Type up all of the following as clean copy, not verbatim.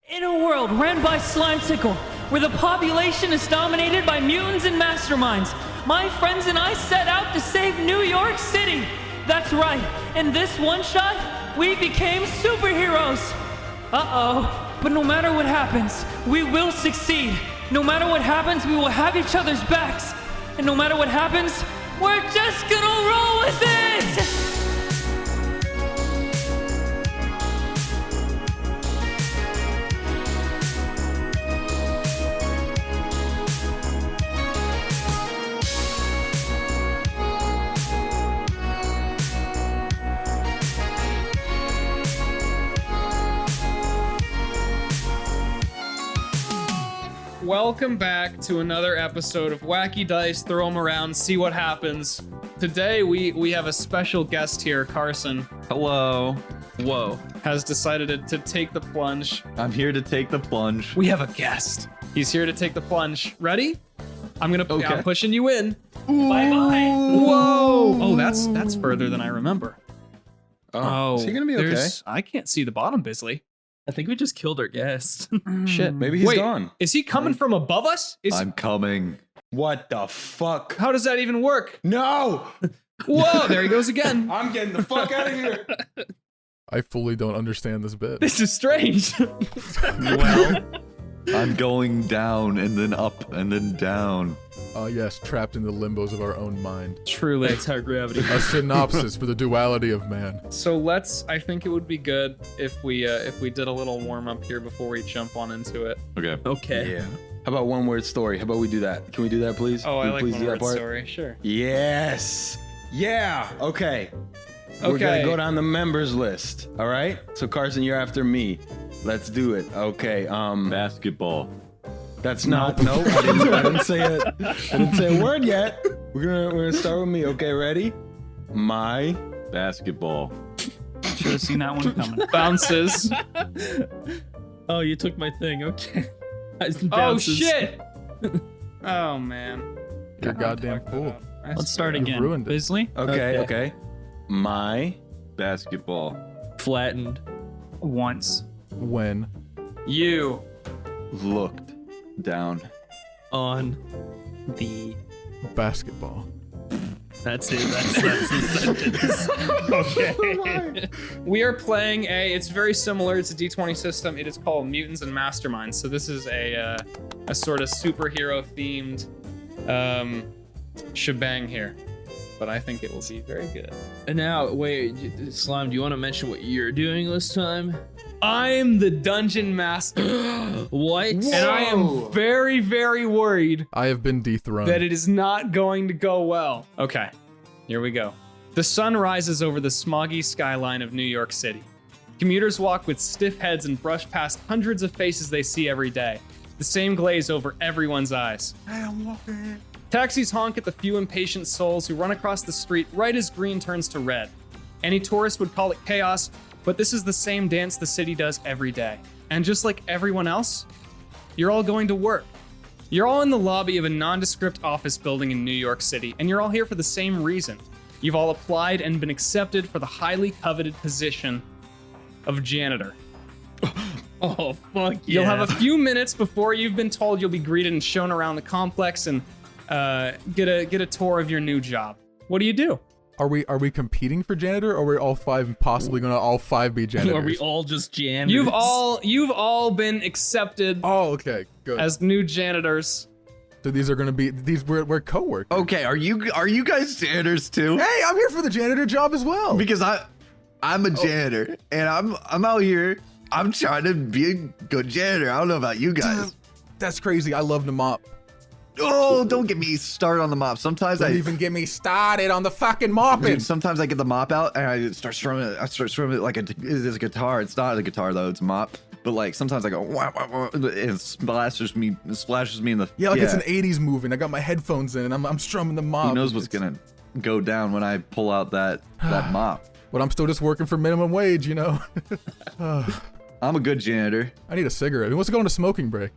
In a world ran by Slimecicle, where the population is dominated by mutants and masterminds, my friends and I set out to save New York City. That's right, in this one-shot, we became superheroes. Uh-oh, but no matter what happens, we will succeed. No matter what happens, we will have each other's backs. And no matter what happens, we're just gonna roll with it! Welcome back to another episode of Wacky Dice, Throw 'em around, see what happens. Today we have a special guest here, Carson. Hello. Whoa. Has decided to take the plunge. I'm here to take the plunge. We have a guest. He's here to take the plunge. Ready? I'm pushing you in. Bye-bye. Whoa. Oh, that's further than I remember. Oh, is he gonna be okay? I can't see the bottom, Bisley. I think we just killed our guest. Shit. Maybe he's gone. Is he coming from above us? I'm coming. What the fuck? How does that even work? No! Whoa, there he goes again. I'm getting the fuck out of here. I fully don't understand this bit. This is strange. Well, I'm going down and then up and then down. Yes, trapped in the limbos of our own mind. Truly. That's how gravity A synopsis for the duality of man. So I think it would be good if we did a little warm up here before we jump on into it. Okay. Okay. Yeah. How about one word story? How about we do that? Can we do that, please? Oh, Can I we like please one do that word part? story. Sure. Yes. Yeah. Okay. We're Okay. gonna go down the members list. All right. So Carson, you're after me. Let's do it. Okay. Basketball. That's not. Nope. I didn't say it. I didn't say a word yet. We're gonna start with me. Okay. Ready? My Basketball. Should have seen that one coming. Bounces. Oh, you took my thing. Okay. Oh Bounces. shit. Oh man. You're a goddamn fool. Let's start You've again. ruined it. Bisley? Okay. Okay. Okay. My Basketball. Flattened. Once. When You. looked. Down. On. The basketball. That's it. That's the sentence. Okay. We are playing it's very similar. It's a D20 system. It is called Mutants and Masterminds. So this is a sort of superhero themed shebang here. But I think it will be very good. And now, wait, Slime, do you want to mention what you're doing this time? I'm the dungeon master. What? And I am very, very worried I have been dethroned. that it is not going to go well. Okay, here we go. The sun rises over the smoggy skyline of New York City. Commuters walk with stiff heads and brush past hundreds of faces they see every day. The same glaze over everyone's eyes. Taxis honk at the few impatient souls who run across the street right as green turns to red. Any tourist would call it chaos, but this is the same dance the city does every day. And just like everyone else, you're all going to work. You're all in the lobby of a nondescript office building in New York City, and you're all here for the same reason. You've all applied and been accepted for the highly coveted position of janitor. Oh, fuck yeah. You'll have a few minutes before you've been told you'll be greeted and shown around the complex and get a tour of your new job. What do you do? Are we competing for janitor, or are we all five possibly gonna all five be janitors? Are we all just janitors? You've all been accepted Oh, okay, good. as new janitors. So these are gonna be we're co-workers. Okay, are you guys janitors too? Hey, I'm here for the janitor job as well. Because I'm a janitor and I'm out here. I'm trying to be a good janitor. I don't know about you guys. That's crazy. I love to mop. Oh, don't get me started on the mop. Sometimes Don't even get me started on the fucking mopping. Dude, sometimes I get the mop out and I start strumming it. I start strumming it like it's a guitar. It's not a guitar though. It's a mop. But like sometimes I go wah, wah, wah, and it splashes me in the Yeah, like it's an 80s movie and I got my headphones in and I'm strumming the mop. Who knows what's gonna go down when I pull out that mop? But I'm still just working for minimum wage, you know. I'm a good janitor. I need a cigarette. Who wants to go on a smoking break?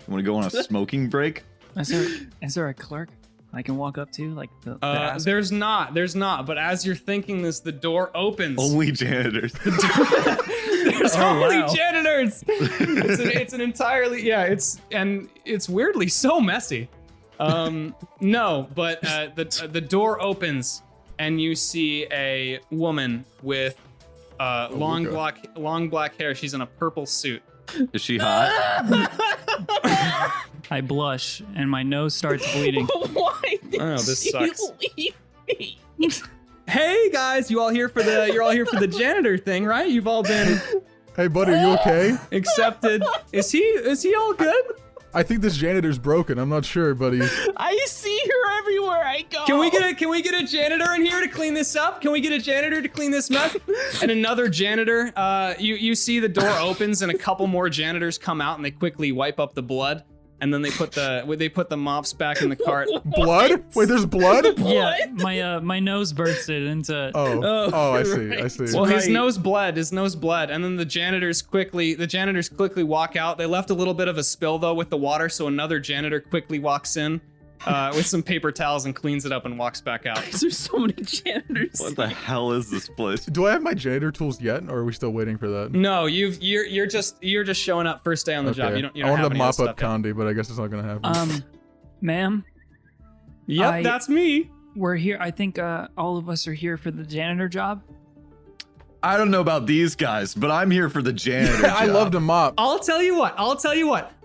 Want to go on a smoking break? Is there a clerk I can walk up to? Like the There's not. But as you're thinking this, the door opens. Only janitors. There's Oh, only wow. janitors. It's an entirely it's weirdly so messy. No, but the door opens and you see a woman with long black hair. She's in a purple suit. Is she hot? I blush and my nose starts bleeding. Why did Oh, this you sucks. leave me? Hey guys, you're all here for the janitor thing, right? You've all been Hey, buddy, are you okay? accepted. Is he all good? I think this janitor's broken. I'm not sure, but he's. I see her everywhere I go. Can we get a janitor in here to clean this up? Can we get a janitor to clean this mess? And another janitor. You see the door opens and a couple more janitors come out and they quickly wipe up the blood. And then they put the mops back in the cart. Blood? Wait, there's blood? Yeah, my nose bursted into. Oh, I see. Well, his nose bled, and then the janitors quickly walk out. They left a little bit of a spill though with the water, so another janitor quickly walks in with some paper towels and cleans it up and walks back out. There's so many janitors. What the hell is this place? Do I have my janitor tools yet, or are we still waiting for that? No, you're just showing up first day on the job. You don't I wanted have to any mop of this up stuff yet. Condi, but I guess it's not gonna happen. Ma'am, Yep, that's me. we're here. I think all of us are here for the janitor job. I don't know about these guys, but I'm here for the janitor. I job. love to mop. I'll tell you what.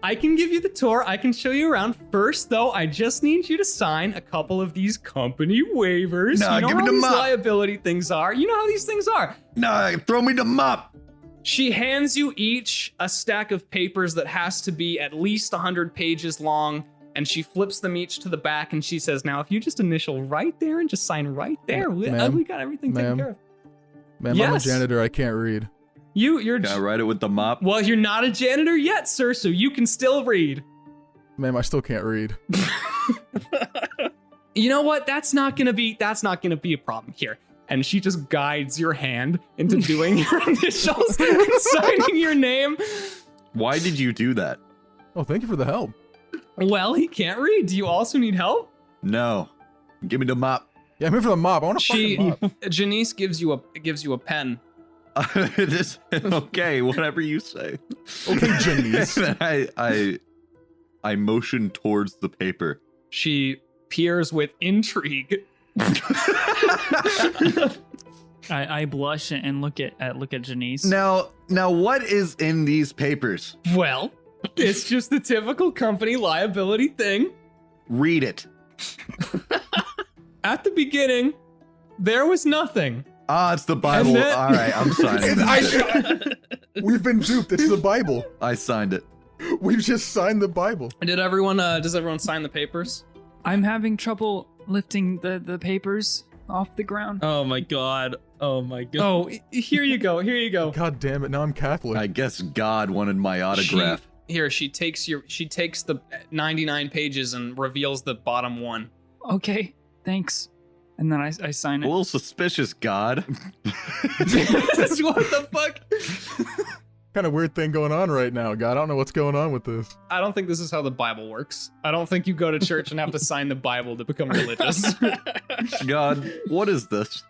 I can give you the tour. I can show you around. First, though, I just need you to sign a couple of these company waivers. No, you know give me how the these mop. liability things are. You know how these things are. No, throw me the mop. She hands you each a stack of papers that has to be at least 100 pages long, and she flips them each to the back, and she says, "Now, if you just initial right there and just sign right there, we got everything taken care of." Man, Yes. I'm a janitor. I can't read. You're. Can I write it with the mop? Well, you're not a janitor yet, sir, so you can still read. Ma'am, I still can't read. You know what? That's not gonna be a problem here. And she just guides your hand into doing your initials and signing your name. Why did you do that? Oh, thank you for the help. Well, he can't read. Do you also need help? No. Give me the mop. Yeah, I'm here for the mop. I want to fucking mop. Janice gives you a pen. Okay, whatever you say. Okay, Janice. I motion towards the paper. She peers with intrigue. I blush and look at Janice. Now, what is in these papers? Well, it's just the typical company liability thing. Read it. At the beginning, there was nothing. Ah, it's the Bible. And then- All right, I'm signing this. We've been duped. It's the Bible. I signed it. We've just signed the Bible. Does everyone sign the papers? I'm having trouble lifting the papers off the ground. Oh my god. Oh my god. Oh, here you go. God damn it! Now I'm Catholic. I guess God wanted my autograph. She takes the 99 pages and reveals the bottom one. Okay, thanks. And then I sign A it. little suspicious, God. What the fuck? Kind of weird thing going on right now, God. I don't know what's going on with this. I don't think this is how the Bible works. I don't think you go to church and have to sign the Bible to become religious. God, what is this?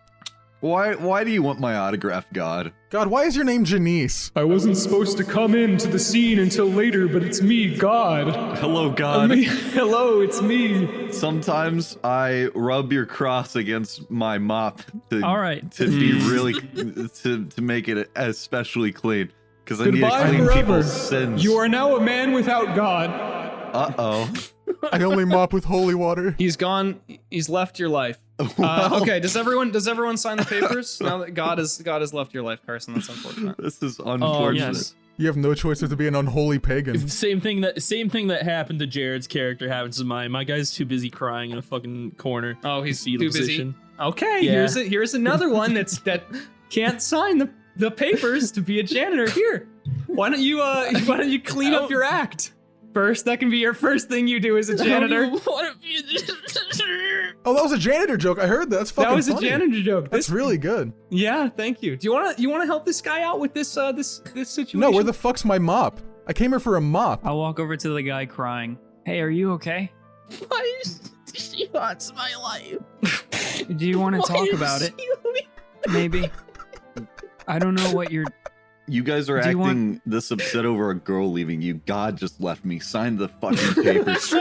Why do you want my autograph, God? God, why is your name Janice? I wasn't supposed to come into the scene until later, but it's me, God. Hello, God. Hello, it's me. Sometimes I rub your cross against my mop to, All right. to be really to make it especially clean. Because I need to Goodbye clean forever. people's sins. You are now a man without God. Uh-oh. I only mop with holy water. He's gone. He's left your life. Okay. Does everyone sign the papers now that God has left your life, Carson? That's unfortunate. This is unfortunate. Yes. You have no choice but to be an unholy pagan. Same thing that happened to Jared's character happens to mine. My guy's too busy crying in a fucking corner. Oh, he's Fetal too busy. position. Okay. Yeah. Here's another one that can't sign the papers to be a janitor. Here. Why don't you clean up your act? First, that can be your first thing you do as a janitor. Oh, that was a janitor joke. I heard that. That's fucking That was funny. a janitor joke. That's really good. Yeah, thank you. Do you want to help this guy out with this situation? No, where the fuck's my mop? I came here for a mop. I'll walk over to the guy crying. Hey, are you okay? Why is she haunts my life? Do you want to talk about it? Maybe. I don't know what you're You guys are Do you acting this upset over a girl leaving you. God just left me. Sign the fucking papers.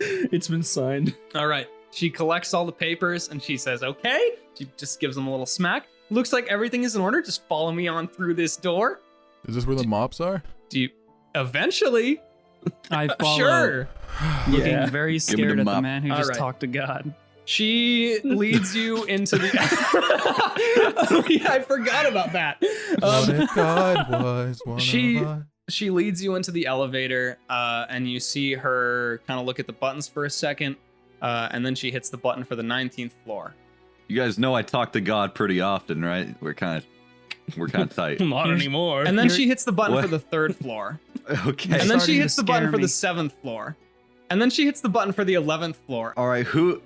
It's been signed. All right. She collects all the papers and she says, okay. She just gives them a little smack. Looks like everything is in order. Just follow me on through this door. Is this where the mops are? Do you eventually? I follow, Sure. looking Yeah. very me scared the at the mop. man who just Alright. talked to God. She leads you into the. Oh, yeah, I forgot about that. What if God was one she- of us? She leads you into the elevator, and you see her kind of look at the buttons for a second, and then she hits the button for the 19th floor. You guys know I talk to God pretty often, right? We're kind of tight. Not anymore. And then she hits the button What? for the 3rd floor. Okay. And then Starting she to hits the button scare for the me. 7th floor. And then she hits the button for the 11th floor. All right. Who?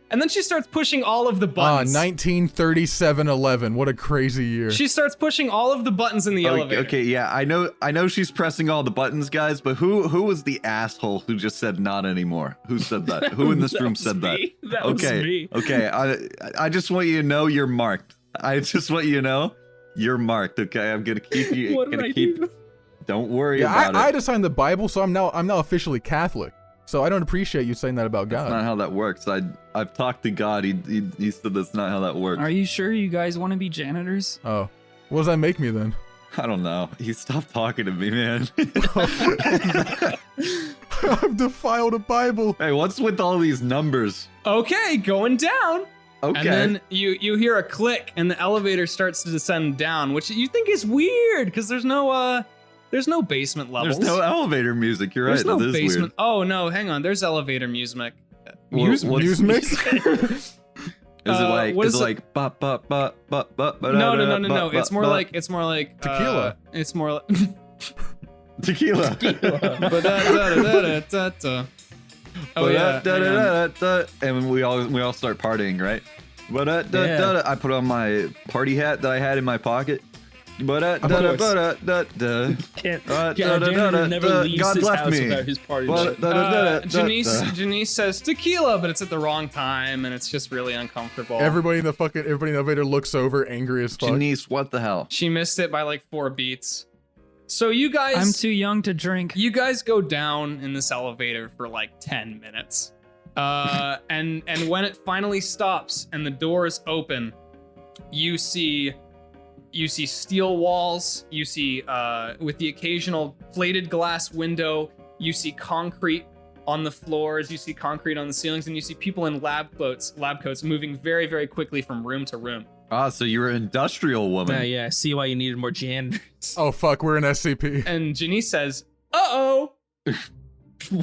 And then she starts pushing all of the Ah, buttons. 1937-11. What a crazy year. She starts pushing all of the buttons in the elevator. Okay. Yeah. I know she's pressing all the buttons, guys. But who was the asshole who just said not anymore? Who said that? Who in this That room was said that? me. That was Okay. me. Okay. I just want you to know you're marked. I just want you to know you're marked. Okay. I'm gonna keep you. What did gonna I keep. do? Don't worry yeah, about I it. had to sign the Bible, so I'm now officially Catholic. So I don't appreciate you saying that about That's not God. how that works. I've talked to God. He said that's not how that works. Are you sure you guys want to be janitors? Oh, what does that make me then? I don't know. He stopped talking to me, man. I've defiled a Bible. Hey, what's with all these numbers? Okay, going down. Okay. And then you hear a click and the elevator starts to descend down, which you think is weird because there's no basement levels. There's no elevator music. You're There's right. no That is basement. Oh no, hang on. There's elevator music. weird. Muse mix? Is it like? what Is is it it? like? Ba, ba, ba, ba, ba, ba, No. da, ba, It's more ba, like Tequila. It's more like tequila. Ba-da-da-da-da-da-da. Oh yeah. hang on. And we all start partying, right? Ba-da-da-da-da. I put on my party hat that I had in my pocket. Ba-da-da-da-da-da-da. Janitor never leaves God his left house me. without his party. Janice says tequila, but it's at the wrong time, and it's just really uncomfortable. Everybody in the elevator looks over, angry as fuck. Janice, what the hell? She missed it by like 4 beats. So you guys, I'm too young to drink. you guys go down in this elevator for like 10 minutes. And when it finally stops and the doors open, you see steel walls, you see with the occasional plated glass window, you see concrete on the floors, you see concrete on the ceilings, and you see people in lab coats moving very, very quickly from room to room. Ah, so you're an industrial woman. Yeah, I see why you needed more janitors. Oh fuck, we're in SCP. And Janice says, "Uh-oh.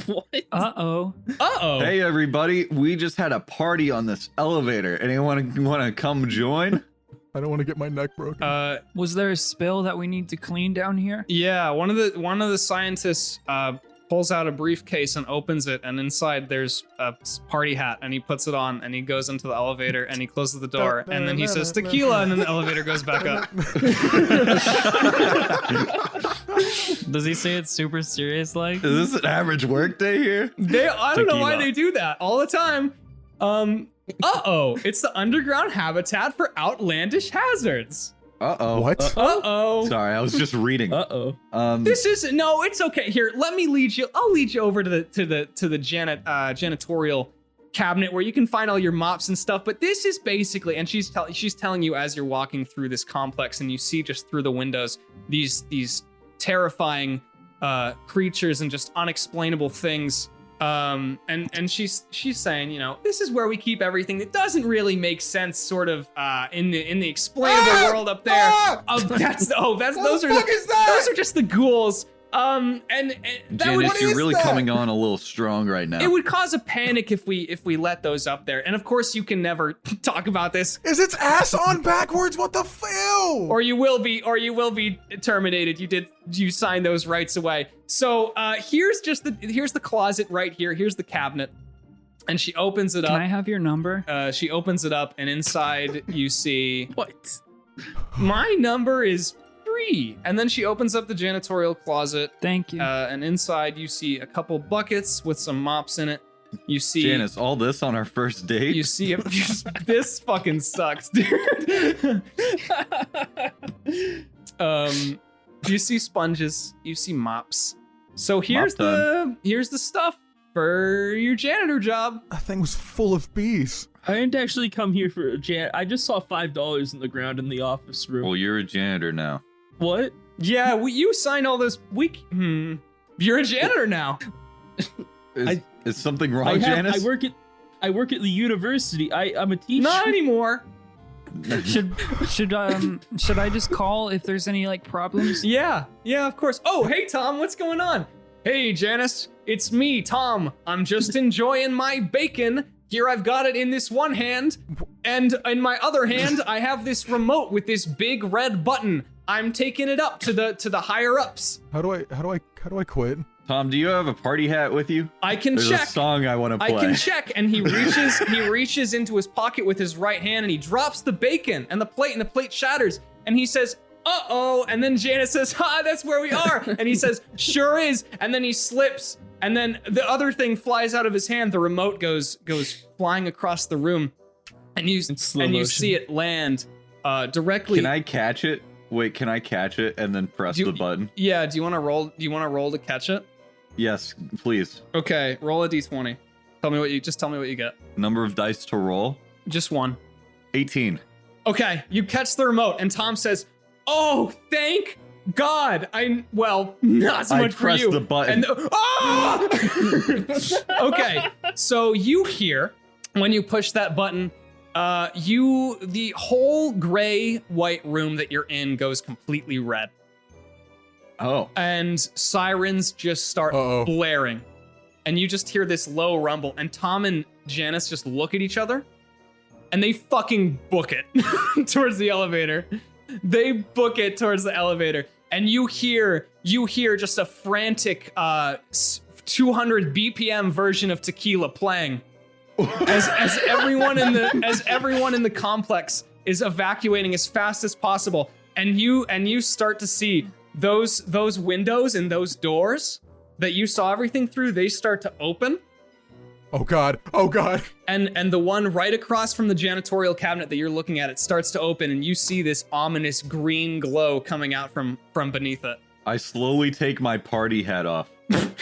What? Uh-oh. Uh-oh." Hey everybody, we just had a party on this elevator. Anyone want to come join? I don't want to get my neck broken. Was there a spill that we need to clean down here? Yeah, one of the scientists pulls out a briefcase and opens it, and inside there's a party hat, and he puts it on, and he goes into the elevator, and he closes the door, and then he says tequila, and then the elevator goes back up. Does he say it super serious like? Is this an average work day here? I don't know why Tequila. they do that all the time. Uh-oh, it's the underground habitat for outlandish hazards. Uh-oh. What? Uh-oh. Sorry, I was just reading. Uh-oh. This is no, it's okay. Here, let me lead you. I'll lead you over to the janitorial cabinet where you can find all your mops and stuff. But this is basically, and she's telling you as you're walking through this complex, and you see just through the windows these terrifying creatures and just unexplainable things. And she's saying, you know, this is where we keep everything that doesn't really make sense, sort of in the explainable world up there. Those are just the ghouls. And that Janice, would, you're really coming on a little strong right now. it would cause a panic if we let those up there. And of course, you can never talk about this, Is its ass on backwards? What the hell? or you will be terminated. You signed those rights away. So here's the closet right here. Here's the cabinet, and she opens it Can up. I have your number? She opens it up, and inside you see What? my number is 3. And then she opens up the janitorial closet, Thank you. and inside you see a couple buckets with some mops in it. You see Janice, all this on our first date? You see, this fucking sucks, dude. You see sponges, you see mops. So here's Mop the stuff for your janitor job. That thing was full of bees. I didn't actually come here for a I just saw $5 in the ground in the office room. Well, you're a janitor now. What? Yeah, you signed all those. You're a janitor now. Is something wrong, Janice? I work at the university. I'm a teacher. Not anymore. Should I just call if there's any like problems? Yeah, of course. Oh, hey Tom, what's going on? Hey Janice, it's me, Tom. I'm just enjoying my bacon. Here I've got it in this one hand, and in my other hand I have this remote with this big red button. I'm taking it up to the higher ups. How do I quit? Tom, do you have a party hat with you? I can There's check. a song I want to play. I can check, and he reaches into his pocket with his right hand, and he drops the bacon and the plate shatters, and he says, "Uh-oh," and then Janice says, "Ha, that's where we are," and he says, "Sure is," and then he slips, and then the other thing flies out of his hand. The remote goes flying across the room, and you see it land directly. Can I catch it? Wait, can I catch it and then press the button? Yeah. Do you want to roll? Do you want to roll to catch it? Yes, please. Okay, roll a d20. Tell me what you get. Number of dice to roll? Just one. 18. Okay, you catch the remote, and Tom says, "Oh, thank God!" Not so much for you. I pressed the button. Okay, so you hear when you push that button, the whole gray-white room that you're in goes completely red. Oh. And sirens just start blaring. And you just hear this low rumble. And Tom and Janice just look at each other. And they fucking book it towards the elevator. They book it towards the elevator. And you hear just a frantic 200 BPM version of Tequila playing. As everyone in the complex is evacuating as fast as possible. And you start to see those windows and those doors that you saw everything through, they start to open. Oh God. And the one right across from the janitorial cabinet that you're looking at, it starts to open, and you see this ominous green glow coming out from beneath it. I slowly take my party hat off.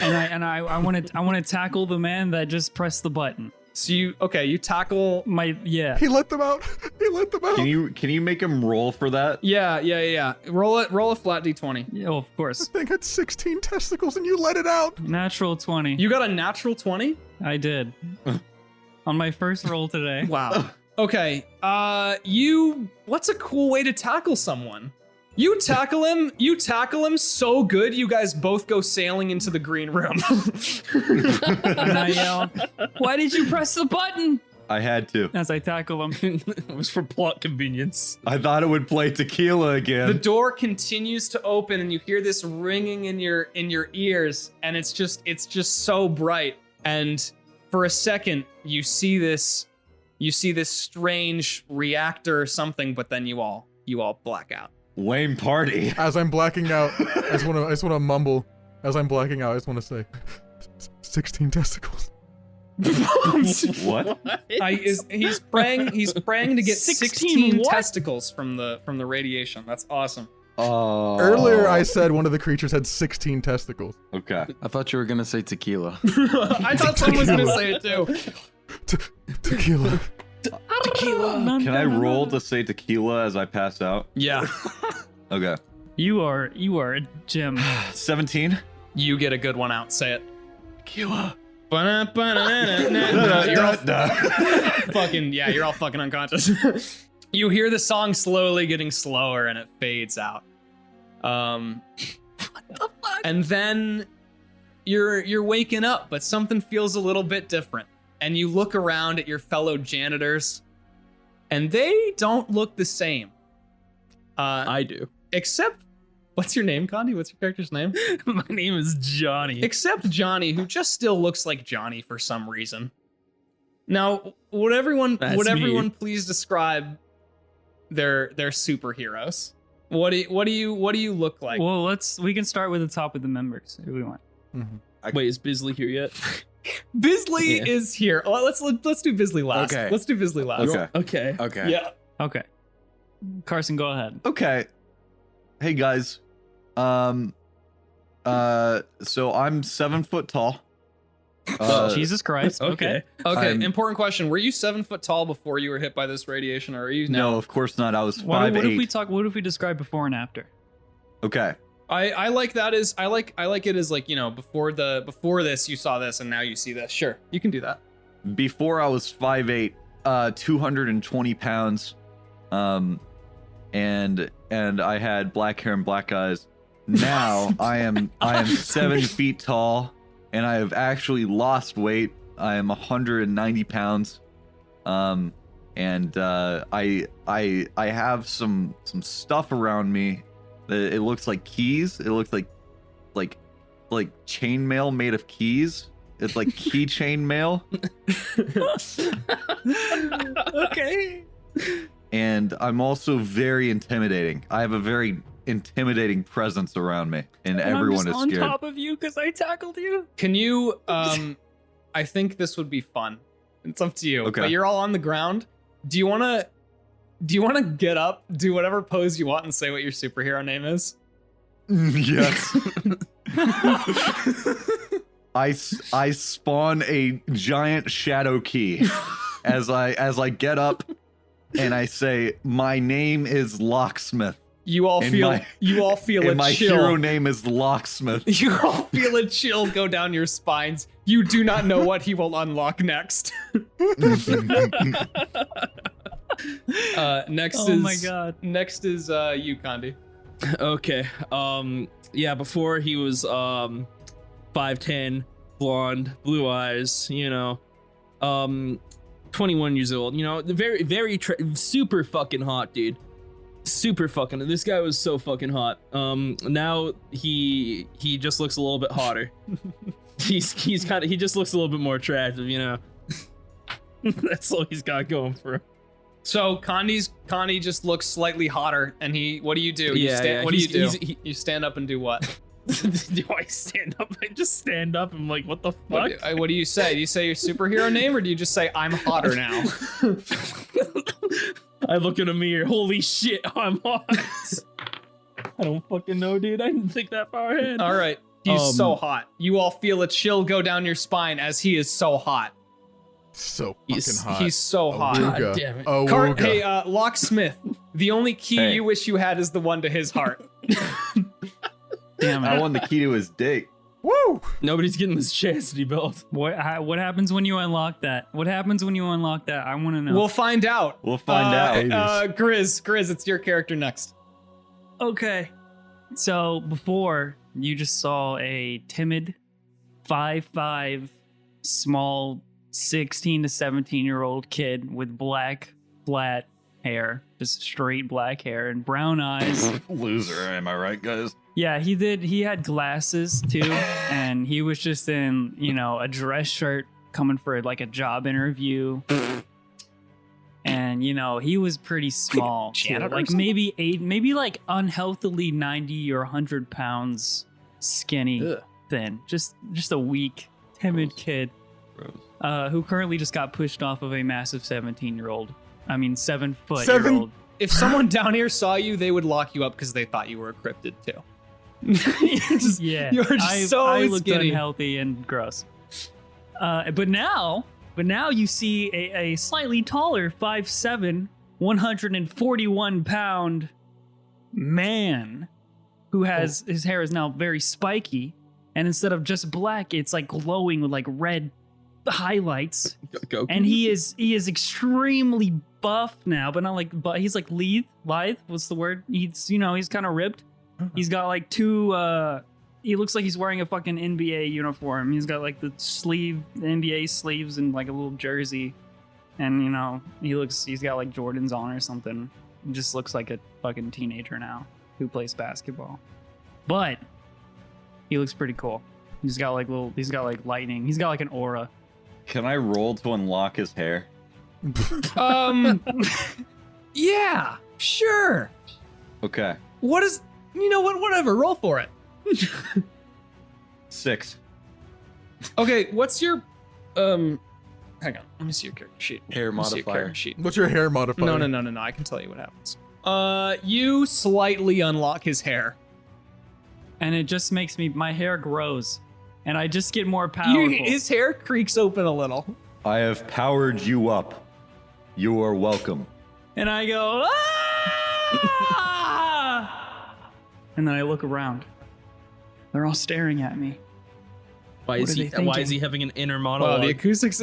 and I want to tackle the man that just pressed the button. So you tackle yeah. He let them out. Can you make him roll for that? Yeah. Roll a flat d20. Yeah, well, of course. The thing had 16 testicles and you let it out. Natural 20. You got a natural 20? I did. On my first roll today. Wow. Okay. What's a cool way to tackle someone? You tackle him so good, you guys both go sailing into the green room. And I yell, "Why did you press the button?" I had to. As I tackle him. It was for plot convenience. I thought it would play Tequila again. The door continues to open, and you hear this ringing in your ears, and it's just so bright. And for a second, you see this strange reactor or something, but then you all black out. Lame party. As I'm blacking out, I just want to mumble. As I'm blacking out, I just want to say, 16 testicles. What? He's praying to get 16 testicles from the radiation. That's awesome. Oh. Earlier, I said one of the creatures had 16 testicles. Okay. I thought you were gonna say tequila. I thought someone was gonna say it too. Tequila. Tequila. Can I roll to say Tequila as I pass out? Yeah. Okay. You are a gem. 17. You get a good one out. Say it. Tequila. You're all fucking unconscious. You hear the song slowly getting slower, and it fades out. What the fuck? And then you're waking up, but something feels a little bit different. And you look around at your fellow janitors, and they don't look the same. I do. Except, what's your name, Condi? What's your character's name? My name is Johnny. Except Johnny, who just still looks like Johnny for some reason. Now, would everyone please describe their superheroes? What do you look like? Well, we can start with the top of the members if we want. Mm-hmm. Wait, is Bisley here yet? Bisley is here. Well, let's do Bisley last. Okay. Let's do Bisley last. Okay. Okay. Okay. Yeah. Okay. Carson, go ahead. Okay. hey guys. So I'm 7 foot tall. Jesus Christ. Okay. Okay, I'm- important question. Were you 7 foot tall before you were hit by this radiation, or are you now? No, of course not. I was 5'8". What if we describe before and after? Okay. I like that as I like it as like, you know, before this you saw this and now you see this. Sure, you can do that. Before I was 5'8", 220 pounds, and I had black hair and black eyes. Now I am 7 feet tall, and I have actually lost weight. I am 190 pounds, and I have some stuff around me. It looks like keys. It looks like chainmail made of keys. It's like keychain mail. Okay. And I'm also very intimidating. I have a very intimidating presence around me, and everyone is I'm just scared. on top of you because I tackled you. Can you I think this would be fun. It's up to you. Okay. But you're all on the ground. Do you wanna get up, do whatever pose you want, and say what your superhero name is? Yes. I spawn a giant shadow key as I get up, and I say, my name is Locksmith. You all And feel my- a And my chill. hero name is Locksmith. You all feel a chill go down your spines. You do not know what he will unlock next. Next Oh is my God. Next is you, Condi. Okay. Yeah, before he was 5'10", blonde, blue eyes, 21 years old, very, very super fucking hot, dude. Super fucking. This guy was so fucking hot. Now he just looks a little bit hotter. he just looks a little bit more attractive, That's all he's got going for him. So Condi just looks slightly hotter, and what do you do? Yeah, What do you do? he- You stand up and do what? Do I stand up? I just stand up. I'm like, what the fuck? What do you say? Do you say your superhero name, or do you just say I'm hotter now? I look in a mirror. Holy shit, I'm hot. I don't fucking know, dude. I didn't think that far ahead. All right, he's so hot. You all feel a chill go down your spine as he is so hot. So He's- fucking hot. He's so hot. Awooga. God damn it. Awooga. Hey, Locksmith. The only key Hey. you wish you had is the one to his heart. Damn I it. want the key to his dick. Woo! Nobody's getting this chastity belt. What happens when you unlock that? What happens when you unlock that? I want to know. We'll find out. We'll find out. Grizz, it's your character next. Okay. So before you just saw a timid 5'5", small 16 to 17-year-old kid with black, flat hair, just straight black hair and brown eyes. Loser, am I right, guys? Yeah, he did. He had glasses too, and he was just in, a dress shirt coming for like a job interview. And he was pretty small, too. janitor or Like something? maybe like unhealthily 90 or 100 pounds skinny, thin. Just a weak, timid kid who currently just got pushed off of a massive 17-year-old. I mean, 7-foot-year-old. If someone down here saw you, they would lock you up because they thought you were a cryptid too. Yeah, You're just so I looked skinny. unhealthy and gross. But now you see a slightly taller 5'7", 141-pound man who has his hair is now very spiky, and instead of just black, it's like glowing with like red highlights. Go. And he is extremely buff now, but not like, but he's like lithe. What's the word? He's he's kind of ripped. He's got like two. He looks like he's wearing a fucking NBA uniform. He's got like the NBA sleeves, and like a little jersey, and he's got like Jordans on or something. He just looks like a fucking teenager now who plays basketball, but he looks pretty cool. He's got like lightning. He's got like an aura. Can I roll to unlock his hair? Yeah, sure. Okay. What is? You know what? Whatever. Roll for it. 6. Okay. What's your? Hang on. Let me see your character sheet. Hair Let me see your modifier. character sheet. What's your hair modifier? No. I can tell you what happens. You slightly unlock his hair. And it just makes my hair grows. And I just get more powerful. His hair creaks open a little. I have powered you up. You are welcome. And I go, ah! And then I look around. They're all staring at me. Why What is are he? they Why is thinking? he having an inner Wow, monologue? the acoustics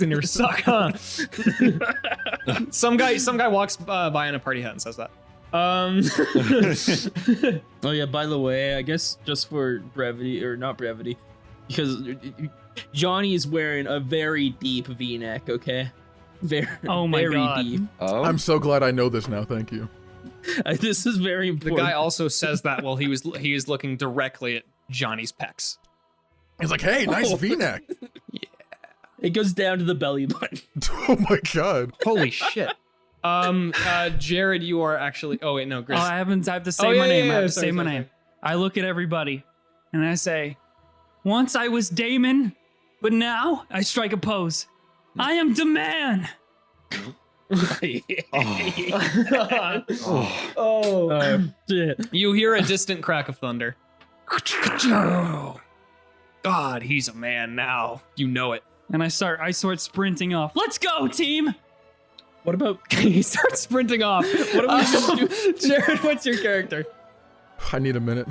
in here suck, huh? some guy walks by in a party hat and says that. Oh yeah, by the way, I guess just for brevity, or not brevity, because Johnny is wearing a very deep V-neck, okay? Very, Oh my very God. deep. Oh, I'm so glad I know this now. Thank you. This is very The important. guy also says that while he is looking directly at Johnny's pecs. He's like, hey, nice Oh. V-neck. It goes down to the belly button. Oh my god. Holy shit. Jared, you are actually. Oh wait, no, Gris. Oh, I have to say Oh, my yeah, name. yeah, I have yeah, to sorry, say my sorry, name. sorry. I look at everybody and I say, once I was Damon, but now I strike a pose. I am the man. Oh. Shit. You hear a distant crack of thunder. God, he's a man now. You know it. And I start sprinting off. Let's go, team. What about? He starts sprinting off. What are we gonna do? Jared, what's your character? I need a minute.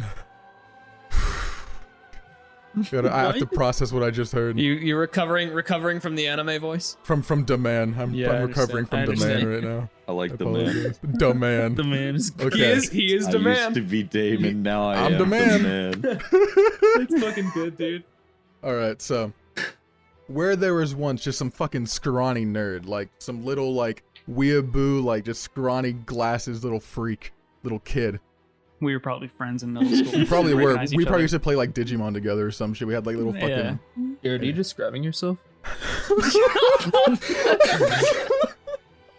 I have to process what I just heard. You're recovering from the anime voice? From Daman. I'm Yeah, I recovering understand. I from Daman understand. right now. I like the man. Apologies. Daman. The man is. Okay. He is I the man. used to be Damon, now I I'm am the man. man. It's fucking good, dude. Alright, so where there was once just some fucking scrawny nerd, like some little like weeaboo, like just scrawny glasses little freak, little kid. We were probably friends in middle school. We probably were. Recognize each We probably other. used to play like Digimon together or some shit. We had like little fucking Yeah. Jared, are you describing yourself?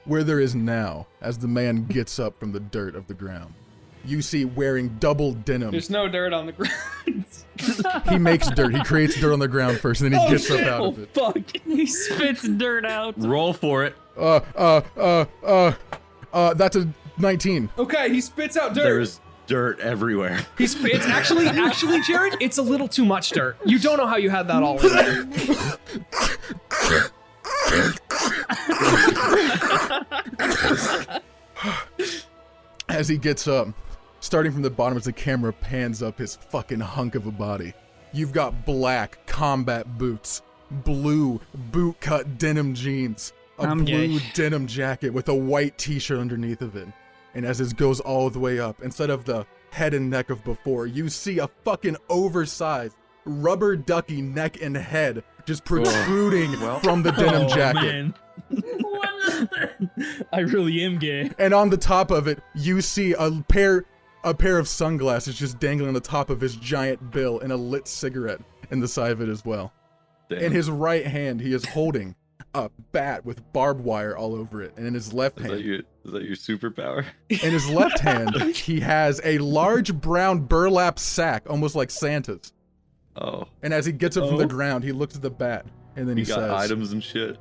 where there is now, as the man gets up from the dirt of the ground. You see wearing double denim. There's no dirt on the ground. He makes dirt. He creates dirt on the ground first, and then he gets up out Oh of it. fuck! He spits dirt out. Roll for it. That's a 19. Okay, he spits out dirt. There's dirt everywhere. It's actually, Jared, it's a little too much dirt. You don't know how you had that all in there. As he gets up, starting from the bottom as the camera pans up his fucking hunk of a body, you've got black combat boots, blue boot-cut denim jeans, a I'm blue gay. denim jacket with a white t-shirt underneath of it. And as this goes all the way up, instead of the head and neck of before, you see a fucking oversized rubber ducky neck and head just protruding from the denim Oh, jacket. man. I really am gay. And on the top of it, you see a pair of sunglasses just dangling on the top of his giant bill and a lit cigarette in the side of it as well. Damn. In his right hand, he is holding a bat with barbed wire all over it. And in his left hand, Is that your superpower? in his left hand, he has a large brown burlap sack, almost like Santa's. Oh, And as he gets up from the Oh. ground, he looks at the bat and then you he got says, items and shit.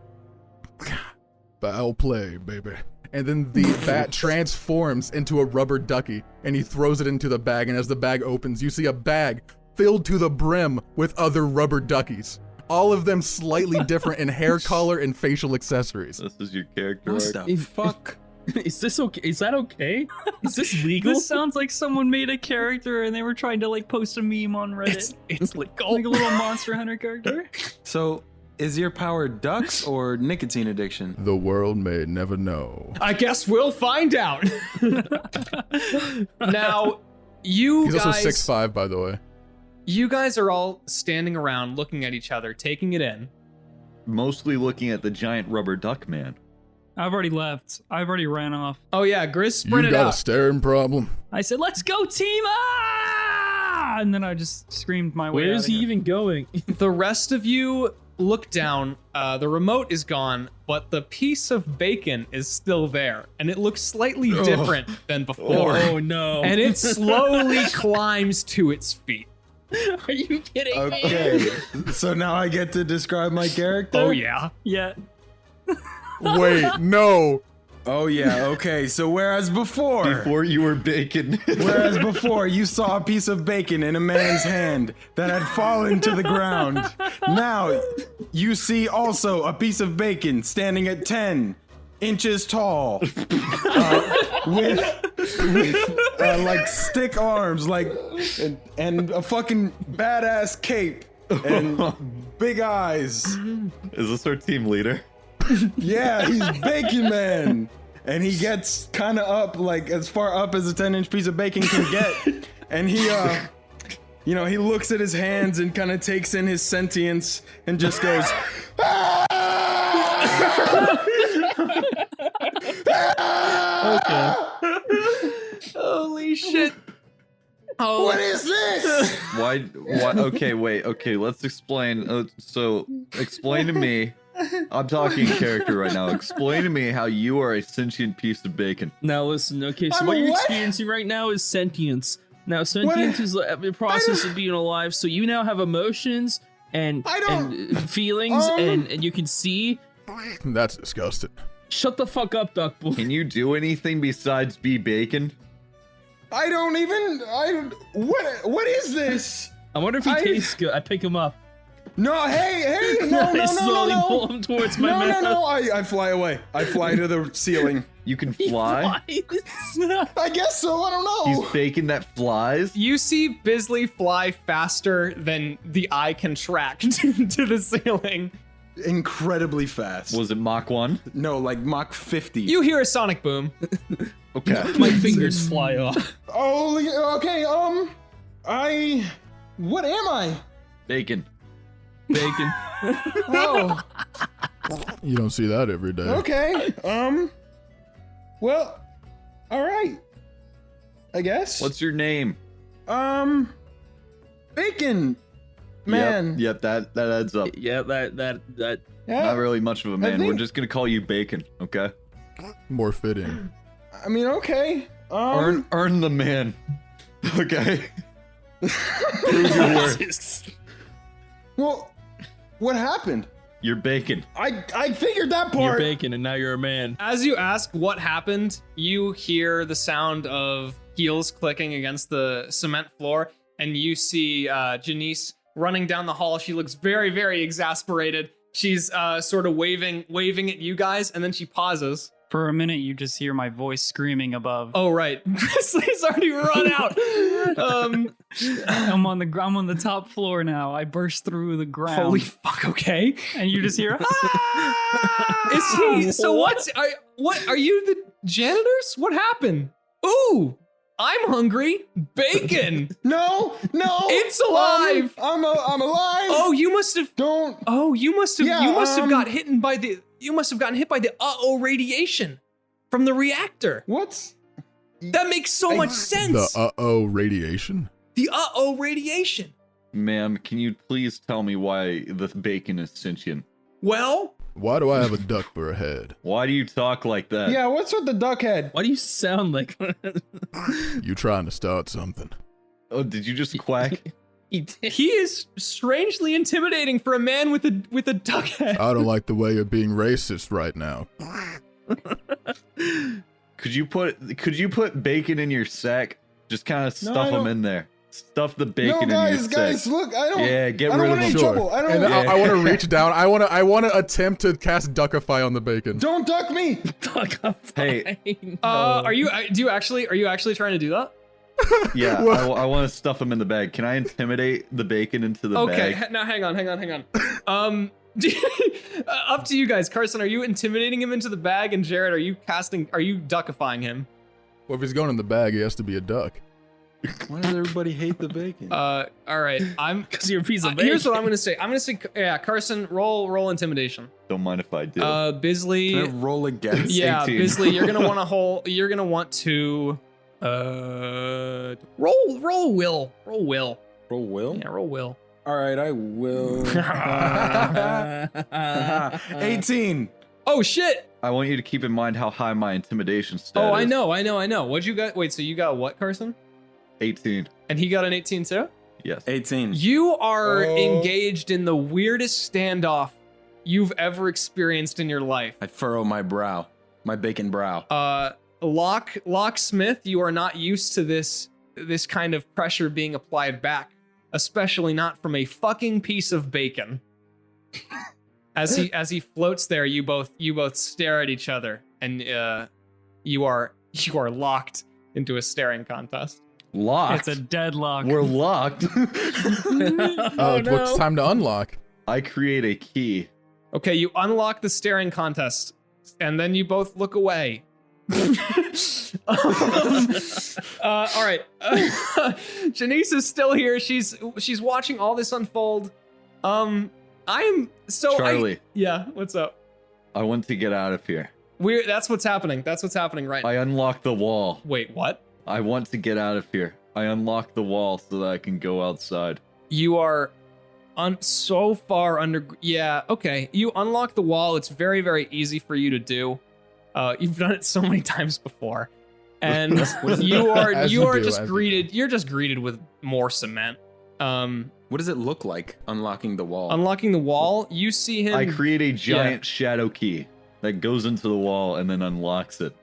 "Foul play, baby." And then the bat transforms into a rubber ducky, and he throws it into the bag, and as the bag opens, you see a bag filled to the brim with other rubber duckies. All of them slightly different in hair color and facial accessories. This is your character What arc. the fuck? Is this okay? Is that okay? Is this legal? This sounds like someone made a character and they were trying to like post a meme on Reddit. It's legal. Like a little Monster Hunter character. So, is your power ducks or nicotine addiction? The world may never know. I guess we'll find out. Now, you He's guys, also 6'5", by the way. you guys are all standing around looking at each other, taking it in. Mostly looking at the giant rubber duck man. I've already left. I've already ran off. Oh yeah, Grizz You sprinted got a out. staring problem. I said, "Let's go, team!" Ah! And then I just screamed my way. Where out is of he here. even going? The rest of you look down. The remote is gone, but the piece of bacon is still there, and it looks slightly different than before. Oh no! And it slowly climbs to its feet. Are you kidding me? Okay, so now I get to describe my character? Oh yeah. Yeah. Wait, no. Oh yeah, okay. So whereas Before you were bacon. whereas before you saw a piece of bacon in a man's hand that had fallen to the ground, now you see also a piece of bacon standing at 10 inches tall, with like stick arms, like and a fucking badass cape and big eyes. Is this our team leader? Yeah, he's Bacon Man. And he gets kind of up, like as far up as a 10-inch piece of bacon can get. And he, he looks at his hands and kind of takes in his sentience and just goes, Holy shit. Oh, "What is this?" Why? Okay, wait. Okay, let's explain. So, explain to me. I'm talking in character right now. Explain to me how you are a sentient piece of bacon. Now listen, okay, so I'm what a you're what? experiencing right now is sentience. Now sentience is the process of being alive, so you now have emotions and, I don't- and feelings and you can see. That's disgusting. Shut the fuck up, Duck Boy. Can you do anything besides be bacon? I don't even, what is this? I wonder if he tastes good. I pick him up. No, hey, no, I slowly pull him towards my mouth. No, I fly away. I fly to the ceiling. You can fly? I guess so, I don't know. He's bacon that flies? you see Bisley fly faster than the eye can track to the ceiling. Incredibly fast. Was it Mach 1? No, like Mach 50. You hear a sonic boom. Okay. My fingers fly off. Oh, okay, what am I? Bacon. Bacon. Oh, You don't see that every day. okay, well, all right, I guess. What's your name? Bacon Man. Yep, that adds up. Yeah, that. Yeah, Not really much of a man. We're think- just gonna call you Bacon, okay? More fitting. I mean, okay. Earn the man. Okay. Prove your worth. Well, what happened? You're Bacon. I figured that You're part. bacon, and now you're a man. As you ask what happened, you hear the sound of heels clicking against the cement floor, and you see Janice running down the hall. She looks very, very exasperated. She's sort of waving at you guys, and then she pauses. For a minute, you just hear my voice screaming above. Oh, right. Grizzly's already run out. I'm on the top floor now. I burst through the ground. Holy fuck, okay. And you just hear, ah! Is he? So what are you the janitors? What happened? Ooh, I'm hungry. Bacon. No, It's alive. I'm alive. Oh, you must have. Don't. Oh, you must have. Yeah, you must have got hit by the. You must have gotten hit by the radiation from the reactor. What's? That makes so much sense. The radiation? The radiation. Ma'am, can you please tell me why the bacon is sentient? Well, Why do I have a duck for a head? Why do you talk like that? Yeah, what's with the duck head? Why do you sound like? You trying to start something? Oh, did you just quack? He did. he is strangely intimidating for a man with a duck head. I don't like the way you're being racist right now. Could you put bacon in your sack? Just kind of No, stuff I them don't- in there. Stuff the No, bacon in guys, your guys, sack. look, I don't. Yeah, get I don't rid want of any them. trouble. I don't. And Yeah. I want to reach down. I want to attempt to cast Duckify on the bacon. Don't duck me. Hey. Are you actually trying to do that? Yeah, What? I want to stuff them in the bag. Can I intimidate the bacon into the Okay, bag? now hang on. Up to you guys. Carson, are you intimidating him into the bag? And Jared, are you duckifying him? Well, if he's going in the bag, he has to be a duck. Why does everybody hate the bacon? All right. Because you're a piece of bacon. Here's what I'm gonna say. Yeah, Carson, roll intimidation. Don't mind if I do. Bisley. Can I roll against? Yeah, 18. Bisley, you're gonna want to roll will. Roll will. Yeah, roll will. All right, I will. 18. Oh shit! I want you to keep in mind how high my intimidation stat Oh, I is. know. What'd you got? Wait, so you got what, Carson? 18. And he got an 18 too? Yes. 18. You are Oh. engaged in the weirdest standoff you've ever experienced in your life. I furrow my brow. My bacon brow. Locksmith, you are not used to this kind of pressure being applied back, especially not from a fucking piece of bacon. As he floats there, you both stare at each other, and you are locked into a staring contest. Locked. It's a deadlock. We're locked. It's time to unlock. I create a key. Okay, you unlock the staring contest, and then you both look away. All right. Janice is still here. She's watching all this unfold. Charlie. Yeah, what's up? I want to get out of here. That's what's happening. That's what's happening right now. I unlock the wall. Wait, what? I want to get out of here. I unlock the wall so that I can go outside. You are so far under. Yeah, okay. You unlock the wall. It's very, very easy for you to do. You've done it so many times before, and you're just greeted with more cement. What does it look like unlocking the wall? Unlocking the wall, you see him. I create a giant shadow key that goes into the wall and then unlocks it.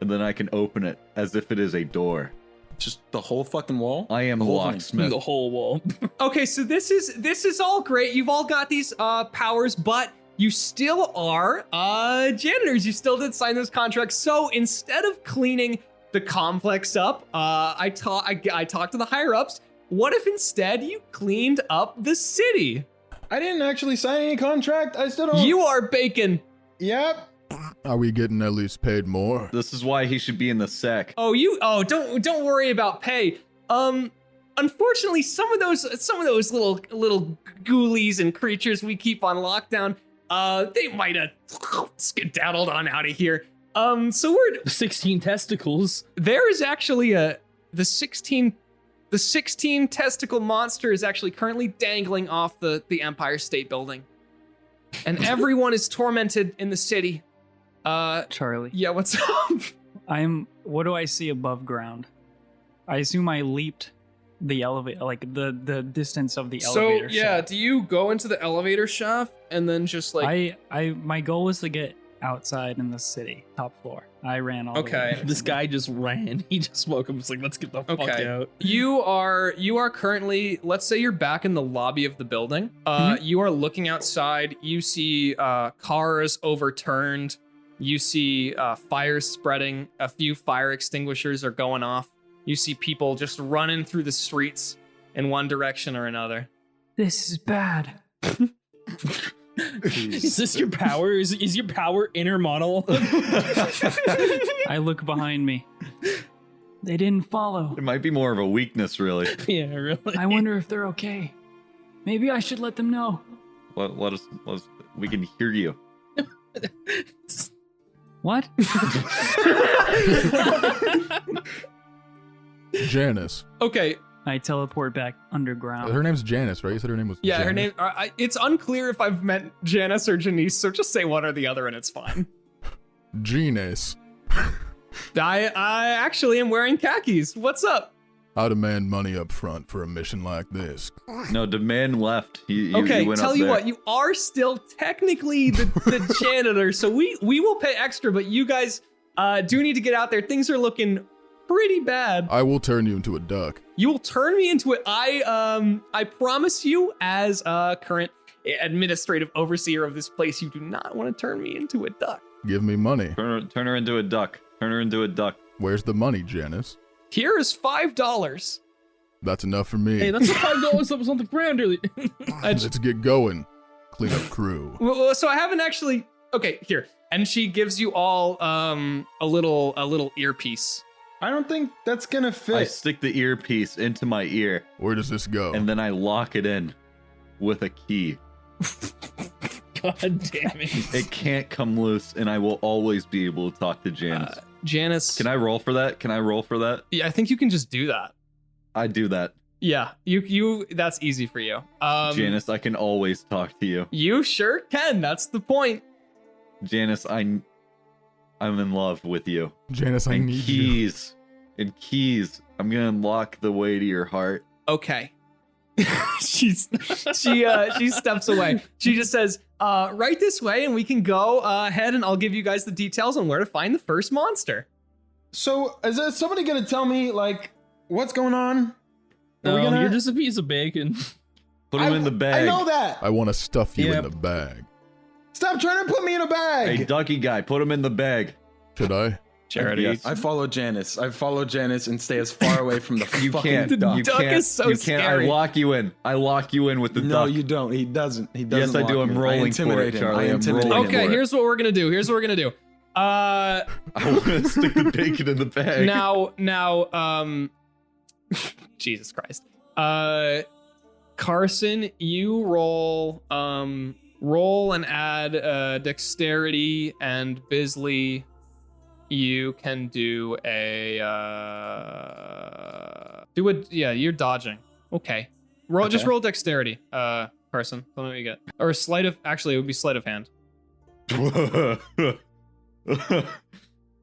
And then I can open it as if it is a door. Just the whole fucking wall? I am The whole thing. locksmith. The whole wall. Okay, so this is all great. You've all got these powers, but you still are janitors. You still did sign those contracts. So instead of cleaning the complex up, I talked to the higher ups. What if instead you cleaned up the city? I didn't actually sign any contract. I still don't. You are bacon. Yep. Are we getting at least paid more? This is why he should be in the sec. Don't worry about pay. Unfortunately, some of those little ghoulies and creatures we keep on lockdown, they might have skedaddled on out of here. So we're 16 testicles. there is actually the 16 testicle monster is actually currently dangling off the Empire State Building, and everyone is tormented in the city. Charlie, Yeah, what's up? what do I see above ground? I assume I leaped the elevator, like the distance of the elevator shaft. do you go into the elevator shaft and then just like My goal was to get outside in the city, top floor. I ran all the way Okay. there. This guy just ran. He just woke up. He's like, let's get the fuck Okay. out. You are currently, let's say you're back in the lobby of the building. You are looking outside. You see cars overturned. You see fires spreading. A few fire extinguishers are going off. You see people just running through the streets in one direction or another. This is bad. Is this your power? Is your power inner monologue? I look behind me. They didn't follow. It might be more of a weakness, really. Yeah, really. I wonder if they're okay. Maybe I should let them know. Let us. We can hear you. What? Janice. Okay, I teleport back underground. Her name's Janice, right? You said her name was yeah, her Janice? name. It's unclear if I've meant Janice or Janice, so just say one or the other and it's fine. Janice. I actually am wearing khakis. What's up? I demand money up front for a mission like this. No, the man left. He Okay, went tell up you there. what, you are still technically the janitor, so we will pay extra, but you guys do need to get out there. Things are looking pretty bad. I will turn you into a duck. You will turn me into it. I promise you, as current administrative overseer of this place, you do not want to turn me into a duck. Give me money. Turn her into a duck. Turn her into a duck. Where's the money, Janice? Here is $5. That's enough for me. Hey, that's the $5 that was on the ground earlier. Let's get going. Clean up crew. Well, so I haven't actually. Okay, here, and she gives you all a little earpiece. I don't think that's gonna I fit. stick the earpiece into my ear, Where does this go? and then I lock it in with a key. God damn it. It can't come loose, and I will always be able to talk to Janice. Janice, Can I roll for that? Yeah, I think you can just do that. I do that. Yeah, you. That's easy for you. Janice, I can always talk to you. You sure can. That's the point. Janice, I'm in love with you. Janice, I And need you. keys. I'm gonna unlock the way to your heart. Okay. she steps away. She just says, right this way, and we can go ahead, and I'll give you guys the details on where to find the first monster. So, is there somebody gonna tell me, like, what's going on? No, you're just a piece of bacon. Put him in the bag. I know that. I want to stuff you Yep. in the bag. Stop trying to put me in a bag. Hey, ducky guy, put him in the bag. Should I? Charity. Yes. I follow Janice. I follow Janice and stay as far away from the You fucking can't. The You duck can't. is so you can't. scary. I lock you in. I lock you in with the No, duck. you don't. He doesn't. He doesn't. Yes, I do. lock I'm me. rolling I intimidate for it, him. Charlie. I I'm intimidate rolling him. for Okay, it. here's what we're gonna do. I want to stick the bacon in the bag. Now, Jesus Christ. Carson, you roll and add dexterity, and Bisley, you can do you're dodging. Okay. Just roll dexterity, Carson. Tell me what you get. Or sleight of, actually, it would be sleight of hand.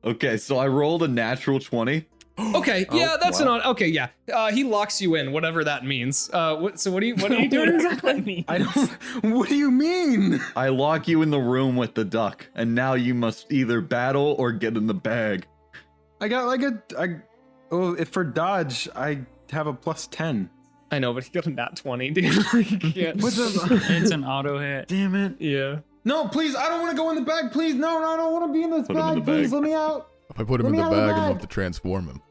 Okay, so I rolled a natural 20. Okay, yeah, that's wow. okay, yeah. He locks you in, whatever that means. So what are you doing exactly? I don't. What do you mean? I lock you in the room with the duck, and now you must either battle or get in the bag. I got like if for dodge, I have a +10. I know, but he got a nat 20, dude. You can't. It's an auto hit. Damn it. Yeah. No, please, I don't want to go in the bag. Please, no, I don't want to be in this Put him in bag. the Please, bag. let me out. If I put him Let in me the out of the bag, I'm bag. gonna have to transform him.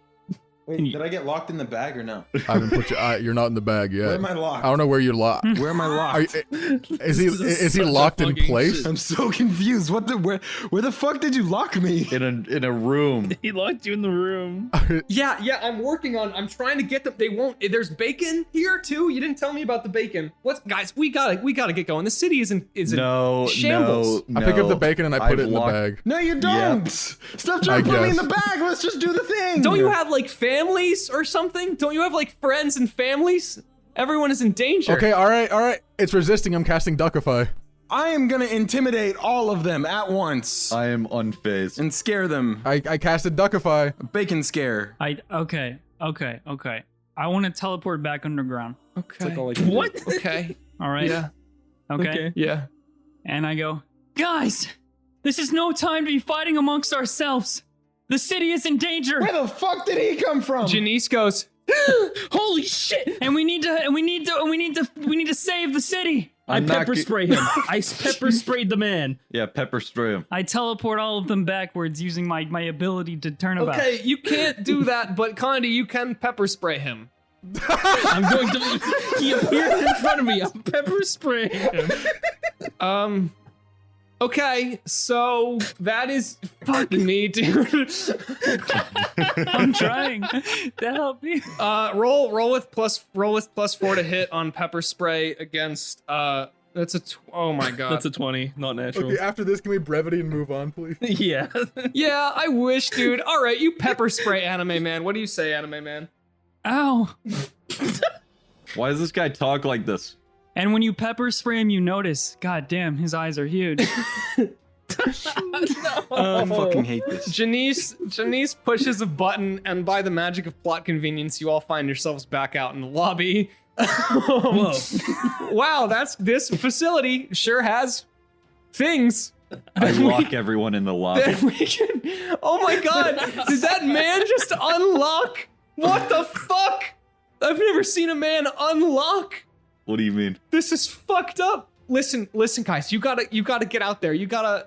Wait, did I get locked in the bag or no? I haven't put you. You're not in the bag yet. Where am I locked? I don't know where you're locked. Where am I locked? Is he such a locked in fucking place? shit. I'm so confused. Where the fuck did you lock me? In a room. He locked you in the room. Yeah, I'm trying to get them. They won't. There's bacon here too. You didn't tell me about the bacon. Guys, we gotta get going. The city isn't No, shambles. no, I pick up the no. bacon and I put I've it in the locked- bag. No, you don't. Stop trying to I put me in guess. the bag. Let's just do the thing. Don't you have like families or something? Don't you have like friends and families? Everyone is in danger. Okay, all right. It's resisting. I'm casting Duckify. I am gonna intimidate all of them at once I am unfazed. and scare them. I casted Duckify. A bacon scare. Okay. I want to teleport back underground. Okay. What? Okay. All right. Yeah. Okay. Yeah. And I go, guys, this is no time to be fighting amongst ourselves. The city is in danger, Where the fuck did he come from? Janice goes, Holy shit! and we need to save the city. I I'm not pepper ge- spray him. I pepper sprayed the man. Yeah, pepper spray him. I teleport all of them backwards using my ability to turn about. okay, you can't do that, but kinda you can pepper spray him. I'm going to. He appeared in front of me. I'm pepper spraying him. Okay, so that is fucking me, dude. I'm trying to help you. Roll with plus 4 to hit on pepper spray against oh my god. That's a 20, not natural. Okay, after this, can we brevity and move on, please? Yeah. Yeah, I wish, dude. All right, you pepper spray anime man. What do you say, anime man? Ow. Why does this guy talk like this? And when you pepper spray him, you notice, god damn, his eyes are huge. I fucking hate this. Janice pushes a button, and by the magic of plot convenience, you all find yourselves back out in the lobby. Whoa. Wow, this facility sure has things. I lock everyone in the lobby. That we can. Oh my god! Did that man just unlock? What the fuck? I've never seen a man unlock. What do you mean? This is fucked up. Listen, guys. You gotta get out there. You gotta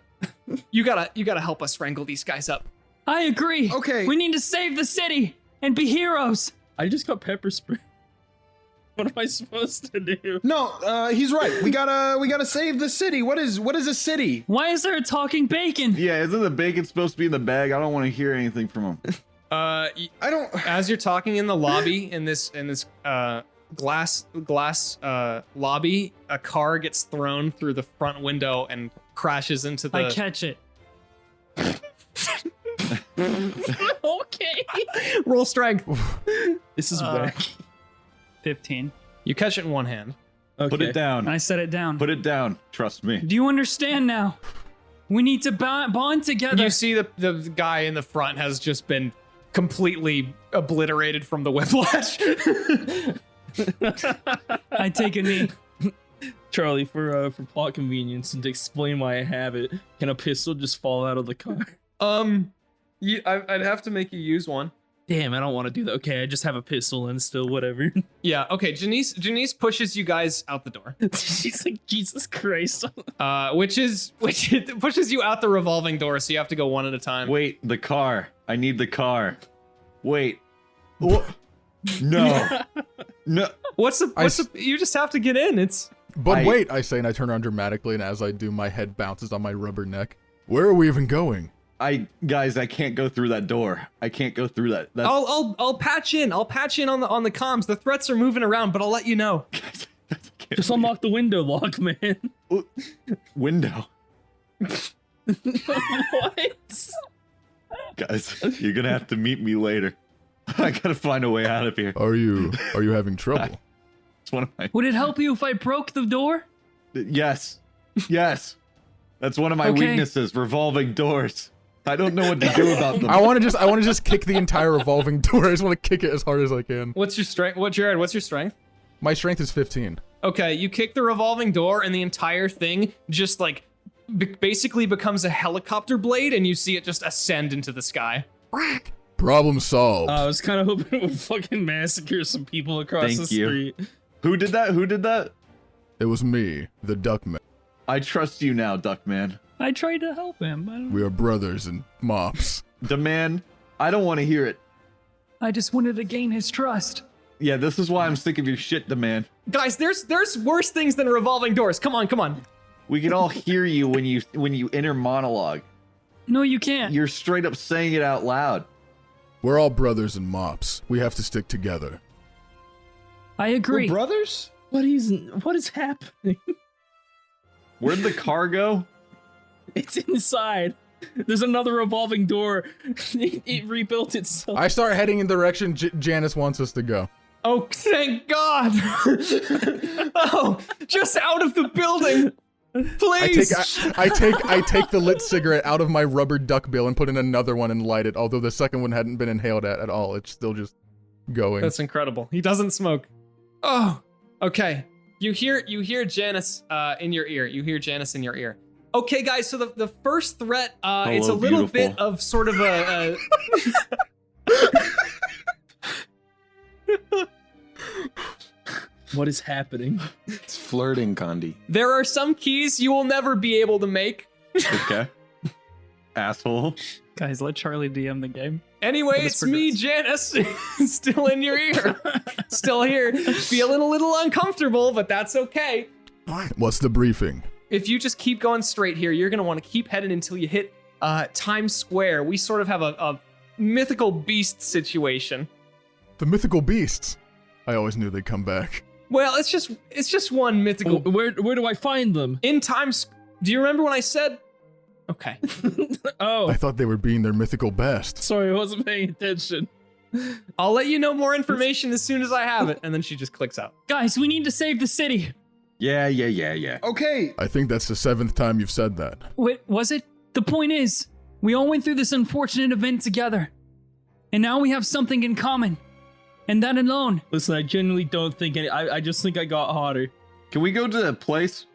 help us wrangle these guys up. I agree. Okay. We need to save the city and be heroes. I just got pepper spray. What am I supposed to do? No, he's right. We gotta save the city. What is a city? Why is there a talking bacon? Yeah, isn't the bacon supposed to be in the bag? I don't want to hear anything from him. I don't. As you're talking in the lobby in this glass lobby, a car gets thrown through the front window and crashes into the. I catch it. Okay. Roll strength. This is whack. 15. You catch it in one hand. Okay. Put it down. I set it down. Put it down. Trust me. Do you understand now? We need to bond together. You see the guy in the front has just been completely obliterated from the whiplash. I take a knee. Charlie, for plot convenience and to explain why I have it, can a pistol just fall out of the car? I'd have to make you use one. Damn, I don't want to do that. Okay, I just have a pistol and still whatever. Yeah, okay, Janice pushes you guys out the door. She's like, Jesus Christ. Which it pushes you out the revolving door, so you have to go one at a time. Wait, the car. I need the car. Wait. Wha- No. No. You just have to get in. But wait, I say, and I turn around dramatically, and as I do, my head bounces on my rubber neck. Where are we even going? Guys, I can't go through that door. I can't go through that. That's, I'll patch in. I'll patch in on the comms. The threats are moving around, but I'll let you know. Just unlock the window lock, man. window. What? Guys, you're gonna have to meet me later. I gotta find a way out of here. Are you having trouble? It's one of my. Would it help you if I broke the door? Yes. That's one of my Okay. weaknesses. Revolving doors. I don't know what to do about them. I want to just kick the entire revolving door. I just want to kick it as hard as I can. What's your strength? Jared, what's your strength? My strength is 15. Okay, you kick the revolving door, and the entire thing just like basically becomes a helicopter blade, and you see it just ascend into the sky. Problem solved. I was kind of hoping it would fucking massacre some people across Thank the you. street. Who did that? It was me, the Duckman. I trust you now, Duckman. I tried to help him. We are brothers and mops. Demand. I don't want to hear it. I just wanted to gain his trust. Yeah, this is why I'm sick of your shit, Demand. Guys, there's worse things than revolving doors. Come on. We can all hear you when you enter monologue. No, you can't. You're straight up saying it out loud. We're all brothers and mops. We have to stick together. I agree. We're brothers? What is happening? Where'd the car go? It's inside. There's another revolving door. It rebuilt itself. I start heading in the direction Janice wants us to go. Oh, thank God! Oh, just out of the building, please. I take the lit cigarette out of my rubber duck bill and put in another one and light it. Although the second one hadn't been inhaled at all, it's still just going. That's incredible. He doesn't smoke. Oh, okay. You hear Janice in your ear. You hear Janice in your ear. Okay, guys. So the first threat, it's a little beautiful. bit of sort of a. What is happening? It's flirting, Condi. There are some keys you will never be able to make. Okay. Asshole. Guys, let Charlie DM the game. Anyway, Let us it's me, Janice, still in your ear. Still here. Feeling a little uncomfortable, but that's okay. What's the briefing? If you just keep going straight here, you're going to want to keep heading until you hit Times Square. We sort of have a mythical beast situation. The mythical beasts. I always knew they'd come back. Well, it's just one mythical. Where do I find them? In Times. Do you remember when I said? Okay. Oh, I thought they were being their mythical best. sorry, I wasn't paying attention. I'll let you know more information as soon as I have it. And then she just clicks out. Guys, we need to save the city. Yeah. Okay. I think that's the 7th time you've said that. Wait, was it? The point is, we all went through this unfortunate event together. And now we have something in common. And that alone. Listen, I genuinely don't think I just think I got hotter. Can we go to the place?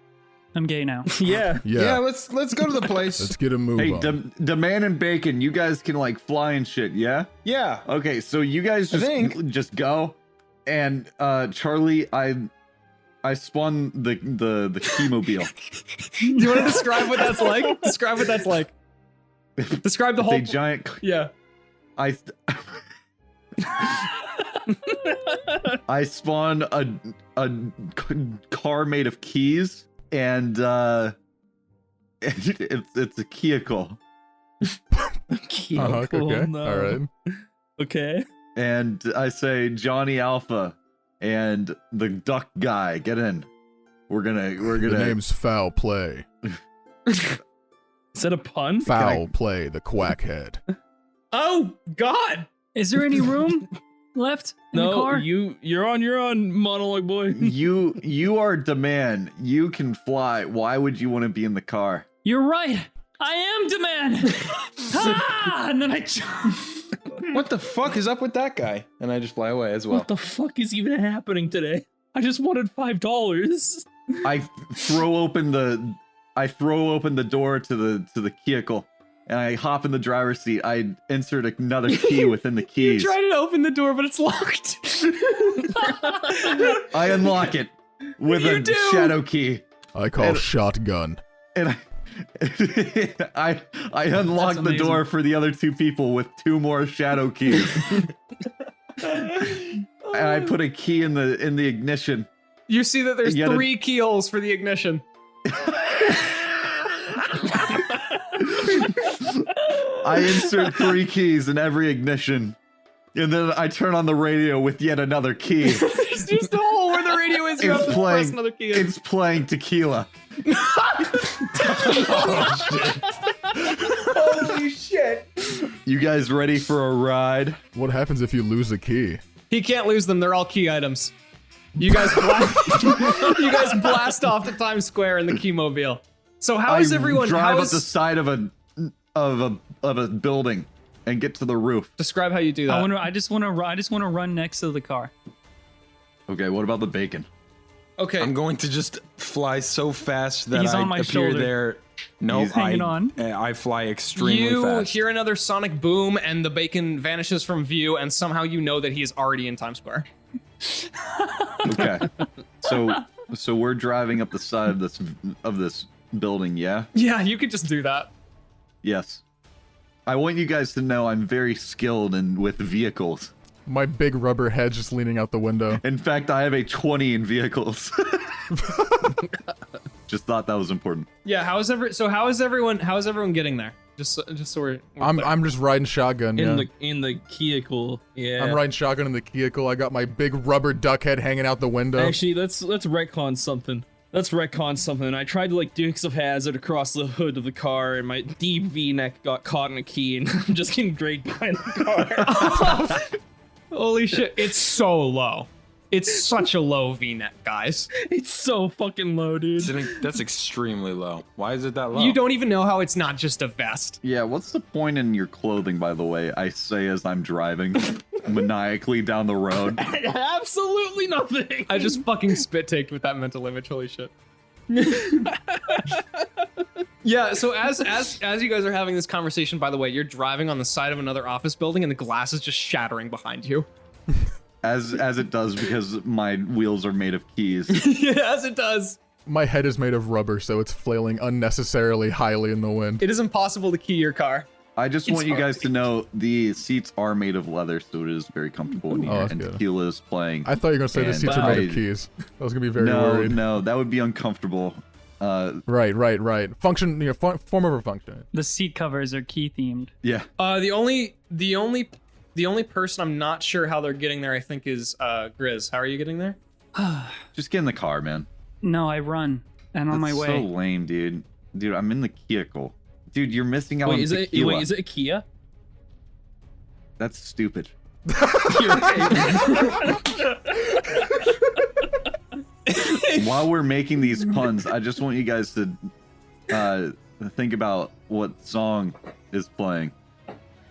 I'm gay now. Yeah. Yeah, let's go to the place. Let's get a move Hey, on. Demand and Bacon, you guys can like fly and shit, yeah? Yeah. Okay, so you guys just go, and Charlie, I spawn the Key-mobile. Do you want to describe what that's like? Describe what that's like. Describe the It's a whole. giant. Yeah. I spawn a car made of keys, and it's a vehicle. Okay. no. All right. Okay. And I say Johnny Alpha and the duck guy, get in. We're gonna. The name's Foul Play. Is that a pun? Foul Play, the quackhead. Oh God. Is there any room left in the No, car? you're on your own, monologue boy. You are Demand. You can fly. Why would you want to be in the car? You're right. I am demand. Ah! And then I jump. What the fuck is up with that guy? And I just fly away as well. What the fuck is even happening today? I just wanted $5. I throw open the door to the vehicle, and I hop in the driver's seat. I insert another key within the keys. You try to open the door, but it's locked. I unlock it with a shadow key. I call shotgun. And I unlock the door for the other two people with 2 more shadow keys. And I put a key in the ignition. You see that there's 3 keyholes for the ignition. I insert 3 keys in every ignition. And then I turn on the radio with yet another key. There's just a hole where the radio is. You have to press another key. It's playing tequila. Holy shit. You guys ready for a ride? What happens if you lose a key? He can't lose them. They're all key items. You guys blast off to Times Square in the Keymobile. So how is everyone drive up the side of a building and get to the roof? Describe how you do that. I just want to run next to the car. Okay, what about the bacon? Okay. I'm going to just fly so fast that He's I on my appear shoulder. there. No, He's hanging on. I fly extremely You fast. hear another sonic boom, and the bacon vanishes from view, and somehow you know that he is already in Times Square. Okay. So we're driving up the side of this building, yeah? Yeah, you could just do that. Yes. I want you guys to know I'm very skilled with vehicles. My big rubber head just leaning out the window. In fact, I have a 20 in vehicles. Just thought that was important. Yeah. How is everyone getting there? Just so we're clear. I'm just riding shotgun. In the vehicle. Yeah. I'm riding shotgun in the vehicle. I got my big rubber duck head hanging out the window. Actually, let's retcon something. I tried to Dukes of Hazzard across the hood of the car, and my deep V-neck got caught in a key, and I'm just getting dragged behind the car. Holy shit! It's so low. It's such a low V-neck, guys. It's so fucking low, dude. That's extremely low. Why is it that low? You don't even know how it's not just a vest. Yeah, what's the point in your clothing, by the way? I say as I'm driving maniacally down the road. Absolutely nothing. I just fucking spit taked with that mental image. Holy shit. Yeah, so as you guys are having this conversation, by the way, you're driving on the side of another office building and the glass is just shattering behind you. As it does, because my wheels are made of keys. Yeah, as it does. My head is made of rubber, so it's flailing unnecessarily highly in the wind. It is impossible to key your car. I just want you guys to know the seats are made of leather, so it is very comfortable in here. that's And good. tequila is playing. I thought you were gonna say the And seats are made of keys. I was gonna be very worried. No, that would be uncomfortable. Right. Function, form over function. The seat covers are key themed. Yeah. The only person I'm not sure how they're getting there, I think, is Grizz. How are you getting there? Just get in the car, man. No, I run and on my That's way. so lame, dude. Dude, I'm in the vehicle. Dude, you're missing out on Is tequila. it a Kia? That's stupid. While we're making these puns, I just want you guys to think about what song is playing.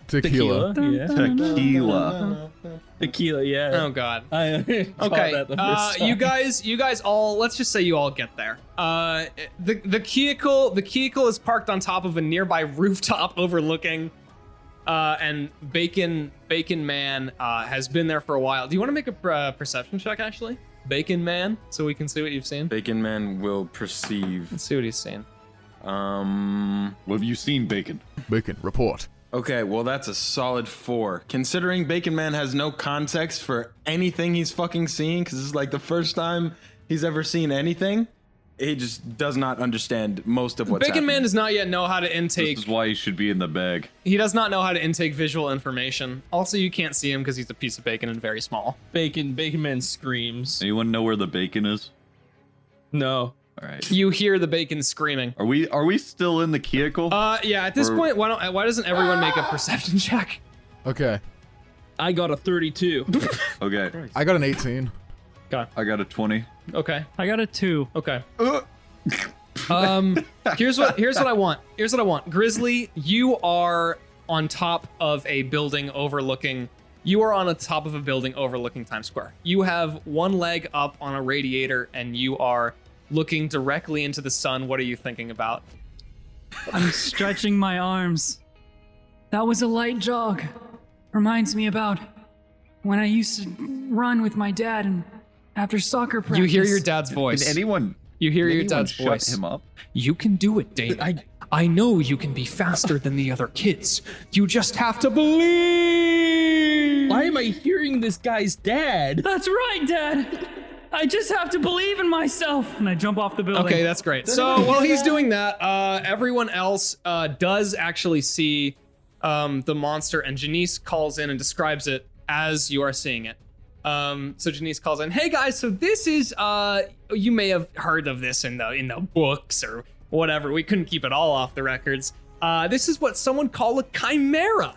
Tequila. Yeah. Tequila. Tequila, yeah. Oh god. I caught Okay, that the first time. you guys all, let's just say you all get there. The vehicle is parked on top of a nearby rooftop overlooking, and Bacon Man has been there for a while. Do you want to make a perception check, actually? Bacon Man, so we can see what you've seen. Bacon Man will perceive. Let's see what he's seen. What have you seen, Bacon? Bacon, report. Okay, well that's a solid 4. Considering Bacon Man has no context for anything he's fucking seeing, because this is like the first time he's ever seen anything, he just does not understand most of what's Bacon Man happening. does not yet know how to intake. This is why you should be in the bag. He does not know how to intake visual information. Also, you can't see him because he's a piece of bacon and very small. Bacon Man screams. Anyone know where the bacon is? No. All right. You hear the bacon screaming. Are we still in the vehicle? Yeah. At this point, why doesn't everyone make a perception check? Okay. I got a 32. Okay. I got an 18. I got a 20. Okay. I got a 2. Okay. Here's what I want. Grizzly, you are on top of a building overlooking You are on the top of a building overlooking Times Square. You have one leg up on a radiator and you are looking directly into the sun. What are you thinking about? I'm stretching my arms. That was a light jog. Reminds me about when I used to run with my dad and after soccer practice. You hear your dad's voice. Did anyone? You hear did your anyone dad's shut voice. him up? You can do it, David. I know you can be faster than the other kids. You just have to believe. Why am I hearing this guy's dad? That's right, Dad. I just have to believe in myself. And I jump off the building. Okay, that's great. So while he's doing that, everyone else does actually see the monster, and Janice calls in and describes it as you are seeing it. So Janice calls in, "Hey guys, so this is you may have heard of this in the books or whatever. We couldn't keep it all off the records. This is what someone call a chimera.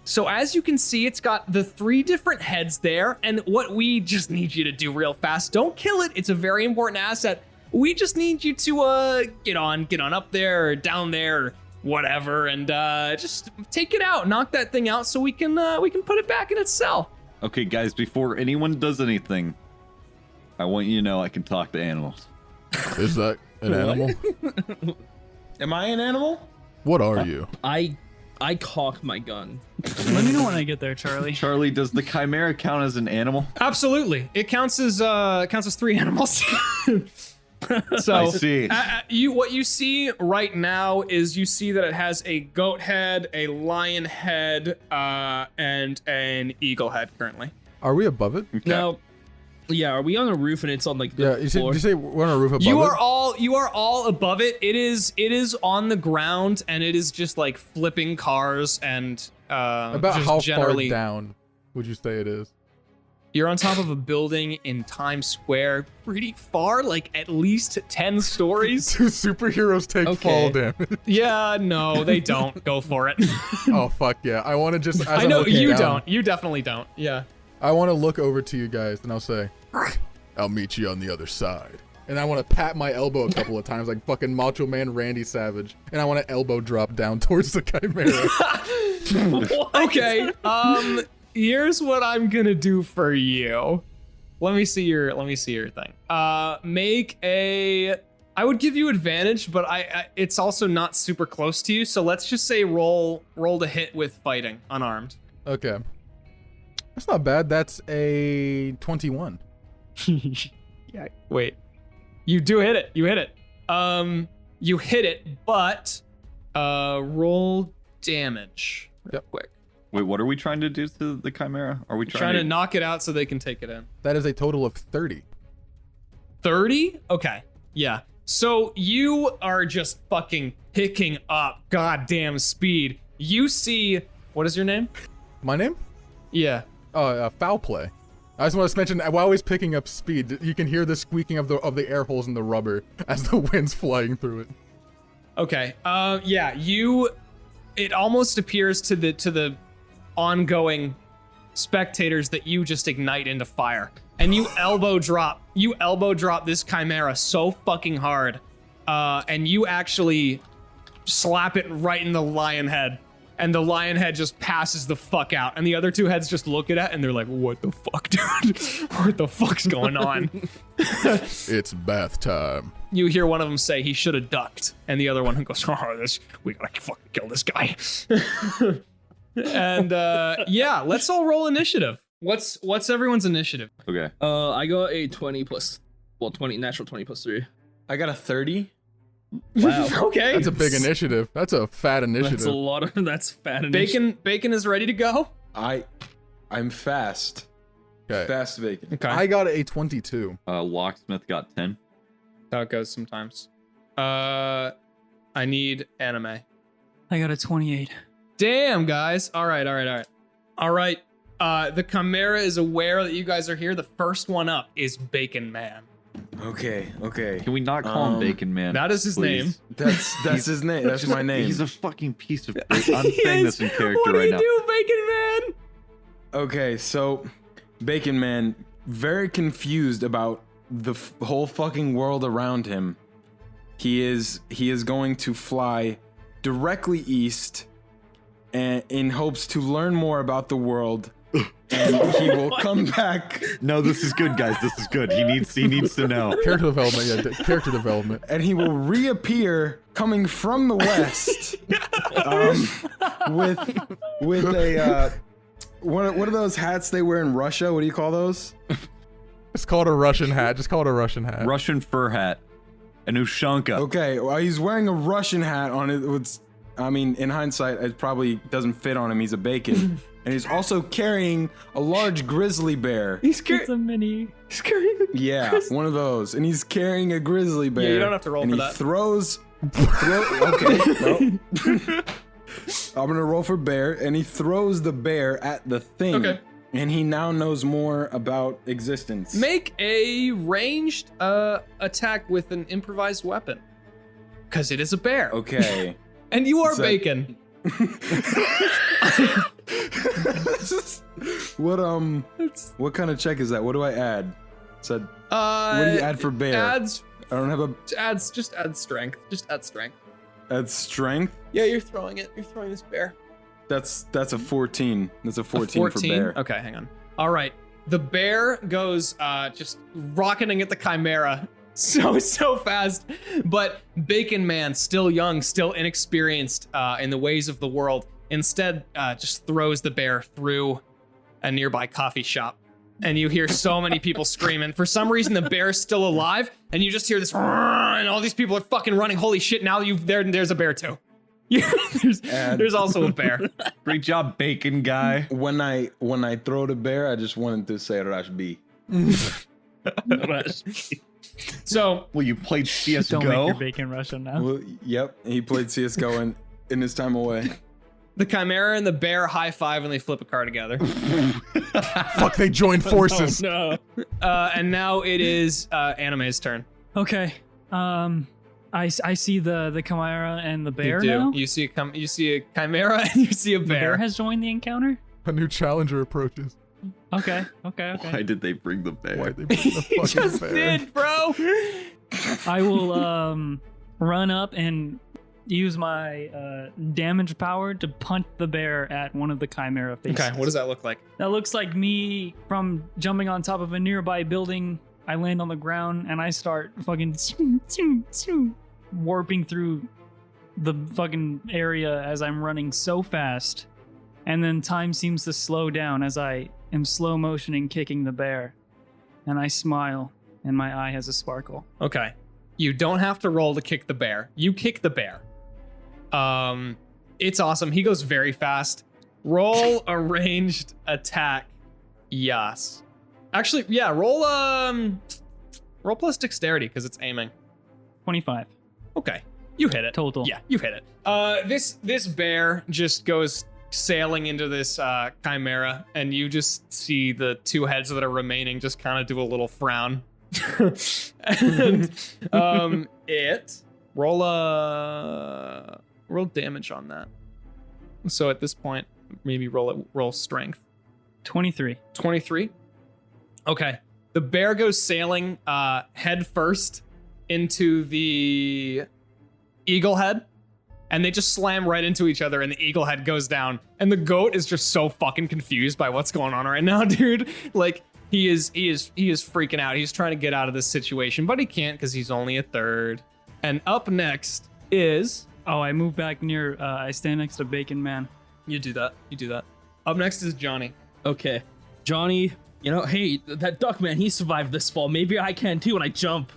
So as you can see, it's got the 3 different heads there, and what we just need you to do real fast, don't kill it. It's a very important asset. We just need you to get on up there or down there or whatever, and just take it out, knock that thing out, so we can put it back in its cell." Okay, guys, before anyone does anything, I want you to know I can talk to animals. Is that an animal? Am I an animal? What are you? I cock my gun. Let me know when I get there, Charlie. Charlie, does the chimera count as an animal? Absolutely, it counts as 3 animals. So I see. What you see right now is you see that it has a goat head, a lion head, and an eagle head currently. Are we above it? Okay. Now, yeah, are we on a roof and it's on like the Yeah, you floor? say we're on a roof above You it? are all above it. It is on the ground, and it is just like flipping cars and About just how generally. far down would you say it is? You're on top of a building in Times Square, pretty far, like at least 10 stories. Two superheroes take Okay. fall damage. Yeah, no, they don't. Go for it. Oh, fuck yeah. I want to just... as I I'm know looking you down, don't. You definitely don't. Yeah. I want to look over to you guys and I'll say, I'll meet you on the other side. And I want to pat my elbow a couple of times like fucking Macho Man Randy Savage. And I want to elbow drop down towards the chimera. Okay. Here's what I'm gonna do for you. Let me see your thing. Make a. I would give you advantage, but it's also not super close to you. So let's just say roll to hit with fighting unarmed. Okay. That's not bad. That's a 21. Yeah. Wait. You do hit it. You hit it. You hit it, but roll damage real quick. Wait, what are we trying to do to the chimera? Are we Trying to knock it out so they can take it in. That is a total of 30. 30? Okay. Yeah. So you are just fucking picking up goddamn speed. You see, what is your name? My name? Yeah. Foul play. I just want to mention while he's picking up speed, you can hear the squeaking of the air holes in the rubber as the wind's flying through it. Okay. Yeah. It almost appears to the ongoing spectators that you just ignite into fire, and you elbow drop this chimera so fucking hard, and you actually slap it right in the lion head, and the lion head just passes the fuck out, and the other 2 heads just look at it and they're like, "What the fuck, dude? What the fuck's going on?" It's bath time. You hear one of them say he should have ducked, and the other one goes, "Oh, we gotta fucking kill this guy." And yeah, let's all roll initiative. What's everyone's initiative? Okay. I got a 20 natural 20 plus 3. I got a 30. Wow. Okay. That's a big initiative. That's a fat initiative. That's a lot of that's fat initiative. Bacon is ready to go. I'm fast. Okay. Fast bacon. Okay. I got a 22. Locksmith got 10. How it goes sometimes. I need anime. I got a 28. Damn, guys. All right. The Chimera is aware that you guys are here. The first one up is Bacon Man. Okay. Can we not call him Bacon Man? That is his please? name. That's his name. That's my name. He's a fucking piece of bacon. I'm saying this in character What do right you now. do, Bacon Man? Okay, so Bacon Man, very confused about the whole fucking world around him. He is going to fly directly east, and in hopes to learn more about the world and he will come back. No, this is good, guys. This is good. He needs to know. Character development, yeah, character development. And he will reappear coming from the west with a what are those hats they wear in Russia? What do you call those? It's called a Russian hat. Just call it a Russian hat. Russian fur hat. An Ushanka. Okay, well, he's wearing a Russian hat on it. I mean, in hindsight, it probably doesn't fit on him. He's a bacon. And he's also carrying a large grizzly bear. He's It's a mini. carrying. Yeah, one of those. And he's carrying a grizzly bear. Yeah, you don't have to roll and for he that. Okay, no. I'm gonna roll for bear, and he throws the bear at the thing. Okay. And he now knows more about existence. Make a ranged attack with an improvised weapon. Because it is a bear. Okay. And you are So- bacon. What kind of check is that? What do I add? Said What do you add for bear? Adds, I don't have a just add strength. Just add strength. add strength. Yeah, you're throwing it. You're throwing this bear. That's a 14. That's a 14, for bear. Okay, hang on. All right. The bear goes just rocketing at the chimera so fast, but Bacon Man, still young, still inexperienced in the ways of the world, instead just throws the bear through a nearby coffee shop. And you hear so many people screaming. For some reason, the bear's still alive, and you just hear this, and all these people are fucking running. Holy shit! Now there's a bear too. There's also a bear. Great job, bacon guy. When I throw the bear, I just wanted to say Rush B. So Well, you played CSGO. Don't make your bacon Russian now. Well, yep, he played CS:GO in his time away. the chimera and the bear high five and they flip a car together. Fuck, they joined forces. No. And now it is Anime's turn. Okay. I see the chimera and the bear You do. now. You see a chimera and you see a The bear bear. has joined the encounter. A new challenger approaches. Okay. Why did they bring the bear? Why they bring the He fucking just bear? did, bro. I will run up and use my damage power to punch the bear at one of the chimera faces. Okay, what does that look like? That looks like me from jumping on top of a nearby building. I land on the ground and I start fucking warping through the fucking area as I'm running so fast. And then time seems to slow down as I am slow motioning kicking the bear. And I smile and my eye has a sparkle. Okay. You don't have to roll to kick the bear. You kick the bear. It's awesome. He goes very fast. Roll a ranged attack. Yes. Actually, yeah, roll plus dexterity because it's aiming. 25 Okay. You hit it. total. Yeah, you hit it. This bear just goes sailing into this chimera, and you just see the two heads that are remaining just kind of do a little frown. And it roll damage on that. So at this point, maybe roll strength. 23. 23. Okay. The bear goes sailing head first into the eagle head, and they just slam right into each other, and the eagle head goes down. And the goat is just so fucking confused by what's going on right now, dude. Like, he is freaking out. He's trying to get out of this situation, but he can't because he's only a third. And up next is Oh, I move back near, I stand next to Bacon Man. you do that. Up next is Johnny. Okay. Johnny, you know, hey, that duck man, he survived this fall. Maybe I can too, and I jump.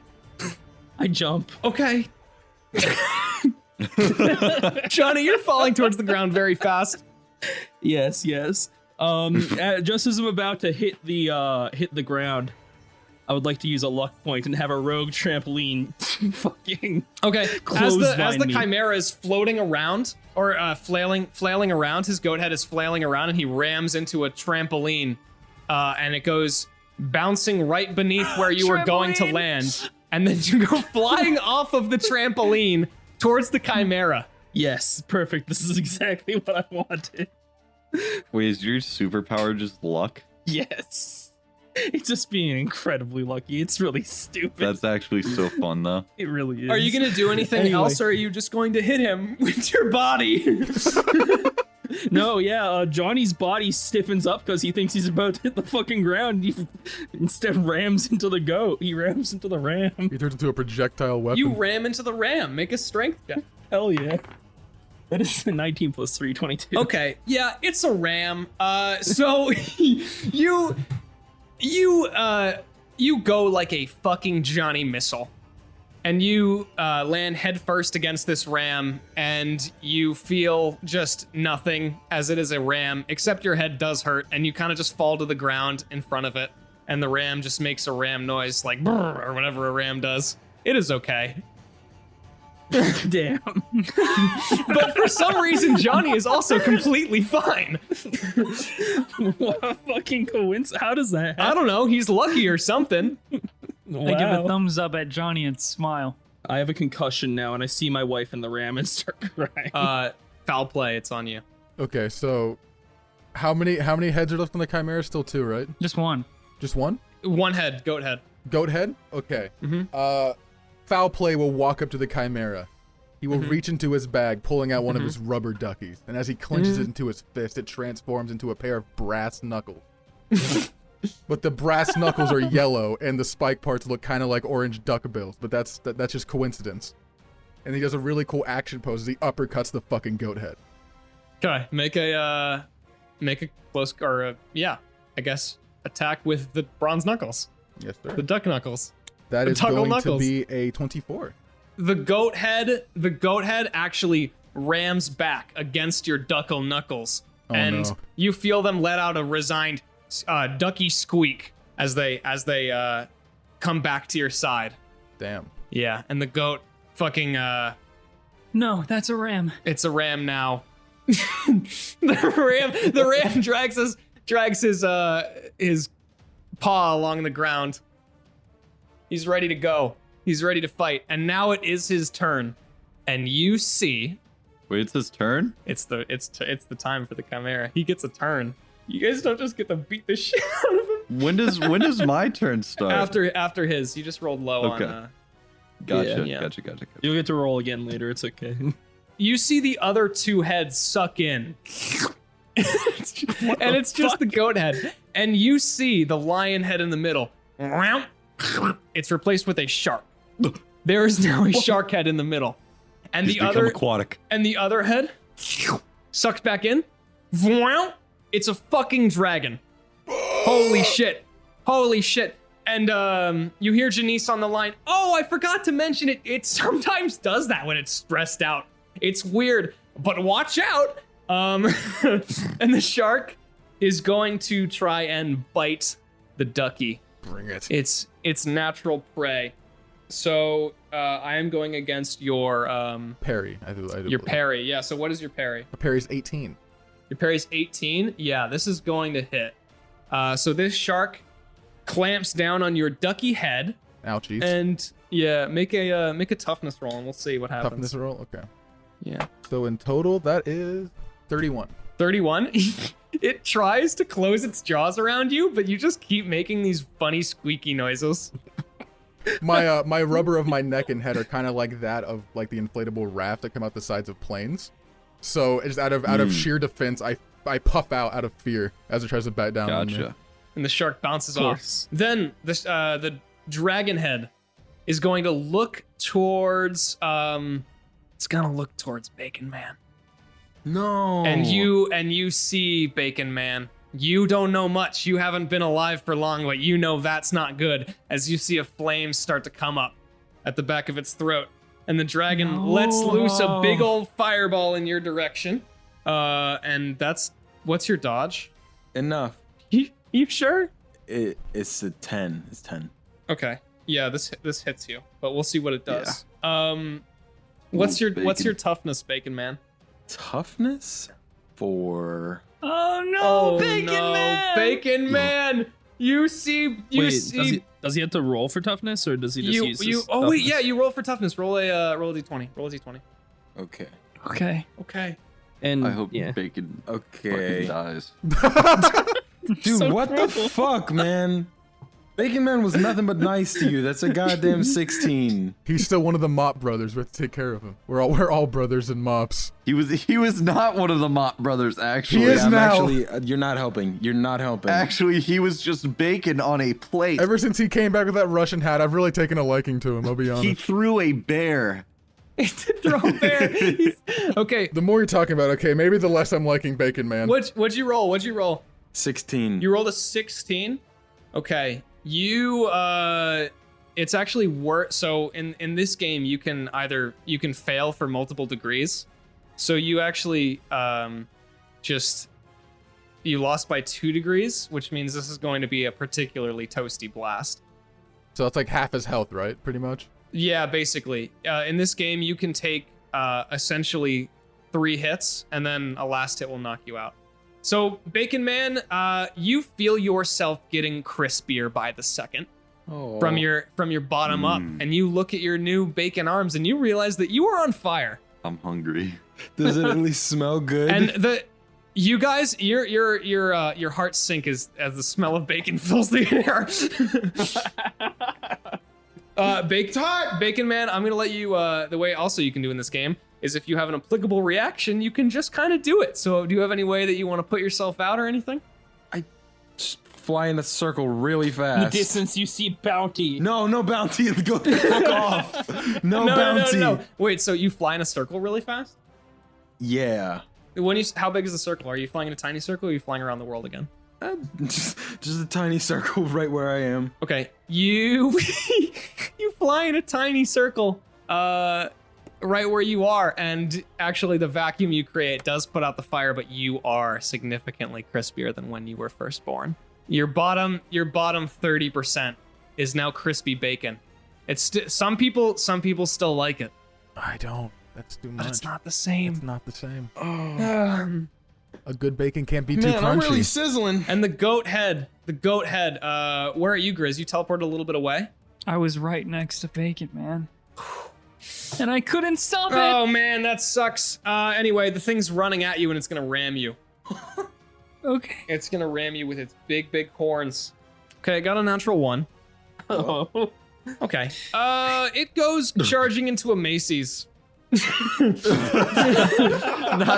Okay. Johnny, you're falling towards the ground very fast. Yes. Just as I'm about to hit the ground, I would like to use a luck point and have a rogue trampoline fucking Okay, as clothesline the me. chimera is floating around, or flailing around, his goat head is flailing around, and he rams into a trampoline, and it goes bouncing right beneath where you were going to land, and then you go flying off of the trampoline towards the chimera. Yes, perfect. This is exactly what I wanted. Wait, is your superpower just luck? Yes. It's just being incredibly lucky. It's really stupid. That's actually so fun, though. It really is. Are you gonna do anything Anyway. else, or are you just going to hit him with your body? No, yeah, Johnny's body stiffens up because he thinks he's about to hit the fucking ground. He instead rams into the goat. He rams into the ram. He turns into a projectile weapon. You ram into the ram. Make a strength check. Hell yeah. That is 19 plus 3, 22. Okay, yeah, it's a ram. So you go like a fucking Johnny missile, and you land headfirst against this ram, and you feel just nothing as it is a ram, except your head does hurt, and you kind of just fall to the ground in front of it, and the ram just makes a ram noise like brrr, or whatever a ram does. It is okay. Damn. But for some reason, Johnny is also completely fine. What a fucking coincidence. How does that happen? I don't know. He's lucky or something. Wow. I give a thumbs up at Johnny and smile. I have a concussion now, and I see my wife in the ram and start crying. Foul play. It's on you. Okay, so how many heads are left on the Chimera? Still 2, right? Just one. Just one? One head. Goat head. Goat head? Okay. Mm-hmm. Foul play will walk up to the Chimera. He will reach into his bag, pulling out one of his rubber duckies, and as he clenches it into his fist, it transforms into a pair of brass knuckles. But the brass knuckles are yellow, and the spike parts look kind of like orange duckbills, but that's just coincidence. And he does a really cool action pose as he uppercuts the fucking goat head. Okay. Make a close or I guess attack with the bronze knuckles. Yes, sir. The duck knuckles. That the is going knuckles. to be a 24. The goat head actually rams back against your duckle knuckles, and no. you feel them let out a resigned ducky squeak as they come back to your side. Damn. Yeah, and the goat fucking No, that's a ram. it's a ram now. the ram drags his paw along the ground. He's ready to go. He's ready to fight, and now it is his turn. And you see, Wait, it's his turn? it's the time for the Chimera. He gets a turn. You guys don't just get to beat the shit out of him. When does my turn start? After his, you just rolled low Okay. on. Gotcha, yeah. gotcha. You'll get to roll again later. It's okay. You see the other two heads suck in, and it's just the goat head. And you see the lion head in the middle. It's replaced with a shark. There is now a shark head in the middle, and He's the become other aquatic. and the other head sucked back in. It's a fucking dragon. Holy shit. And you hear Janice on the line. Oh, I forgot to mention it. It sometimes does that when it's stressed out. It's weird, but watch out. And the shark is going to try and bite the ducky. Bring it. It's natural prey. So I am going against your Parry. I do your believe. parry. Yeah. So what is your parry? A parry's 18. Your parry's 18. Yeah, this is going to hit. So this shark clamps down on your ducky head, Ouchies. and make a toughness roll, and we'll see what happens. Toughness roll? Okay. Yeah. So in total, that is 31. 31. It tries to close its jaws around you, but you just keep making these funny squeaky noises. My rubber of my neck and head are kind of like that of like the inflatable raft that come out the sides of planes. So it's out of sheer defense, I puff out of fear as it tries to bat down on me. Gotcha. And the shark bounces Of off. course. Then the dragon head is going to look towards it's gonna look towards Bacon Man. No. And you see Bacon Man. You don't know much. You haven't been alive for long, but you know that's not good. As you see a flame start to come up at the back of its throat, and the dragon lets loose a big old fireball in your direction. And what's your dodge? Enough. You sure? It's a 10. It's 10. Okay. Yeah, this hits you, but we'll see what it does. What's your toughness, Bacon Man? Toughness? 4. Oh no, Oh Bacon no, Man! Bacon Man! You see. Does he have to roll for toughness, or does he just use his Oh wait, toughness? yeah, you roll for toughness. Roll a d20. Roll a d20. Okay. Okay. Okay. And I hope yeah. Bacon Okay. fucking dies. Dude, So what the cruel. fuck, man? Bacon Man was nothing but nice to you. That's a goddamn 16. He's still one of the Mop brothers. We have to take care of him. We're all brothers and mops. He was not one of the Mott brothers, actually. He is now. Actually, you're not helping. You're not helping. Actually, he was just bacon on a plate. Ever since he came back with that Russian hat, I've really taken a liking to him, I'll be honest. He threw a bear. He did throw a bear. Okay. The more you're talking about, okay, maybe the less I'm liking Bacon Man. What'd you roll? What'd you roll? 16. You rolled a 16. Okay. It's actually worse. So in this game, you can fail for multiple degrees. So you actually you lost by 2 degrees, which means this is going to be a particularly toasty blast. So it's like half his health, right? Pretty much. Yeah, basically. In this game, you can take essentially 3 hits, and then a last hit will knock you out. So, Bacon Man, you feel yourself getting crispier by the second from your bottom up, and you look at your new bacon arms, and you realize that you are on fire. I'm hungry. Does it at least smell good? And you guys, your hearts sink as the smell of bacon fills the air. Bacon Man, I'm gonna let you. The way also you can do in this game is if you have an applicable reaction, you can just kind of do it. So, do you have any way that you want to put yourself out or anything? Just fly in a circle really In the fast. distance, you see Bounty. No bounty. Go the fuck off. No bounty. No. Wait, so you fly in a circle really fast? Yeah. How big is the circle? Are you flying in a tiny circle, or are you flying around the world again? Just a tiny circle right where I am. Okay, you you fly in a tiny circle, right where you are, and actually the vacuum you create does put out the fire, but you are significantly crispier than when you were first born. Your bottom 30% is now crispy bacon. It's some people still like it. I don't. That's too much. But it's not the same. It's not the same. Oh. A good bacon can't be too Man, crunchy. I'm really sizzling. And the goat head, where are you, Grizz? You teleported a little bit away? I was right next to Bacon Man. And I couldn't stop it. Oh man, that sucks. Anyway, the thing's running at you and it's gonna ram you. Okay. It's gonna ram you with its big horns. Okay, I got a natural 1. Oh. Okay. It goes charging into a Macy's. Not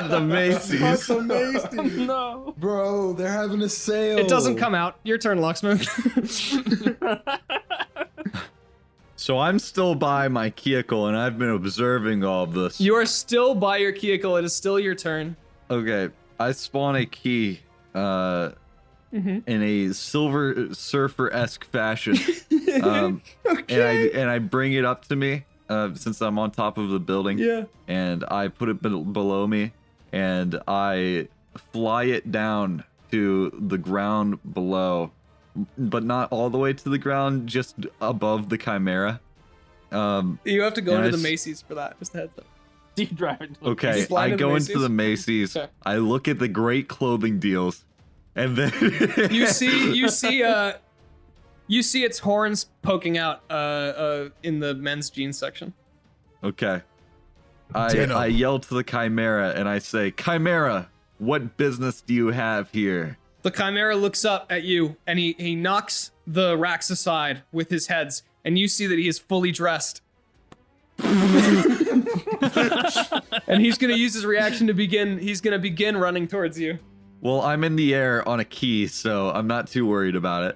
the Macy's. No. Bro, they're having a sale. It doesn't come out. Your turn, Locksmith. So I'm still by my vehicle, and I've been observing all of this. You are still by your vehicle. It is still your turn. Okay, I spawn a key in a Silver Surfer-esque fashion. Okay. And I bring it up to me since I'm on top of the building. Yeah. And I put it below me, and I fly it down to the ground below, but not all the way to the ground, just above the Chimera. You have to go and into the Macy's for that. Just a heads up. Do you drive into the Okay, You fly I to the go Macy's? into the Macy's. Okay. I look at the great clothing deals, and then You see its horns poking out in the men's jeans section. Okay. Denim. I yell to the Chimera and I say, Chimera, what business do you have here? The Chimera looks up at you and he knocks the racks aside with his heads, and you see that he is fully dressed. And he's gonna use his reaction to begin. He's gonna begin running towards you. Well, I'm in the air on a key, so I'm not too worried about it.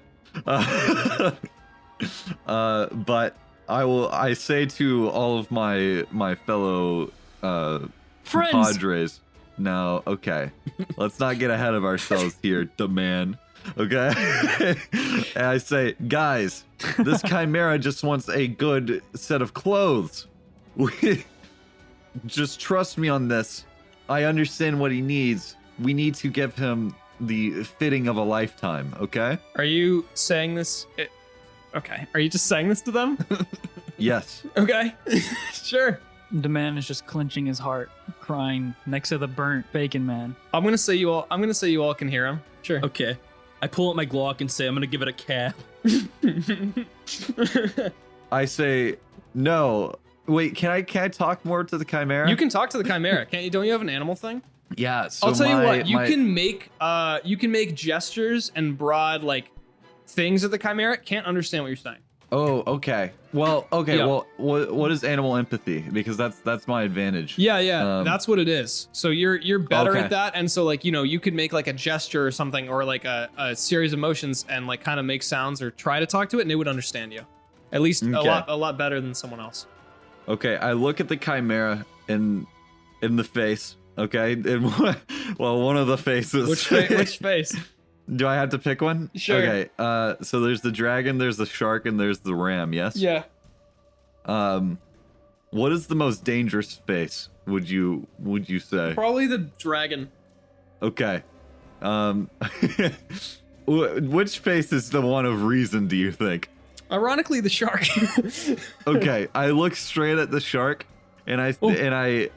But I say to all of my fellow Friends. Padres. No, okay. Let's not get ahead of ourselves here, the man. Okay? And I say, guys, this Chimera just wants a good set of clothes. Just trust me on this. I understand what he needs. We need to give him the fitting of a lifetime, okay? Are you saying this? Okay. Are you just saying this to them? Yes. Okay. Sure. The man is just clenching his heart, crying next to the burnt Bacon Man. I'm gonna say you all can hear him. Sure. Okay. I pull out my Glock and say, I'm gonna give it a cap. I say, no. Wait, can I talk more to the Chimera? You can talk to the Chimera, can't you? Don't you have an animal thing? Yeah, so I'll tell you what. You can make gestures and broad things of the chimera can't understand what you're saying. Oh, okay. Well, okay. Yeah. Well, what is animal empathy? Because that's my advantage. Yeah, that's what it is. So you're better Okay. at that, and so like you could make like a gesture or something, or like a series of motions, and like kind of make sounds or try to talk to it, and it would understand you, at least Okay. a lot better than someone else. Okay, I look at the chimera in the face. Okay, and one of the faces. Which face? Do I have to pick one? Sure. Okay. So there's the dragon, there's the shark, and there's the ram. Yes. Yeah. What is the most dangerous face? Would you say? Probably the dragon. Okay. Which face is the one of reason? Do you think? Ironically, the shark. Okay, I look straight at the shark, and I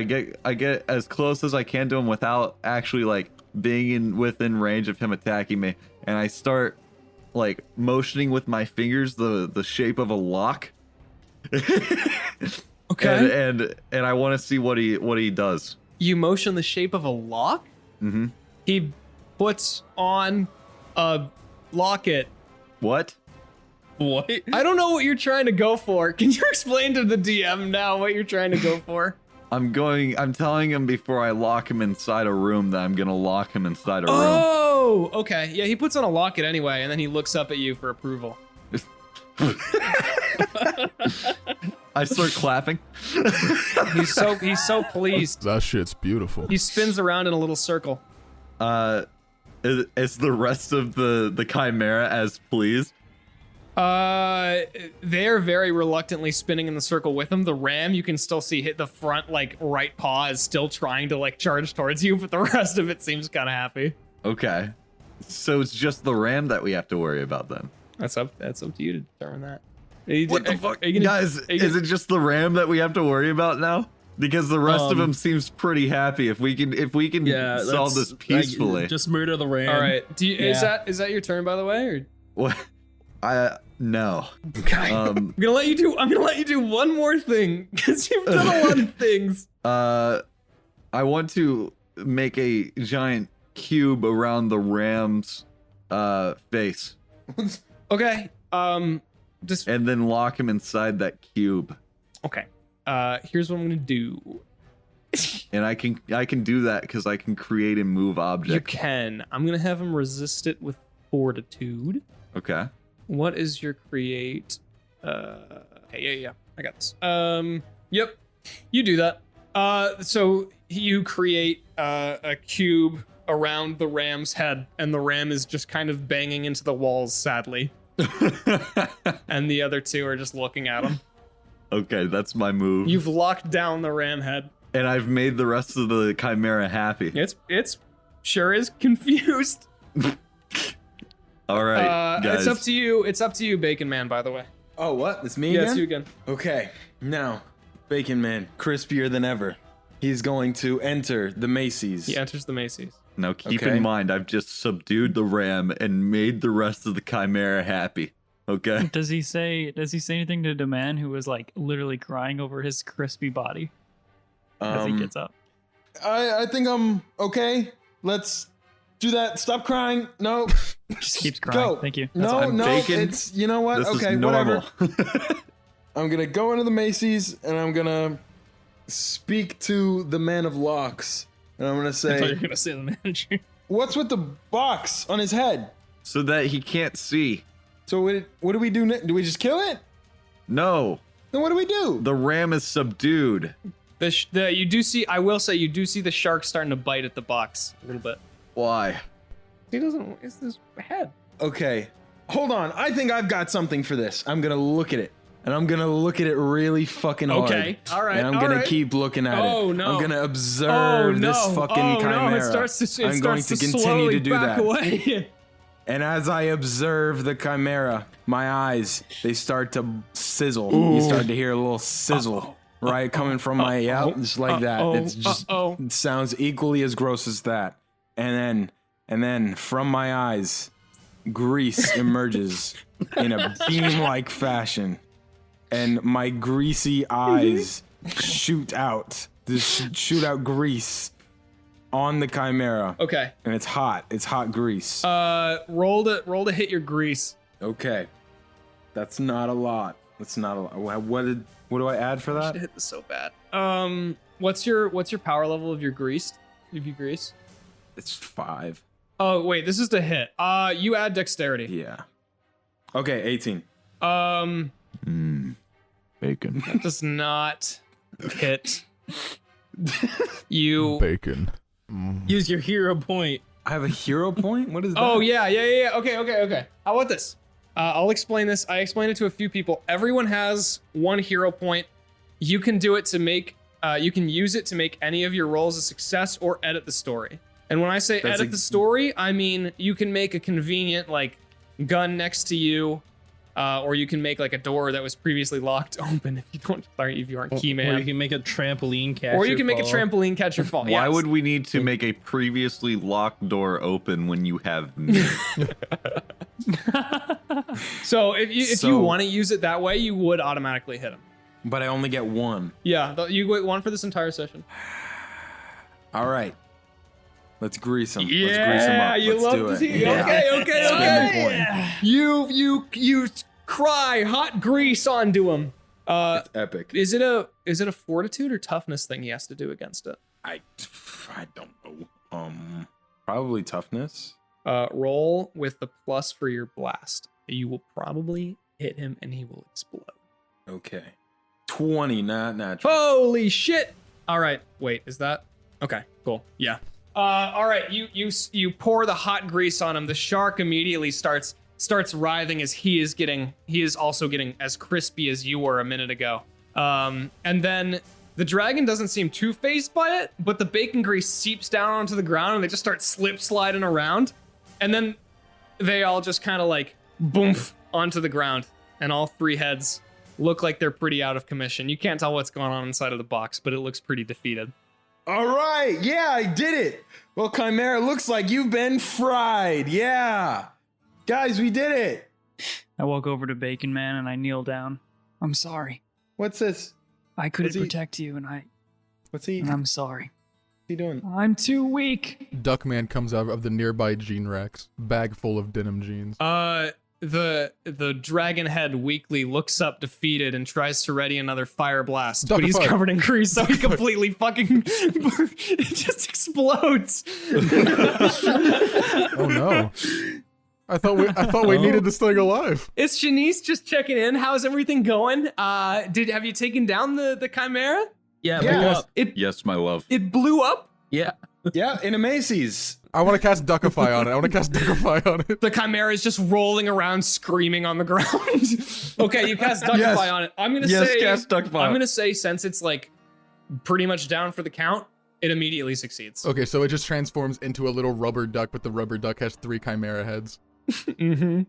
get as close as I can to him without actually like being within range of him attacking me, and I start like motioning with my fingers the shape of a lock. Okay. And I want to see what he does. You motion the shape of a lock? Mm-hmm. He puts on a locket. What? What? I don't know what you're trying to go for. Can you explain to the DM now what you're trying to go for? I'm telling him before I lock him inside a room that I'm gonna lock him inside a room. Oh, okay. Yeah, he puts on a locket anyway, and then he looks up at you for approval. I start clapping. He's so pleased. That shit's beautiful. He spins around in a little circle. Is the rest of the chimera as pleased? They're very reluctantly spinning in the circle with him. The ram, you can still see hit the front, like right paw is still trying to like charge towards you, but the rest of it seems kind of happy. Okay, so it's just the ram that we have to worry about then. That's up to you to determine that. What the fuck, are you gonna- guys? are you gonna- Is it just the ram that we have to worry about now? Because the rest of him seems pretty happy. If we can Yeah, solve this peacefully. Just murder the ram. All right. Is Yeah. that your turn, by the way? Or What? No. okay. I'm gonna let you do one more thing because you've done a lot of things. I want to make a giant cube around the ram's face, Okay. Just and then lock him inside that cube. okay. Here's what I'm gonna do. And I can do that because I can create and move You objects. can. I'm gonna have him resist it with fortitude. Okay. What is your create? Okay, yeah, I got this. Yep, you do that. So you create a cube around the ram's head, and the ram is just kind of banging into the walls, sadly. And the other two are just looking at him. Okay, that's my move. You've locked down the ram head. And I've made the rest of the chimera happy. It's sure is confused. All right, guys. It's up to you. It's up to you, Bacon Man. By the way. Oh, what? It's me Yeah, again? it's you again. Okay, now, Bacon Man, crispier than ever. He's going to enter the Macy's. He enters the Macy's. Now keep Okay. in mind, I've just subdued the ram and made the rest of the chimera happy. Okay. Does he say anything to the man who was like literally crying over his crispy body as he gets up? I think I'm okay. Let's do that. Stop crying. No. Just keeps crying. Go. Thank you. No, I'm no. bacon. It's, you know what? This Okay, is normal. whatever. I'm going to go into the Macy's and I'm going to speak to the man of locks. And I'm going to I thought you were say, gonna say the manager. what's with the box on his head? So that he can't see. So what do we do next? Do we just kill it? No, Then what do we do? the ram is subdued. You do see. I will say you do see the shark starting to bite at the box a little bit. Why? He doesn't. It's his head. Okay, hold on. I think I've got something for this. I'm gonna look at it, and I'm gonna look at it really fucking hard. Okay, all right, And I'm all gonna right. keep looking at it. Oh, no. I'm gonna observe this fucking chimera. No! It starts to. I'm going to continue slowly to do back that. away. And as I observe the chimera, my eyes they start to sizzle. You start to hear a little sizzle, right, coming from my just like that. It's just it sounds equally as gross as that. And then from my eyes, grease emerges in a beam-like fashion, and my greasy eyes shoot out. Shoot out grease on the chimera. Okay. And it's hot. It's hot grease. Roll to hit your grease. Okay. That's not a lot. That's not a lot. What do I add for I that? should hit this so bad. What's your power level of your grease? If you grease? It's 5. Oh wait, this is to hit. You add dexterity. Yeah. Okay, 18. Bacon. That does not hit. You. Bacon. Use your hero point. I have a hero point? What is that? Oh yeah. Okay. How about this? I'll explain this. I explained it to a few people. Everyone has 1 hero point. You can do it to make. You can use it to make any of your rolls a success or edit the story. And when I say edit the story, I mean you can make a convenient like gun next to you, or you can make like a door that was previously locked open if you aren't key man. Or you can make a trampoline catcher. Or you can make a trampoline catcher fall. Why Yes. would we need to make a previously locked door open when you have me? So if you want to use it that way, you would automatically hit him. But I only get 1. Yeah, you get 1 for this entire session. All right. Let's grease him. Let's grease him Yeah, up. you Let's love do to it. see. Yeah. Okay. You cry hot grease onto him. It's epic. Is it a fortitude or toughness thing he has to do against it? I don't know. Probably toughness. Roll with the plus for your blast. You will probably hit him and he will explode. Okay. 20, not natural. Holy shit! All right, wait, is that okay? Cool. Yeah. All right, you pour the hot grease on him. The shark immediately starts writhing as he is also getting as crispy as you were a minute ago. And then the dragon doesn't seem too fazed by it, but the bacon grease seeps down onto the ground and they just start slip sliding around. And then they all just kind of like boomf onto the ground, and all 3 heads look like they're pretty out of commission. You can't tell what's going on inside of the box, but it looks pretty defeated. All right. Yeah, I did it. Well, Chimera, looks like you've been fried. Yeah. Guys, we did it. I walk over to Bacon Man and I kneel down. I'm sorry. What's this? I couldn't What's he- protect you, and What's he I'm sorry. doing? I'm too weak. Duckman comes out of the nearby jean racks, bag full of denim jeans. The dragon head weakly looks up defeated and tries to ready another fire blast, but he's Duck-a-fire. covered in grease, so he completely fucking it just explodes. Oh no! I thought we needed this thing alive. It's Shanice just checking in. How's everything going? Have you taken down the chimera? Yeah, Yeah. blow up. Yes, my love. It blew up. Yeah. Yeah, in a Macy's. I want to cast Duckify on it. The chimera is just rolling around screaming on the ground. Okay, you cast Duckify Yes. on it. I'm gonna Yes, say cast Duckify. I'm gonna say since it's like pretty much down for the count, it immediately succeeds. Okay, so it just transforms into a little rubber duck, but the rubber duck has 3 chimera heads. Mm-hmm.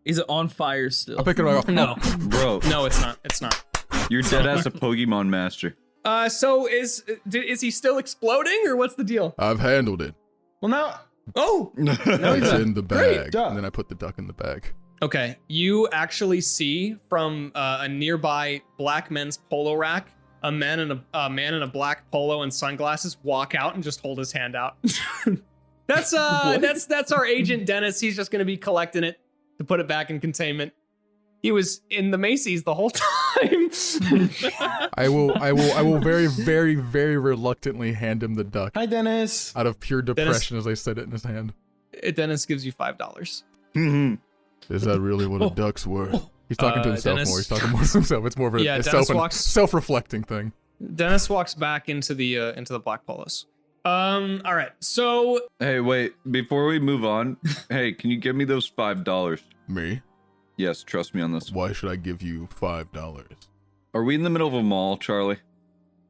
Is it on fire still? I'll pick it up. No, Bro, no, it's not. It's not. you're dead ass a Pokemon master. So is he still exploding or what's the deal? I've handled it. Well, now. Oh, It's in the bag, duck. and then I put the duck in the bag. okay. You actually see from a nearby black men's polo rack a man in a black polo and sunglasses walk out and just hold his hand out. That's our agent Dennis. He's just gonna be collecting it to put it back in containment. He was in the Macy's the whole time. I will very, very, very reluctantly hand him the duck Hi, Dennis. out of pure depression as I set it in his hand. Dennis gives you $5. Is that really what a duck's worth? He's talking to himself Dennis- more. He's talking more to himself. It's more of a Yeah, a Dennis self-reflecting thing. Dennis walks back into the black polos. All right. So Hey, wait. Before we move on, hey, can you give me those $5? Me? Yes, trust me on this. Why should I give you $5? Are we in the middle of a mall, Charlie?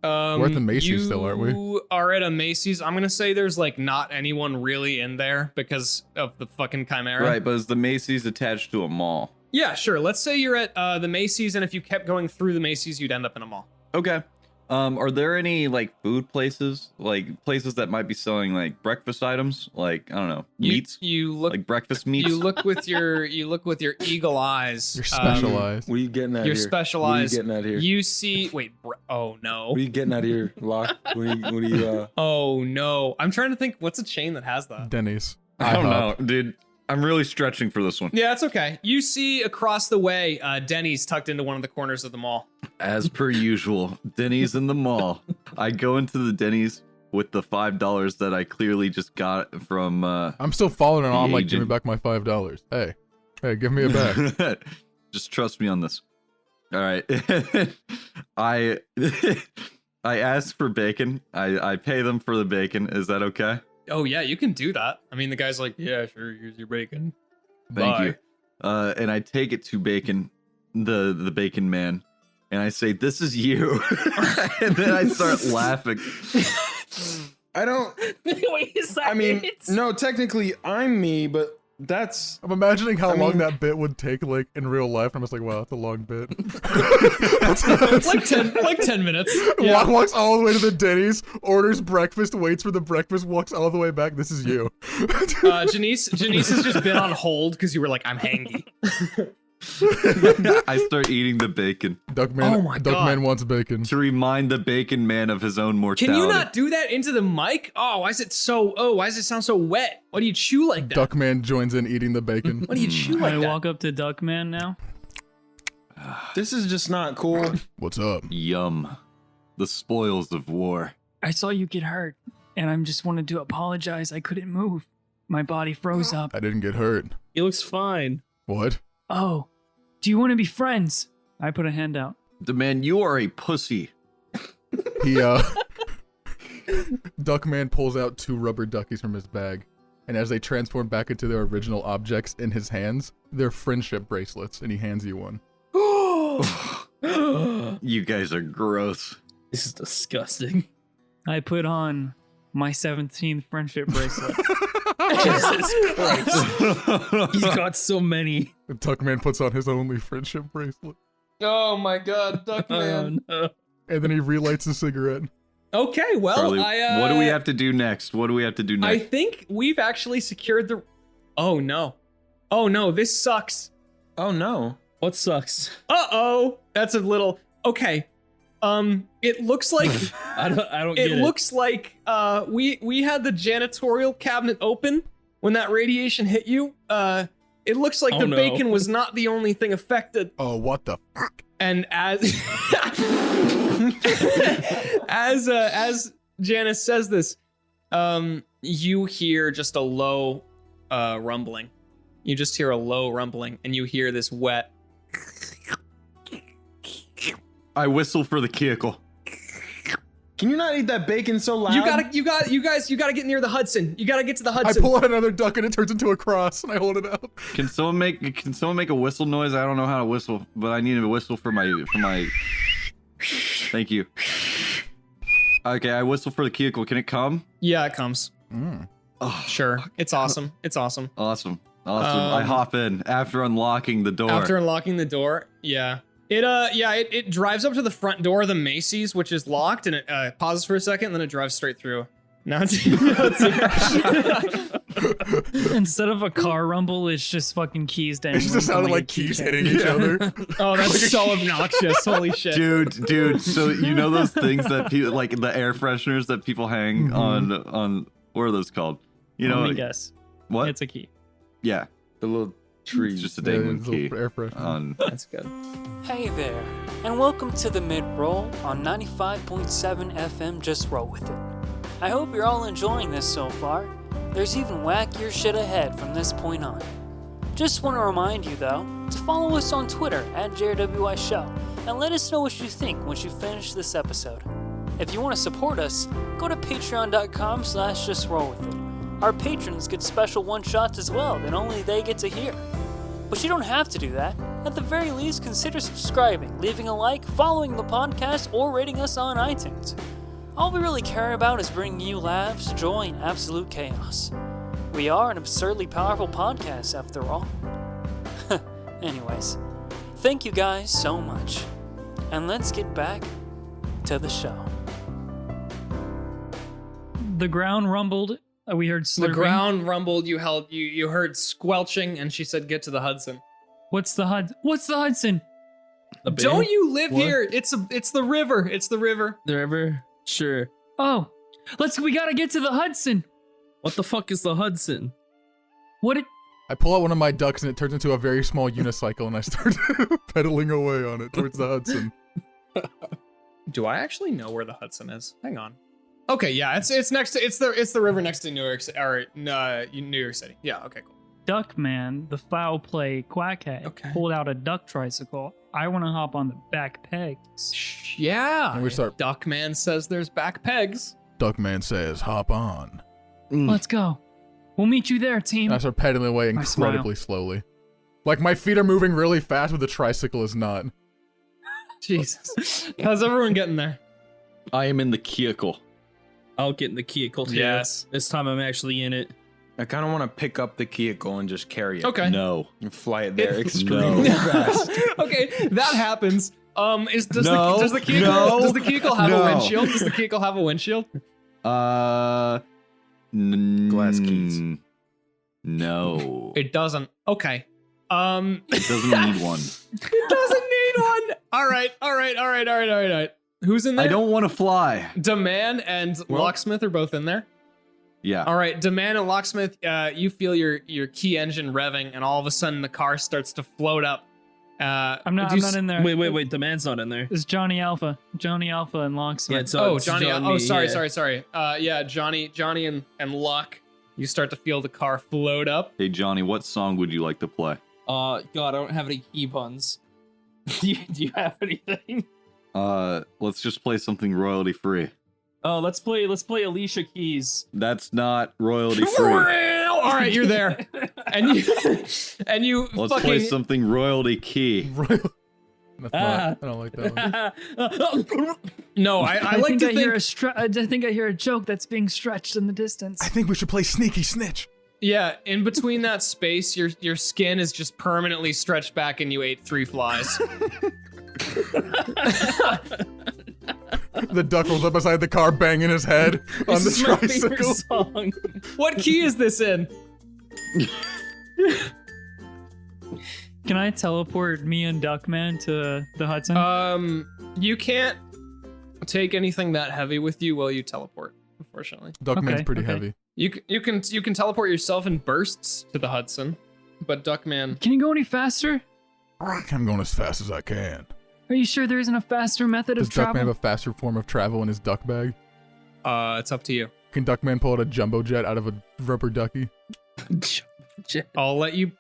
We're at the Macy's still, aren't we? You are at a Macy's. I'm gonna say there's like not anyone really in there because of the fucking chimera. Right, but is the Macy's attached to a mall? Yeah, sure. Let's say you're at the Macy's, and if you kept going through the Macy's, you'd end up in a mall. Okay. Are there any like food places, like places that might be selling like breakfast items, like I don't know, meats, You look like breakfast meats? You look with your eagle eyes. You're specialized. What are you getting at You're here? specialized. What are you getting at here? You see. Wait. Oh no. What are you getting at here, Locke? What are you Oh no. I'm trying to think. What's a chain that has that? Denny's. I don't IHOP. know, dude. I'm really stretching for this one. Yeah, it's okay. You see across the way, Denny's tucked into one of the corners of the mall. As per usual, Denny's in the mall. I go into the Denny's with the $5 that I clearly just got from. I'm still following it on. I'm like, give me agent. back my $5. Hey, give me it back. Just trust me on this. All right. I ask for bacon. I pay them for the bacon. Is that okay? Oh yeah, you can do that. I mean, the guy's like, yeah, sure. Here's your bacon. Thank Bye. you. And I take it to Bacon, the Bacon Man, and I say, "This is you," and then I start laughing. I don't. Wait a second. I mean, no. Technically, I'm me, but that's. I'm imagining how I long mean- that bit would take, like in real life. I'm just like, wow, that's a long bit. like 10 minutes. Yeah. Walks all the way to the Denny's, orders breakfast, waits for the breakfast, walks all the way back. This is you. Janice has just been on hold because you were like, I'm hangy. I start eating the bacon Duckman. Oh my God. Duckman wants bacon. to remind the Bacon Man of his own Can mortality. you not do that into the mic? Oh, why does it sound so wet? Why do you chew like that? Duckman joins in eating the bacon. Why do you chew like I that? walk up to Duckman now. This is just not cool. What's up? Yum. The spoils of war. I saw you get hurt, and I just wanted to apologize. I couldn't move. My body froze up. I didn't get hurt. He looks fine. What? Oh, do you want to be friends? I put a hand out. The man, you are a pussy. He Duckman pulls out 2 rubber duckies from his bag, and as they transform back into their original objects in his hands, they're friendship bracelets, and he hands you one. You guys are gross. This is disgusting. I put on my 17th friendship bracelet. Jesus Christ. He's got so many. And Duckman puts on his only friendship bracelet, Oh my God, Duckman. Oh, no. and then he relights a cigarette. Okay, well, Carly, I what do we have to do next? What do we have to do I next? think we've actually secured the. Oh no, this sucks. Oh no. What sucks? That's a little. Okay, it looks like I don't get it it. looks like we had the janitorial cabinet open when that radiation hit you. It looks like Oh, the no. bacon was not the only thing affected. Oh, what the fuck? And as as Janice says this, you hear just a low rumbling. You just hear a low rumbling, and you hear this wet. I whistle for the vehicle. Can you not eat that bacon so loud? You guys gotta get near the Hudson. You gotta get to the I Hudson. pull out another duck and it turns into a cross, and I hold it out. Can someone make a whistle noise? I don't know how to whistle, but I need a whistle for my. Thank you. Okay, I whistle for the vehicle. Can it come? Yeah, it comes. Oh, Sure, it's awesome. It's awesome. awesome. I hop in after unlocking the door. After unlocking the door, yeah. It drives up to the front door of the Macy's, which is locked, and it pauses for a second, and then it drives straight through. Now it's Instead of a car rumble, it's just fucking keys dangling. It just sounded from, like a key keys chain. hitting each other. Oh, that's so obnoxious. Holy shit. Dude. So you know those things that people like the air fresheners that people hang on what are those called? You know, Let me guess. what? It's a key. Yeah, The little tree. it's just a Yeah, dangling it's a little key air freshener. on. That's good. Hey there, and welcome to the mid-roll on 95.7 FM Just Roll With It. I hope you're all enjoying this so far. There's even wackier shit ahead from this point on. Just want to remind you though, to follow us on Twitter at JRWI Show, and let us know what you think once you finish this episode. If you want to support us, go to patreon.com/justrowwithit. Our patrons get special one-shots as well that only they get to hear. But you don't have to do that. At the very least, consider subscribing, leaving a like, following the podcast, or rating us on iTunes. All we really care about is bringing you laughs, joy, and absolute chaos. We are an absurdly powerful podcast, after all. Anyways, thank you guys so much. And let's get back to the show. The ground rumbled. We heard slurping. The ground rumbled. You heard squelching, and she said, "Get to the Hudson." What's the Hudson? The bay? Don't you live What? here? It's the river. It's the river. The river? Sure. Oh, we gotta get to the Hudson. What the fuck is the Hudson? What it? I pull out one of my ducks and it turns into a very small unicycle and I start pedaling away on it towards the Hudson. Do I actually know where the Hudson is? Hang on. Okay, yeah, it's next to it's the river next to New York New York City. Yeah, okay, cool. Duckman, the foul play quackhead, Okay. pulled out a duck tricycle. I want to hop on the back pegs. Yeah. And we start- Duckman says there's back pegs. Duckman says, hop on. Let's go. We'll meet you there, team. And I start pedaling away I smile. incredibly slowly. Like my feet are moving really fast, but the tricycle is not. Jesus. How's everyone getting there? I am in the vehicle. I'll get in the vehicle too. Yes. This time I'm actually in it. I kind of want to pick up the vehicle and just carry it. Okay. No. And fly it there No. extremely fast. Okay, that happens. Does No, the vehicle no, does the vehicle have a no. windshield? Does the vehicle have a windshield? Glass keys. Oh. No. It doesn't. Okay. It doesn't need one. It doesn't need one. All right. Who's in there? I don't want to fly. Deman and Locksmith are both in there. Yeah. All right, Deman and Locksmith, you feel your key engine revving, and all of a sudden the car starts to float up. I'm not in there. Wait, the man's not in there. It's Johnny Alpha and Locksmith. Yeah, it's Oh, Johnny. Johnny, sorry. yeah. Johnny and Luck. You start to feel the car float up. Hey, Johnny, what song would you like to play? God, I don't have any key puns. do you have anything? Let's just play something royalty free. Oh, let's play Alicia Keys. That's not royalty free. All right, you're there, and you Let's fucking. play something royalty key. I don't like that one. No, I like to think. I think I hear a joke that's being stretched in the distance. I think we should play Sneaky Snitch. Yeah, in between that space, your skin is just permanently stretched back, and you ate 3 flies. The duck rolls up beside the car, banging his head on the This is my favorite tricycle. song. What key is this in? Can I teleport me and Duckman to the Hudson? You can't take anything that heavy with you while you teleport. Unfortunately, Duckman's Okay, pretty okay. heavy. you can teleport yourself in bursts to the Hudson, but Duckman. Can you go any faster? I'm going as fast as I can. Are you sure there isn't a faster method Does of travel? Duckman have a faster form of travel in his duck bag? It's up to you. Can Duckman pull out a jumbo jet out of a rubber ducky? I'll let you.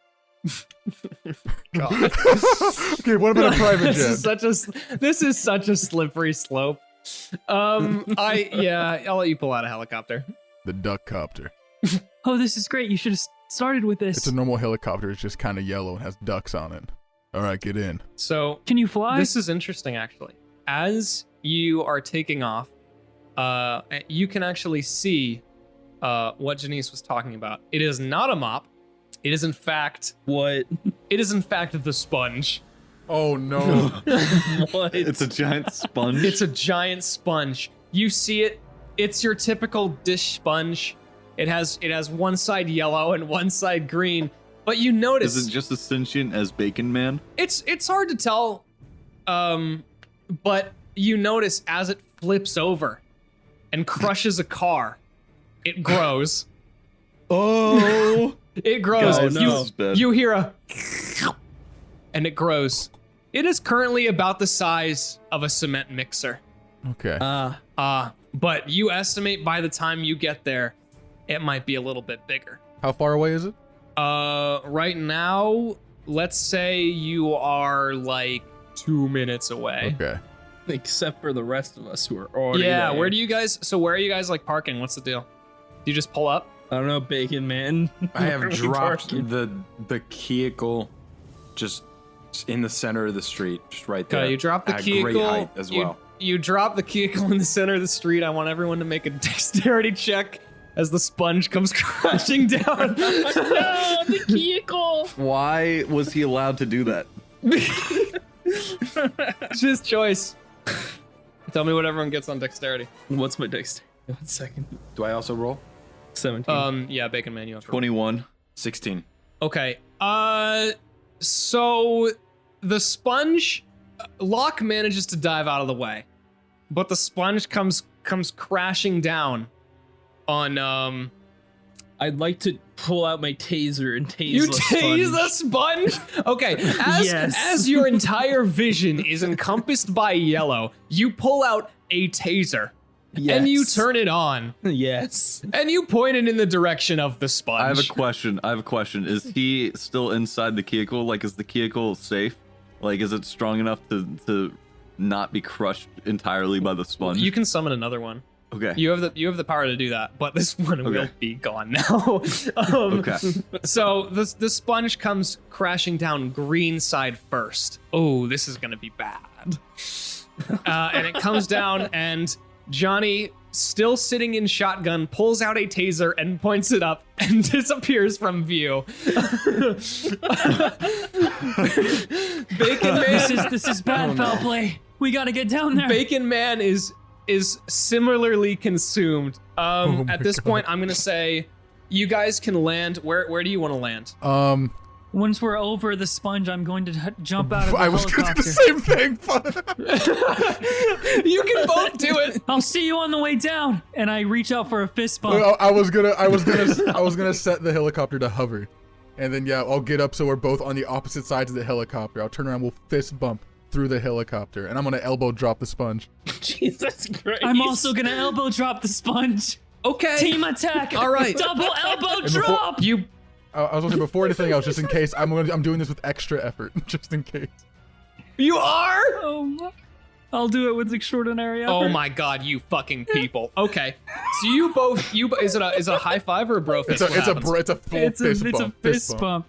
God. Okay, what about a private jet? This is such a slippery slope. I'll let you pull out a helicopter. The duck copter. Oh, this is great. You should have started with this. It's a normal helicopter. It's just kind of yellow and has ducks on it. All right, get in. So Can you fly? this is interesting, actually. As you are taking off, you can actually see what Janice was talking about. It is not a mop. It is in fact What? It is in fact the sponge. Oh no. What? It's a giant sponge. It's a giant sponge. You see it. It's your typical dish sponge. It has one side yellow and one side green. But you notice Is it just as sentient as Bacon Man? it's hard to tell. But you notice as it flips over and crushes a car, it grows. Oh, It grows. Guys, no. this is bad. You hear a and it grows. It is currently about the size of a cement mixer. Okay. But you estimate by the time you get there, it might be a little bit bigger. How far away is it? Right now, let's say you are like 2 minutes away. Okay. Except for the rest of us who are already Yeah, there. where are you guys like parking? What's the deal? Do you just pull up? I don't know, Bacon Man. I have Where are we dropped parking? the vehicle just in the center of the street, just right there. Okay, you drop the at vehicle. great height as well. You drop the vehicle in the center of the street. I want everyone to make a dexterity check as the sponge comes crashing down. No, the vehicle. Why was he allowed to do that? It's his choice. Tell me what everyone gets on dexterity. What's my dexterity? 1 second. Do I also roll? 17. Yeah, Bacon Man, you have to roll. 21. 16. Okay. So the sponge, Locke manages to dive out of the way, but the sponge comes crashing down on I'd like to pull out my taser and tase You the tase the sponge? Okay, as your entire vision is encompassed by yellow, you pull out a taser and you turn it on Yes. and you point it in the direction of the sponge. I have a question. Is he still inside the vehicle? Like, is the vehicle safe? Like, is it strong enough to not be crushed entirely by the sponge? You can summon another one. Okay. You have the power to do that, but this one will be gone now. Okay. So the sponge comes crashing down green side first. Oh, this is gonna be bad. And it comes down, and Johnny, still sitting in shotgun, pulls out a taser and points it up and disappears from view. Bacon Man. This is bad foul play. We gotta get down there. Bacon Man is similarly consumed. At this point, I'm gonna say you guys can land. Where do you want to land? Once we're over the sponge, I'm going to jump out of the I was gonna do helicopter. the same thing. You can both do it. I'll see you on the way down. And I reach out for a fist bump. Well, I was gonna set the helicopter to hover, and then I'll get up so we're both on the opposite sides of the helicopter. I'll turn around, we'll fist bump through the helicopter, and I'm gonna elbow drop the sponge. Jesus Christ. I'm also gonna elbow drop the sponge. Okay. Team attack. All right. Double elbow before- drop. You. I was gonna say before anything else, just in case, I'm doing this with extra effort, just in case. You are. Oh, I'll do it with extraordinary effort. Oh my God, you fucking people. Okay. So you both. Is it a high five or a bro fist? It's What happens? a full It's fist a bump. fist bump.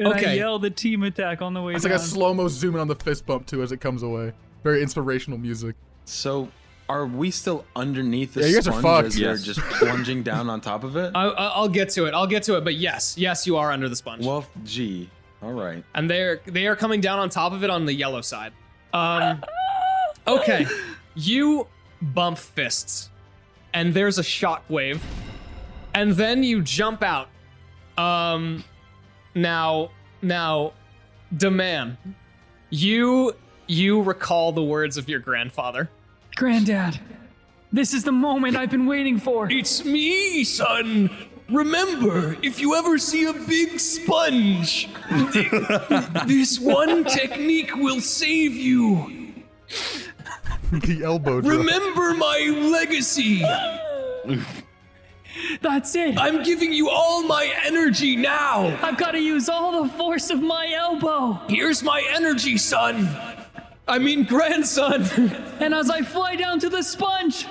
And I Okay. yell the team attack on the way It's down. like a slow-mo zoom in on the fist bump too as it comes away. Very inspirational music. So, are we still underneath the Yeah, you guys are sponge fucked. as they're Yes. just plunging down on top of it? I'll get to it. But yes, you are under the sponge. Well, gee. All right. And they are coming down on top of it on the yellow side. Okay, you bump fists, and there's a shockwave, and then you jump out. Now, Demand, you recall the words of your grandfather. Granddad, this is the moment I've been waiting for. It's me, son. Remember, if you ever see a big sponge, this one technique will save you. The elbow drop. Remember my legacy. That's it. I'm giving you all my energy now. I've got to use all the force of my elbow. Here's my energy, son. I mean, grandson. And as I fly down to the sponge,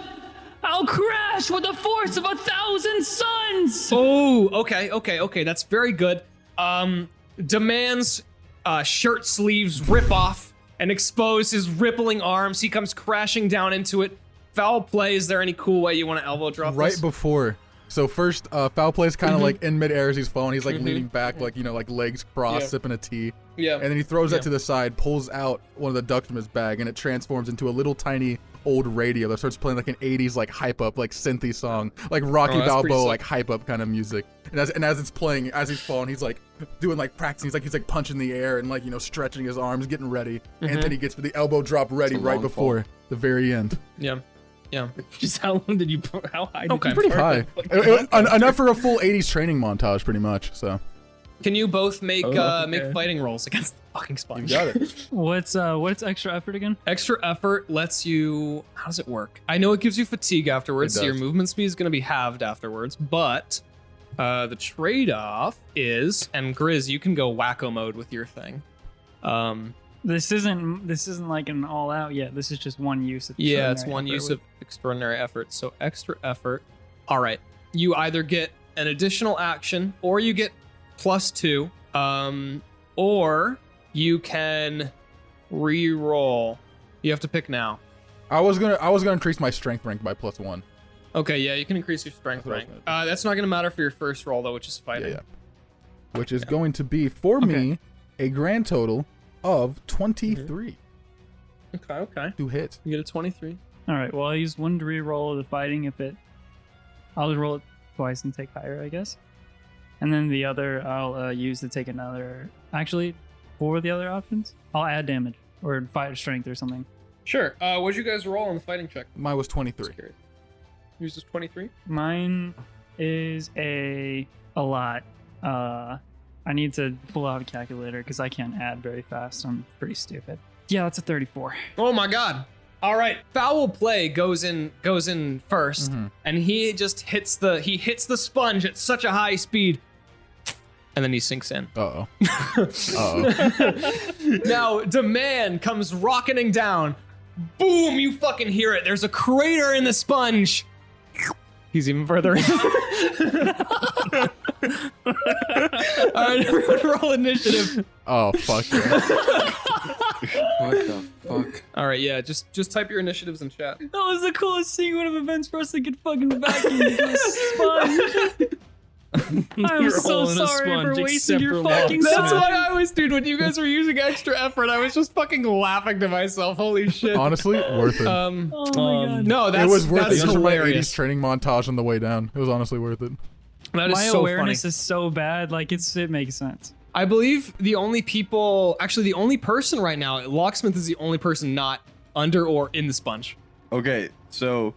I'll crash with the force of 1,000 suns. Oh, okay. That's very good. Demand's shirt sleeves rip off and expose his rippling arms. He comes crashing down into it. Foul play. Is there any cool way you want to elbow drop Right this? before. So first, foul play is kind of like in midair as he's falling. He's like leaning back, like like legs crossed, Yeah. sipping a tea. Yeah. And then he throws that to the side, pulls out one of the ducks from his bag, and it transforms into a little tiny old radio that starts playing like an 80s like hype up, like synthy song, like Rocky that's pretty Balboa, sick. like hype up kind of music. And as it's playing, as he's falling, he's like doing like practicing. He's like punching the air and like stretching his arms, getting ready. And then he gets the elbow drop ready It's a right long before the very end. Yeah. Just how long did you? How high? Did Okay. you Pretty park? high. Enough for a full 80s training montage, pretty much. So Can you both make okay. make fighting rolls against the fucking sponge? got it. What's extra effort again? Extra effort lets you. How does it work? I know it gives you fatigue afterwards, It so your does. movement speed is going to be halved afterwards. But the trade-off is, and Grizz, you can go wacko mode with your thing. This isn't like an all out yet. This is just one use of Yeah, it's extraordinary one effort use with- of extraordinary effort. So extra effort. All right, you either get an additional action, or you get +2, or you can re-roll. You have to pick now. I was gonna increase my strength rank by +1. Okay, yeah, you can increase your strength That's what I rank. was That's not gonna matter for your first roll though, which is fighting. Yeah. Which is going to be for me a grand total of 23 Okay. to hit. You get a 23. All right. Well, I use one to re-roll the fighting if it. I'll roll it twice and take higher, I guess. And then the other I'll use to take another. Actually, for the other options, I'll add damage or fight strength or something. Sure. What'd you guys roll on the fighting check? Mine was 23. Yours is 23. Mine is a lot. I need to pull out a calculator because I can't add very fast. I'm pretty stupid. Yeah, that's a 34. Oh my god. All right, foul play goes in first, and he just hits the sponge at such a high speed, and then he sinks in. Uh-oh. Uh-oh. Now, Demand comes rocketing down. Boom! You fucking hear it. There's a crater in the sponge. He's even further in. All right, everyone, roll initiative. Oh, fuck yeah. What the fuck? All right, yeah, just type your initiatives in chat. That was the coolest sequence of events for us to get fucking vacuumed into a sponge. I'm You're so all in a sorry for sponge, wasting except your for fucking Locksmith. That's time. what I was, dude. When you guys were using extra effort, I was just fucking laughing to myself. Holy shit. Honestly, worth it. Oh my god. No, that's It was worth it. that's Just for my 80s hilarious. training montage on the way down. It was honestly worth it. That is My so awareness funny. is so bad, like it makes sense. I believe the only person right now, Locksmith is the only person not under or in the sponge. Okay, so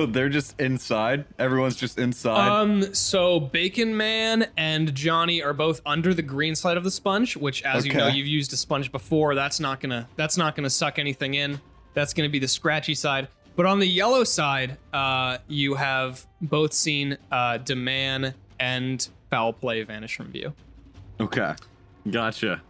they're just inside. Everyone's just inside. So Bacon Man and Johnny are both under the green side of the sponge, which, as you know, Okay. you've used a sponge before. That's not gonna suck anything in. That's gonna be the scratchy side. But on the yellow side, you have both seen Demand and Foul Play vanish from view. Okay, gotcha.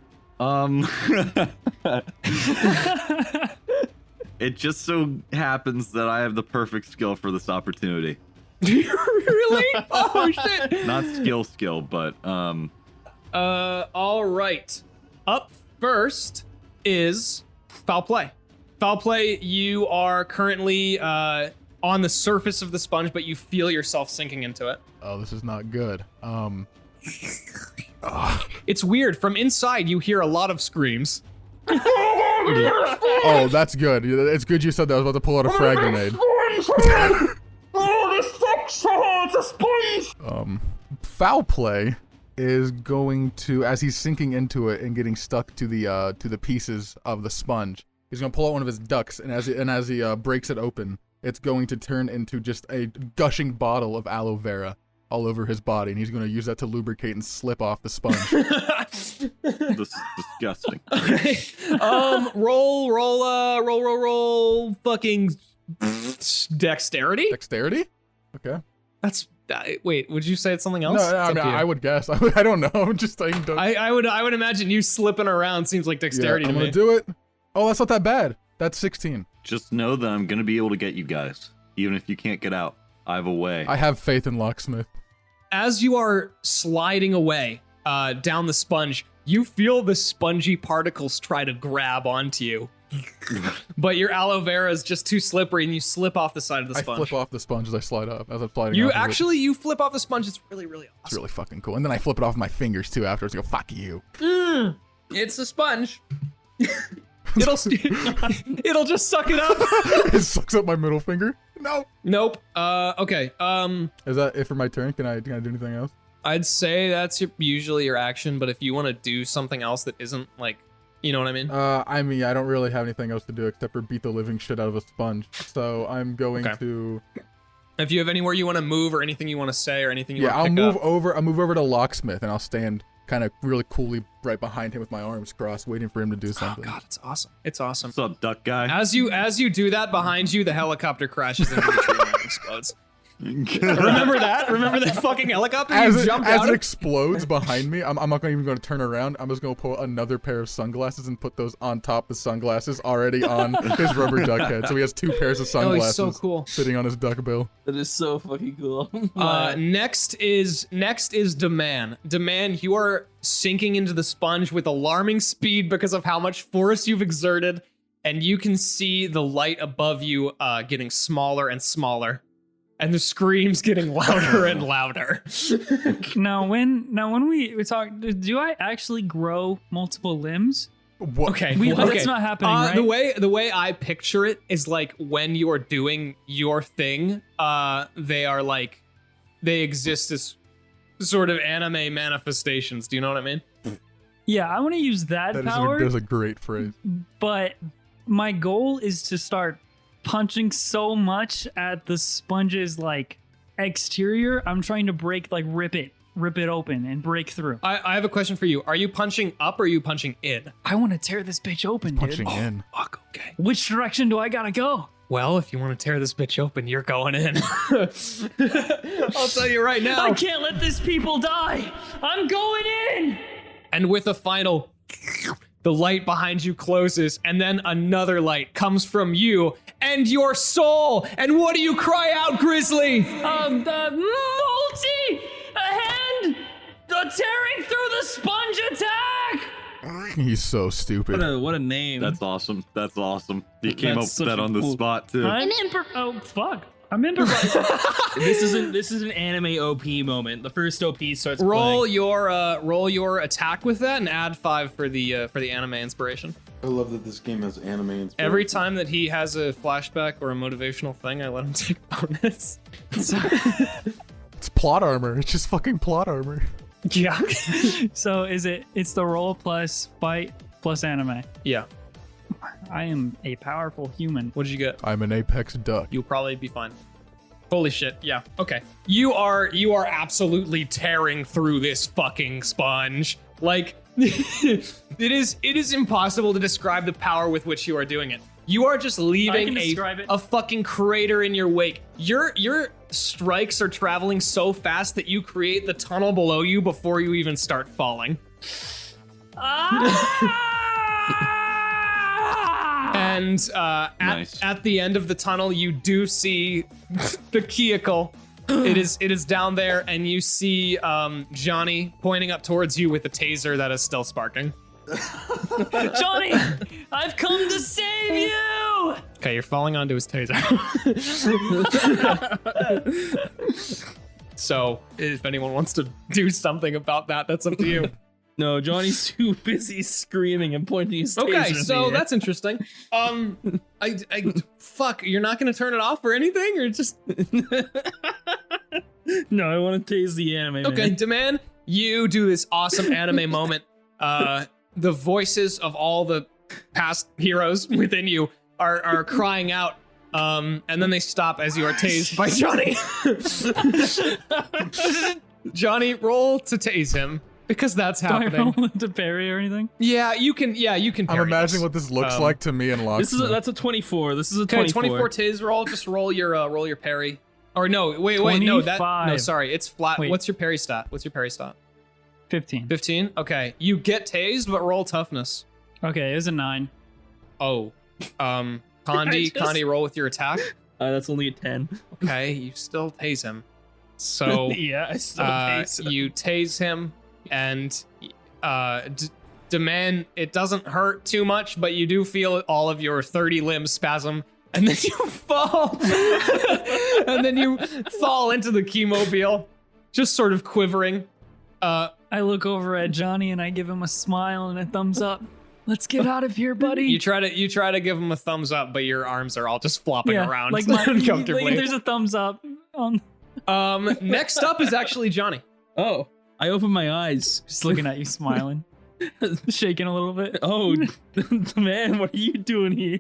It just so happens that I have the perfect skill for this opportunity. Really? Oh shit! Not skill, but All right. Up first is Foul Play. Foul Play, you are currently on the surface of the sponge, but you feel yourself sinking into it. Oh, this is not good. It's weird. From inside, you hear a lot of screams. Oh, that's good. It's good you said that. I was about to pull out a frag grenade. Foul Play is going to, as he's sinking into it and getting stuck to the pieces of the sponge, he's gonna pull out one of his ducks, and as he breaks it open, it's going to turn into just a gushing bottle of aloe vera all over his body, and he's gonna use that to lubricate and slip off the sponge. this is disgusting. Okay. Roll. Fucking dexterity. Dexterity? Okay. That's. Wait. Would you say it's something else? No, It's I up mean, to you. I would guess. I don't know. I'm just saying. I would imagine you slipping around seems like dexterity I'm to gonna me. do it. Oh, that's not that bad. That's 16. Just know that I'm gonna be able to get you guys, even if you can't get out. I have a way. I have faith in Locksmith. As you are sliding away down the sponge, you feel the spongy particles try to grab onto you. But your aloe vera is just too slippery and you slip off the side of the I sponge. flip off the sponge as I slide up. As I'm sliding You off of it. actually, you flip off the sponge. It's really, really It's awesome. really fucking cool. And then I flip it off with my fingers too afterwards. I go, fuck you. It's a sponge. It'll just suck it up. It sucks up my middle finger. No. Nope. Okay. Is that it for my turn? Can I do anything else? I'd say that's usually your action, but if you want to do something else that isn't like, you know what I mean? I don't really have anything else to do except for beat the living shit out of a sponge. So I'm going Okay. to. If you have anywhere you want to move or anything you want to say or anything you Yeah, I'll want to pick move up. over. I'll move over to Locksmith and I'll stand kind of really coolly right behind him with my arms crossed, waiting for him to do Oh something. god, it's awesome. It's awesome. What's up, duck guy? As you do that, behind you, the helicopter crashes into the tree line and explodes. Remember that? Remember that fucking helicopter As you it, jumped as out it of? explodes behind me, I'm not even going to turn around. I'm just going to pull another pair of sunglasses and put those on top of the sunglasses already on his rubber duck head. So he has two pairs of Oh, sunglasses he's so cool. sitting on his duck bill. That is so fucking cool. Next is Demand. Demand, you are sinking into the sponge with alarming speed because of how much force you've exerted, and you can see the light above you getting smaller and smaller, and the screams getting louder and louder. Now when we talk, do I actually grow multiple limbs? What? Okay. That's not happening, right? The way I picture it is like when you are doing your thing, they are like they exist as sort of anime manifestations. Do you know what I mean? Yeah, I want to use that power. That is a great phrase. But my goal is to start punching so much at the sponge's like exterior. I'm trying to rip it open and break through. I have a question for you. Are you punching up or are you punching in? I want to tear this bitch open, Punching dude. in. Fuck, okay. Which direction do I gotta go? Well, if you want to tear this bitch open, you're going in. I'll tell you right now. I can't let this people die. I'm going in. And with a final, the light behind you closes, and then another light comes from you and your soul. And what do you cry out, Grizzly? Multi, a hand, tearing through the sponge attack. He's so stupid. What a name. That's awesome. That's awesome. You came up That's with such that a on the cool- spot too. Oh fuck! I'm improvising. This is an anime OP moment. The first OP starts Roll playing. your attack with that and add 5 for the anime inspiration. I love that this game has anime inspiration. Every time that he has a flashback or a motivational thing, I let him take a bonus. It's plot armor. It's just fucking plot armor. Yeah. So it's the roll plus fight plus anime. Yeah. I am a powerful human. What did you get? I'm an apex duck. You'll probably be fine. Holy shit. Yeah. Okay. You are absolutely tearing through this fucking sponge. Like it is impossible to describe the power with which you are doing it. You are just leaving a fucking crater in your wake. Your strikes are traveling so fast that you create the tunnel below you before you even start falling. And Nice. at the end of the tunnel, you do see the vehicle. It is down there, and you see Johnny pointing up towards you with a taser that is still sparking. Johnny, I've come to save you. Okay, you're falling onto his taser. So, if anyone wants to do something about that, that's up to you. No, Johnny's too busy screaming and pointing his taser Okay, in the so air. that's interesting. Fuck, you're not gonna turn it off or anything, or just No, I want to tase the anime. okay, man. Demand. You do this awesome anime moment. The voices of all the past heroes within you are crying out, and then they stop as you are tased by Johnny. Johnny, roll to tase him because that's Do I happening. roll into parry or anything? Yeah, you can. Yeah, you can. I'm parry imagining this. what this looks like to me and Locksmith. That's a 24. This is a Okay, 24. 24 tase roll. Just roll your parry. Or no, wait, no, that no, 25. sorry, it's flat. Wait. What's your parry stat? 15. 15. Okay, you get tased, but roll toughness. Okay, it's a 9. Oh, Condi, roll with your attack. That's only a 10. Okay, you still tase him. So Yeah, I still tase him. you tase him, and demand it doesn't hurt too much, but you do feel all of your 30 limbs spasm, and then you fall, and then you fall into the cheemobile, just sort of quivering. I look over at Johnny and I give him a smile and a thumbs up. Let's get out of here, buddy. You try to give him a thumbs up, but your arms are all just flopping around like uncomfortably. like there's a thumbs up on. Next up is actually Johnny. Oh, I open my eyes. Just looking at you, smiling, shaking a little bit. Oh, man, what are you doing here?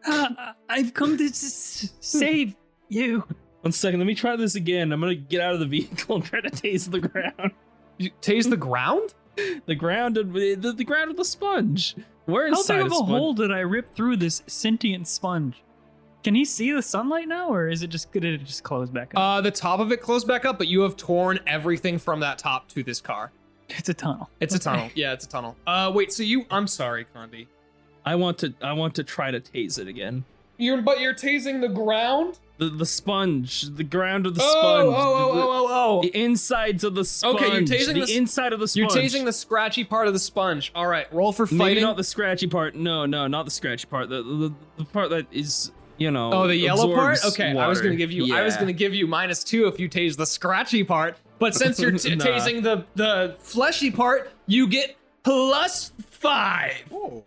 I've come to save you. 1 second, let me try this again. I'm gonna get out of the vehicle and try to tase the ground. You tase the ground? The ground of the ground of the sponge. We're How inside big of a sponge. hole did I rip through this sentient sponge? Can he see the sunlight now, or is it just gonna just close back up? The top of it closed back up, but you have torn everything from that top to this car. It's a tunnel. It's a tunnel. Yeah, it's a tunnel. Wait, so I'm sorry, Condi. I want to try to tase it again. You're tasing the ground? The sponge, the ground of the Oh, sponge. oh. The insides of the sponge. Okay, you're tasing the inside of the You're sponge. tasing the scratchy part of the sponge. All right, roll for fighting. Maybe not the scratchy part. No, not the scratchy part. The part that is, you know. Oh, the yellow part? absorbs Okay, I was water. gonna give you Yeah. -2 if you tase the scratchy part, but since you're Nah. tasing the fleshy part, you get +5. Oh.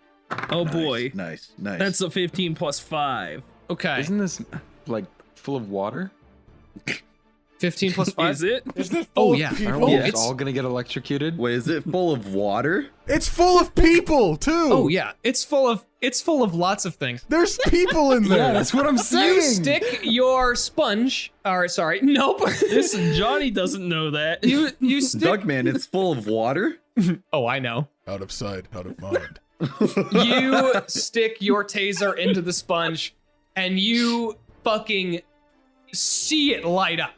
Oh boy. Nice. That's a 15 plus 5. Okay. Isn't this like full of water? 15 plus 5? Is it? Is this Oh, full of yeah. people? Aren't we Yeah. just all gonna get electrocuted? Wait, is it full of water? It's full of people too. Oh yeah, it's full of lots of things. There's people in there. Yeah, that's what I'm saying. You stick your sponge, or sorry, nope. Listen, Johnny doesn't know that. you stick. Duckman, it's full of water? Oh, I know. Out of sight, out of mind. You stick your taser into the sponge, and you fucking see it light up,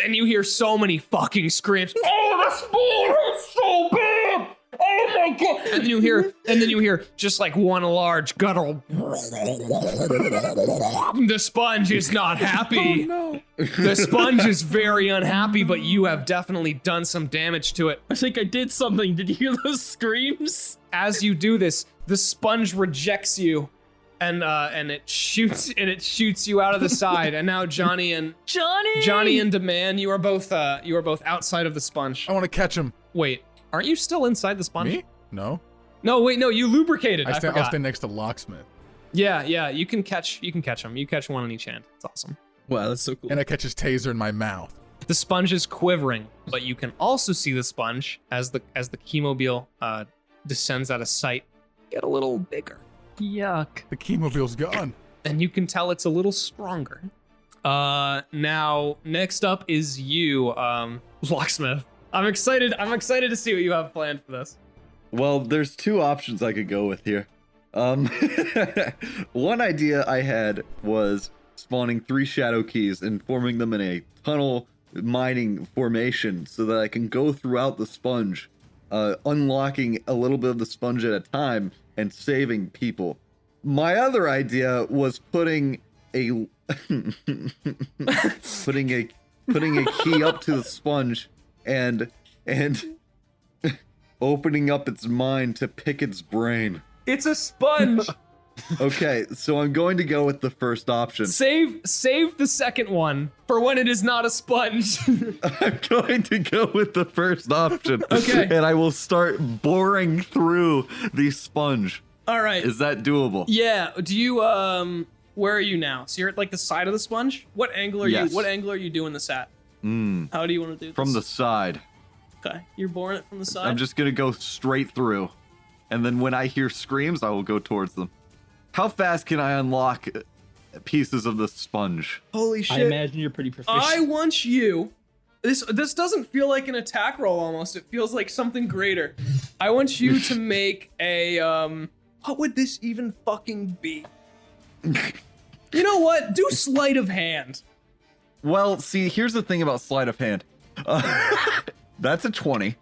and you hear so many fucking screams. Oh, the spawn is so bad! Oh my god! And then you hear just like one large guttural. The sponge is not happy. Oh no. The sponge is very unhappy, but you have definitely done some damage to it. I think I did something. Did you hear those screams? As you do this, the sponge rejects you, and it shoots you out of the side. And now Johnny and Demand, you are both outside of the sponge. I want to catch him. Wait, aren't you still inside the sponge? Me? No. No, wait, no, you lubricated. I'll forgot. stay next to Locksmith. Yeah, you can catch them. You catch one on each hand. It's awesome. Wow, that's so cool. And I catch his taser in my mouth. The sponge is quivering, but you can also see the sponge as the Keymobile descends out of sight get a little bigger. Yuck. The Keymobile's gone. And you can tell it's a little stronger. Now next up is you, Locksmith. I'm excited to see what you have planned for this. Well, there's two options I could go with here. One idea I had was spawning 3 shadow keys and forming them in a tunnel mining formation so that I can go throughout the sponge, unlocking a little bit of the sponge at a time and saving people. My other idea was putting a putting a key up to the sponge and opening up its mind to pick its brain. It's a sponge. Okay, so I'm going to go with the first option. Save the second one for when it is not a sponge. I'm going to go with the first option. Okay. And I will start boring through the sponge. All right. Is that doable? Yeah. Do you where are you now? So you're at like the side of the sponge? What angle are Yes. you doing this at? How do you want to do this? From the side. Okay. You're boring it from the side? I'm just going to go straight through. And then when I hear screams, I will go towards them. How fast can I unlock pieces of the sponge? Holy shit. I imagine you're pretty proficient. I want you. This doesn't feel like an attack roll almost. It feels like something greater. I want you to make a what would this even fucking be? You know what? Do sleight of hand. Well, see, here's the thing about sleight of hand. That's a 20.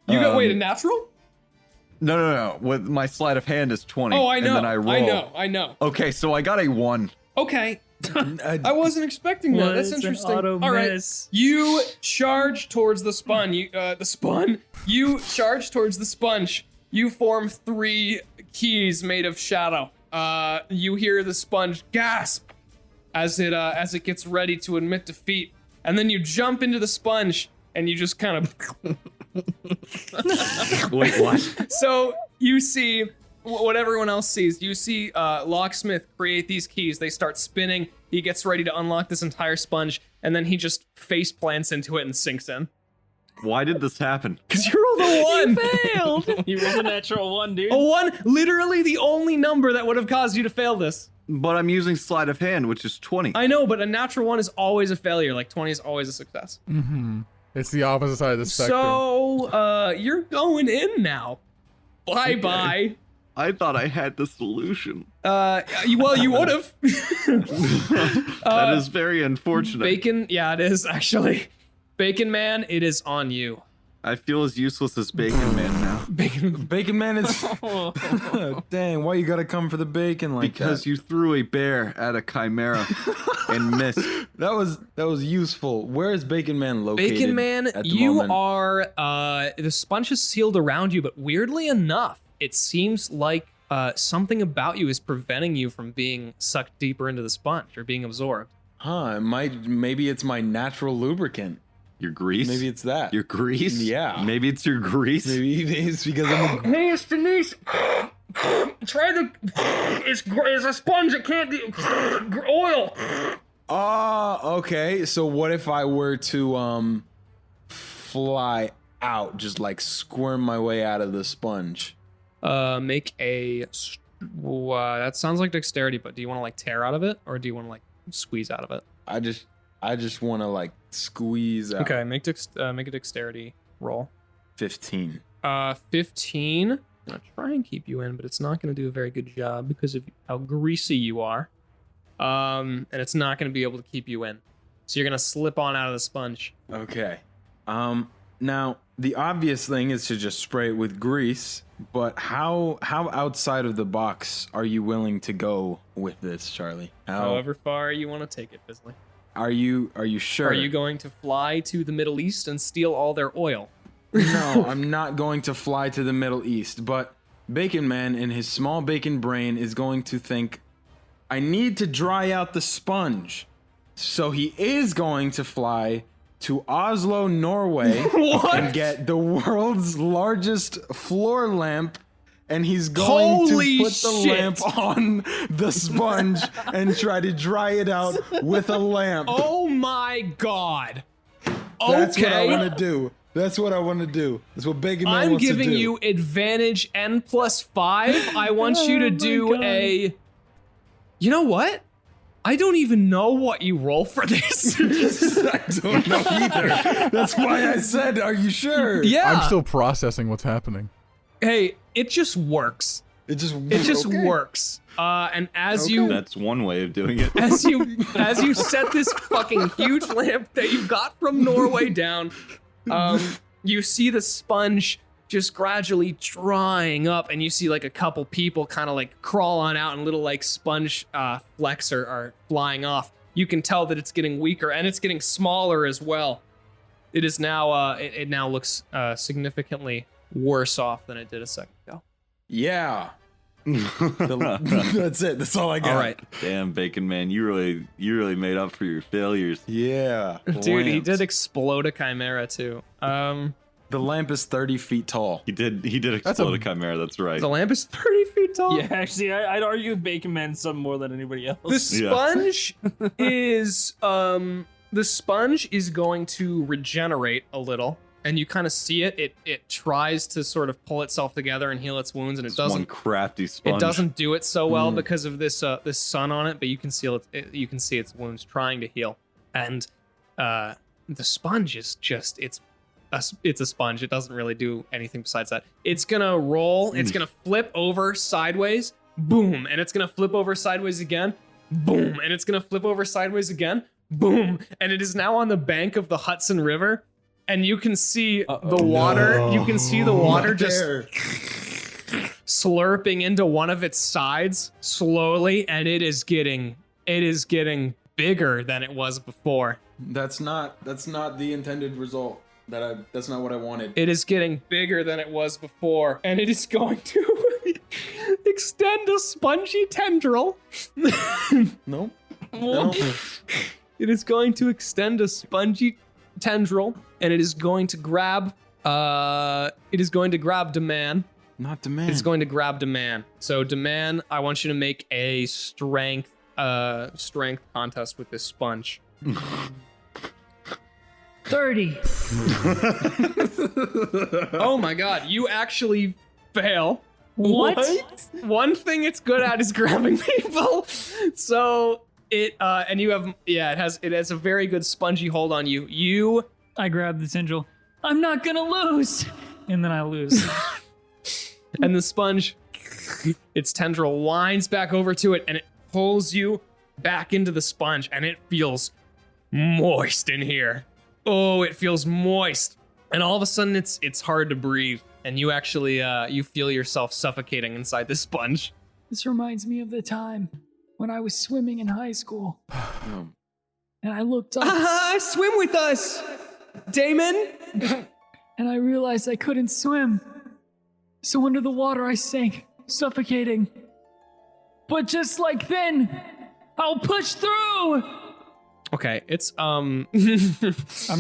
You got wait, a natural? No. With my sleight of hand is 20. Oh, I know. And then I roll. I know. Okay, so I got a 1. Okay. I wasn't expecting that. That's What? It's an interesting. auto All right. miss. You charge towards the spun. You charge towards the sponge. You form 3 keys made of shadow. You hear the sponge gasp as it gets ready to admit defeat, and then you jump into the sponge and you just kind of. Wait, what? So you see what everyone else sees. You see Locksmith create these keys. They start spinning. He gets ready to unlock this entire sponge, and then he just face plants into it and sinks in. Why did this happen? Because you rolled a 1. Failed. You rolled a natural 1, dude. A 1, literally the only number that would have caused you to fail this. But I'm using sleight of hand, which is 20. I know, but a natural 1 is always a failure. Like 20 is always a success. It's the opposite side of the spectrum. So, you're going in now. Bye-bye. I thought I had the solution. Well, you would have. That is very unfortunate. Bacon, yeah, it is, actually. Bacon Man, it is on you. I feel as useless as Bacon Man now. Bacon Man is. Dang, why you gotta come for the bacon like Because that? you threw a bear at a chimera and missed. That was useful. Where is Bacon Man located? Bacon Man, at the you moment? are, the sponge is sealed around you, but weirdly enough, it seems like something about you is preventing you from being sucked deeper into the sponge or being absorbed. Huh? Maybe it's my natural lubricant. Your grease? Maybe it's that. Your grease? Yeah. Maybe it's your grease? Maybe it's because I'm. Hey, it's Denise. It's a sponge. It can't do oil. Okay. So what if I were to fly out, just like squirm my way out of the sponge? Make a. That sounds like dexterity, but do you want to like tear out of it, or do you want to like squeeze out of it? I just want to like squeeze out. Okay, make a dexterity roll. 15. 15. I'm gonna try and keep you in, but it's not gonna do a very good job because of how greasy you are. And it's not gonna be able to keep you in. So you're gonna slip on out of the sponge. Okay. Now the obvious thing is to just spray it with grease, but how outside of the box are you willing to go with this, Charlie? However far you want to take it, Bisley. Are you sure? Are you going to fly to the Middle East and steal all their oil? No, I'm not going to fly to the Middle East, but Bacon Man in his small bacon brain is going to think, I need to dry out the sponge. So he is going to fly to Oslo, Norway and get the world's largest floor lamp, and he's going Holy to put the shit. lamp on the sponge and try to dry it out with a lamp. Oh my god. That's what I Okay. want to do. That's what I want to do. That's what Bacon Man I'm wants to do. giving you advantage N+5. I want you to do a. You know what? I don't even know what you roll for this. I don't know either. That's why I said, are you sure? Yeah. I'm still processing what's happening. Hey, it just works. It just It works. And as you That's one way of doing it. as you set this fucking huge lamp that you got from Norway down, you see the sponge just gradually drying up, and you see like a couple people kind of like crawl on out, and little like sponge flecks are flying off. You can tell that it's getting weaker, and it's getting smaller as well. It is now it now looks significantly worse off than it did a second ago. Yeah. That's it. That's all I got. All right, Damn, Bacon Man, you really made up for your failures. Yeah. dude, he lamps. did explode a chimera too. The lamp is 30 feet tall. He did explode a chimera. That's right. The lamp is 30 feet tall. Yeah, actually, I'd argue Bacon Man some more than anybody else. The sponge is going to regenerate a little, and you kind of see it. It tries to sort of pull itself together and heal its wounds, and it It's one doesn't. crafty sponge. It doesn't do it so well because of this sun on it, but you can see you can see its wounds trying to heal, and the sponge is just it's a sponge. It doesn't really do anything besides that. It's gonna roll. It's gonna flip over sideways. Boom, and it's gonna flip over sideways again. Boom, and it's gonna flip over sideways again. Boom, and it is now on the bank of the Hudson River, and you can see the water. You can see the water just slurping into one of its sides slowly, and it is getting bigger than it was before. That's not the intended result. That's not what I wanted. It is getting bigger than it was before, and it is going to extend a spongy tendril. No. It is going to extend a spongy tendril, and it is going to grab Deman. Not demand. It's going to grab Deman. So Deman, I want you to make a strength contest with this sponge. 30. Oh my god, you actually fail. What? One thing it's good at is grabbing people. So it and you have it has a very good spongy hold on you. I grab the tendril. I'm not gonna lose. And then I lose. And the sponge, its tendril winds back over to it, and it pulls you back into the sponge, and it feels moist in here. Oh, it feels moist. And all of a sudden it's hard to breathe, and you actually you feel yourself suffocating inside the sponge. This reminds me of the time when I was swimming in high school. And I looked up Swim with us, Damon. and I realized I couldn't swim. So under the water I sank, suffocating. But just like then, I'll push through. Okay, it's I'm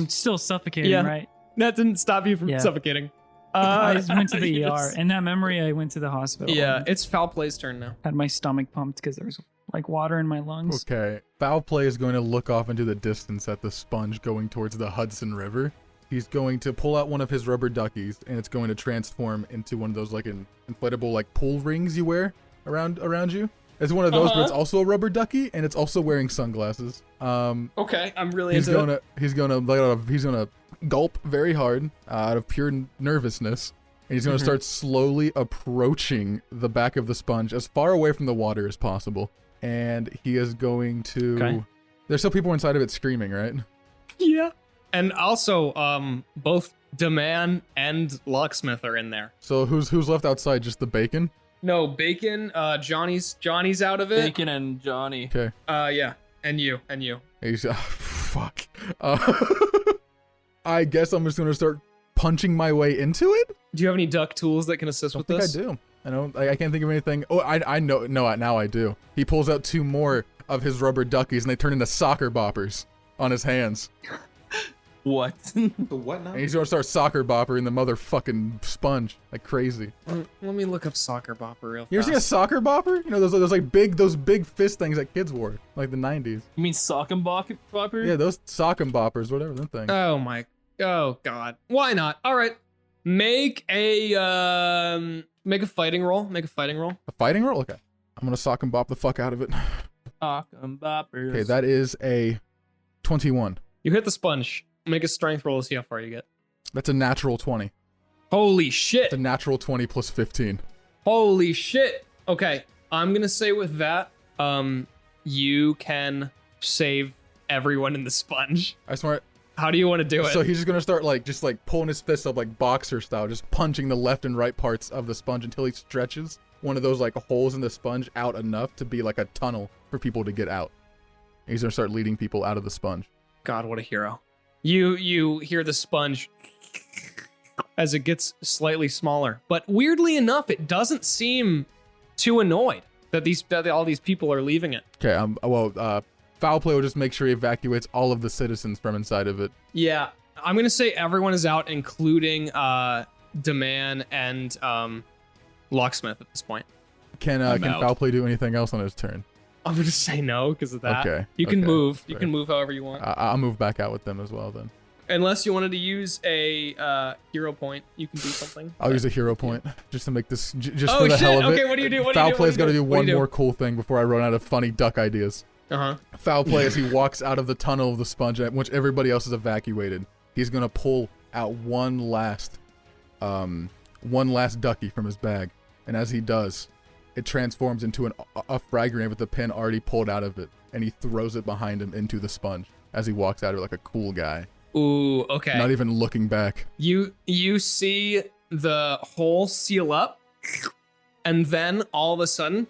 still suffocating, Yeah. right? that didn't stop you from Yeah. suffocating. I went to the ER. In that memory, I went to the hospital. Yeah, and it's foul play's turn now. had my stomach pumped because there was like water in my lungs. Okay. Foul play is going to look off into the distance at the sponge going towards the Hudson River. He's going to pull out one of his rubber duckies, and it's going to transform into one of those like inflatable like pool rings you wear around you. It's one of those, but it's also a rubber ducky, and it's also wearing sunglasses. Okay, I'm really He's into he's gonna gulp very hard out of pure nervousness, and he's gonna start slowly approaching the back of the sponge as far away from the water as possible. And he is going to. Okay. There's still people inside of it screaming, right? Yeah. And also, both Deman and Locksmith are in there. So who's left outside? Just the bacon? No, Bacon, Johnny's out of it. Bacon and Johnny. Okay. Yeah. And you. He's fuck. I guess I'm just gonna start punching my way into it. Do you have any duck tools that can assist I with think this? I do. I can't think of anything. Oh, I know. No, now I do. He pulls out 2 more of his rubber duckies, and they turn into soccer boppers on his hands. What? The what now? And he's gonna start soccer boppering the motherfucking sponge like crazy. Let me look up soccer bopper real fast. You ever seen a soccer bopper? You know those like those big fist things that kids wore, like the 90s. You mean sock and bopper? Yeah, those sock and boppers, whatever that thing. Oh god. Why not? All right. Make a fighting roll. Make a fighting roll. A fighting roll? Okay. I'm gonna sock and bop the fuck out of it. Sock and boppers. Okay, that is a 21. You hit the sponge. Make a strength roll to see how far you get. That's a natural 20. Holy shit. It's a natural 20 plus 15. Holy shit. Okay, I'm gonna say with that, you can save everyone in the sponge. I swear. How do you want to do it? So he's just gonna start just pulling his fist up like boxer style, just punching the left and right parts of the sponge until he stretches one of those like holes in the sponge out enough to be like a tunnel for people to get out. And he's gonna start leading people out of the sponge. God, what a hero. You hear the sponge as it gets slightly smaller, but weirdly enough, it doesn't seem too annoyed that all these people are leaving it. Okay, foul play will just make sure he evacuates all of the citizens from inside of it. Yeah, I'm gonna say everyone is out, including Deman and Locksmith at this point. Can out. foul play do anything else on his turn? I'm gonna say no because of that. Okay, You can okay, move. You fair. can move however you want. I'll move back out with them as well then. Unless you wanted to use a hero point, you can do something. I'll use a hero point just to make this just Oh, for the shit, hell of it. okay, what do you do? What do you Foul do? What play's do you got to do? do What one do you do? more cool thing before I run out of funny duck ideas. Foul play as he walks out of the tunnel of the sponge, which everybody else is evacuated. He's gonna pull out one last ducky from his bag, and as he does, it transforms into a frag grenade with the pin already pulled out of it, and he throws it behind him into the sponge as he walks out of it like a cool guy, Ooh, okay. not even looking back. You see the hole seal up, and then all of a sudden,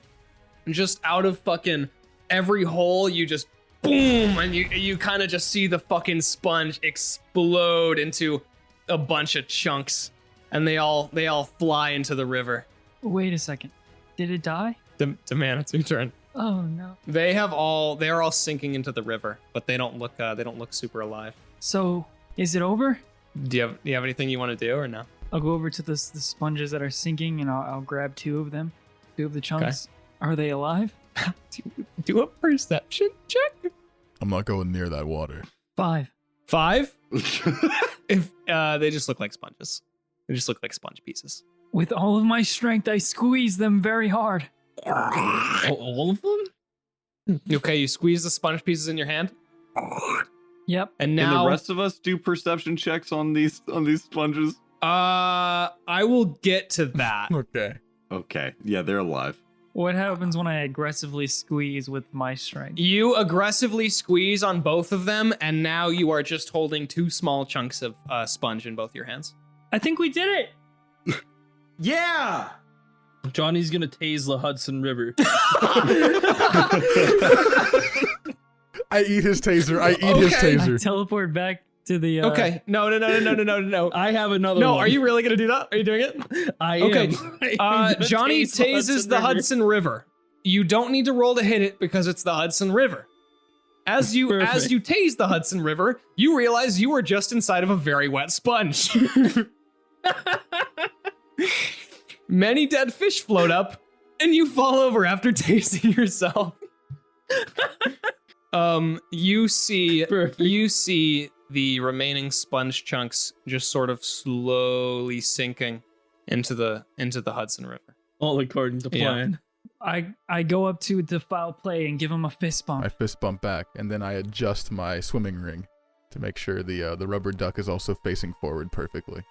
just out of fucking every hole, you just boom, and you kind of just see the fucking sponge explode into a bunch of chunks, and they all fly into the river. Wait a second. Did it die? Demand, it's your turn. Oh no. They're all sinking into the river, but they don't look super alive. So, is it over? Do you have anything you want to do or no? I'll go over to the sponges that are sinking and I'll grab 2 of them. 2 of the chunks. Are they alive? Do a perception check. I'm not going near that water. 5. 5? If they just look like sponges. They just look like sponge pieces. With all of my strength, I squeeze them very hard. All of them? Okay, you squeeze the sponge pieces in your hand, Yep. and Can now the rest of us do perception checks on these sponges? I will get to that. Okay. Okay. Yeah, they're alive. What happens when I aggressively squeeze with my strength? You aggressively squeeze on both of them, and now you are just holding 2 small chunks of sponge in both your hands. I think we did it. Yeah. Johnny's gonna tase the Hudson River. I eat his taser. His Okay. I taser. teleport back to the. Okay, no. I have another No, one. are you really gonna do that? Are you doing it? I Okay. am. I am gonna Johnny tase the tases the River. Hudson River. You don't need to roll to hit it because it's the Hudson River. As you Perfect. tase the Hudson River, you realize you were just inside of a very wet sponge. Many dead fish float up, and you fall over after tasting yourself. You see the remaining sponge chunks just sort of slowly sinking into the Hudson River. All according to Yeah. plan. I go up to the foul play and give him a fist bump. I fist bump back, and then I adjust my swimming ring to make sure the rubber duck is also facing forward perfectly.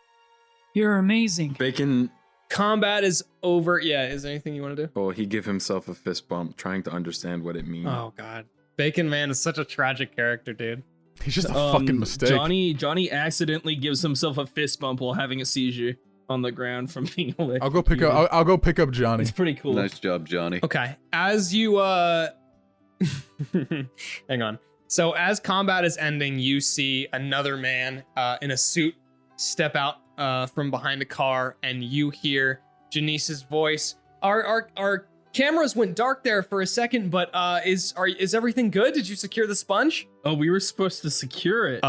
You're amazing. Bacon. Combat is over. Yeah, is there anything you want to do? Oh, he give himself a fist bump, trying to understand what it means. Oh God, Bacon Man is such a tragic character, dude. He's just a fucking mistake. Johnny accidentally gives himself a fist bump while having a seizure on the ground from being electrocuted. I'll go pick up Johnny. It's pretty cool. Nice job, Johnny. Okay, as you hang on. So as combat is ending, you see another man in a suit step out from behind a car, and you hear Janice's voice. Our cameras went dark there for a second, but is everything good? Did you secure the sponge? Oh, we were supposed to secure it.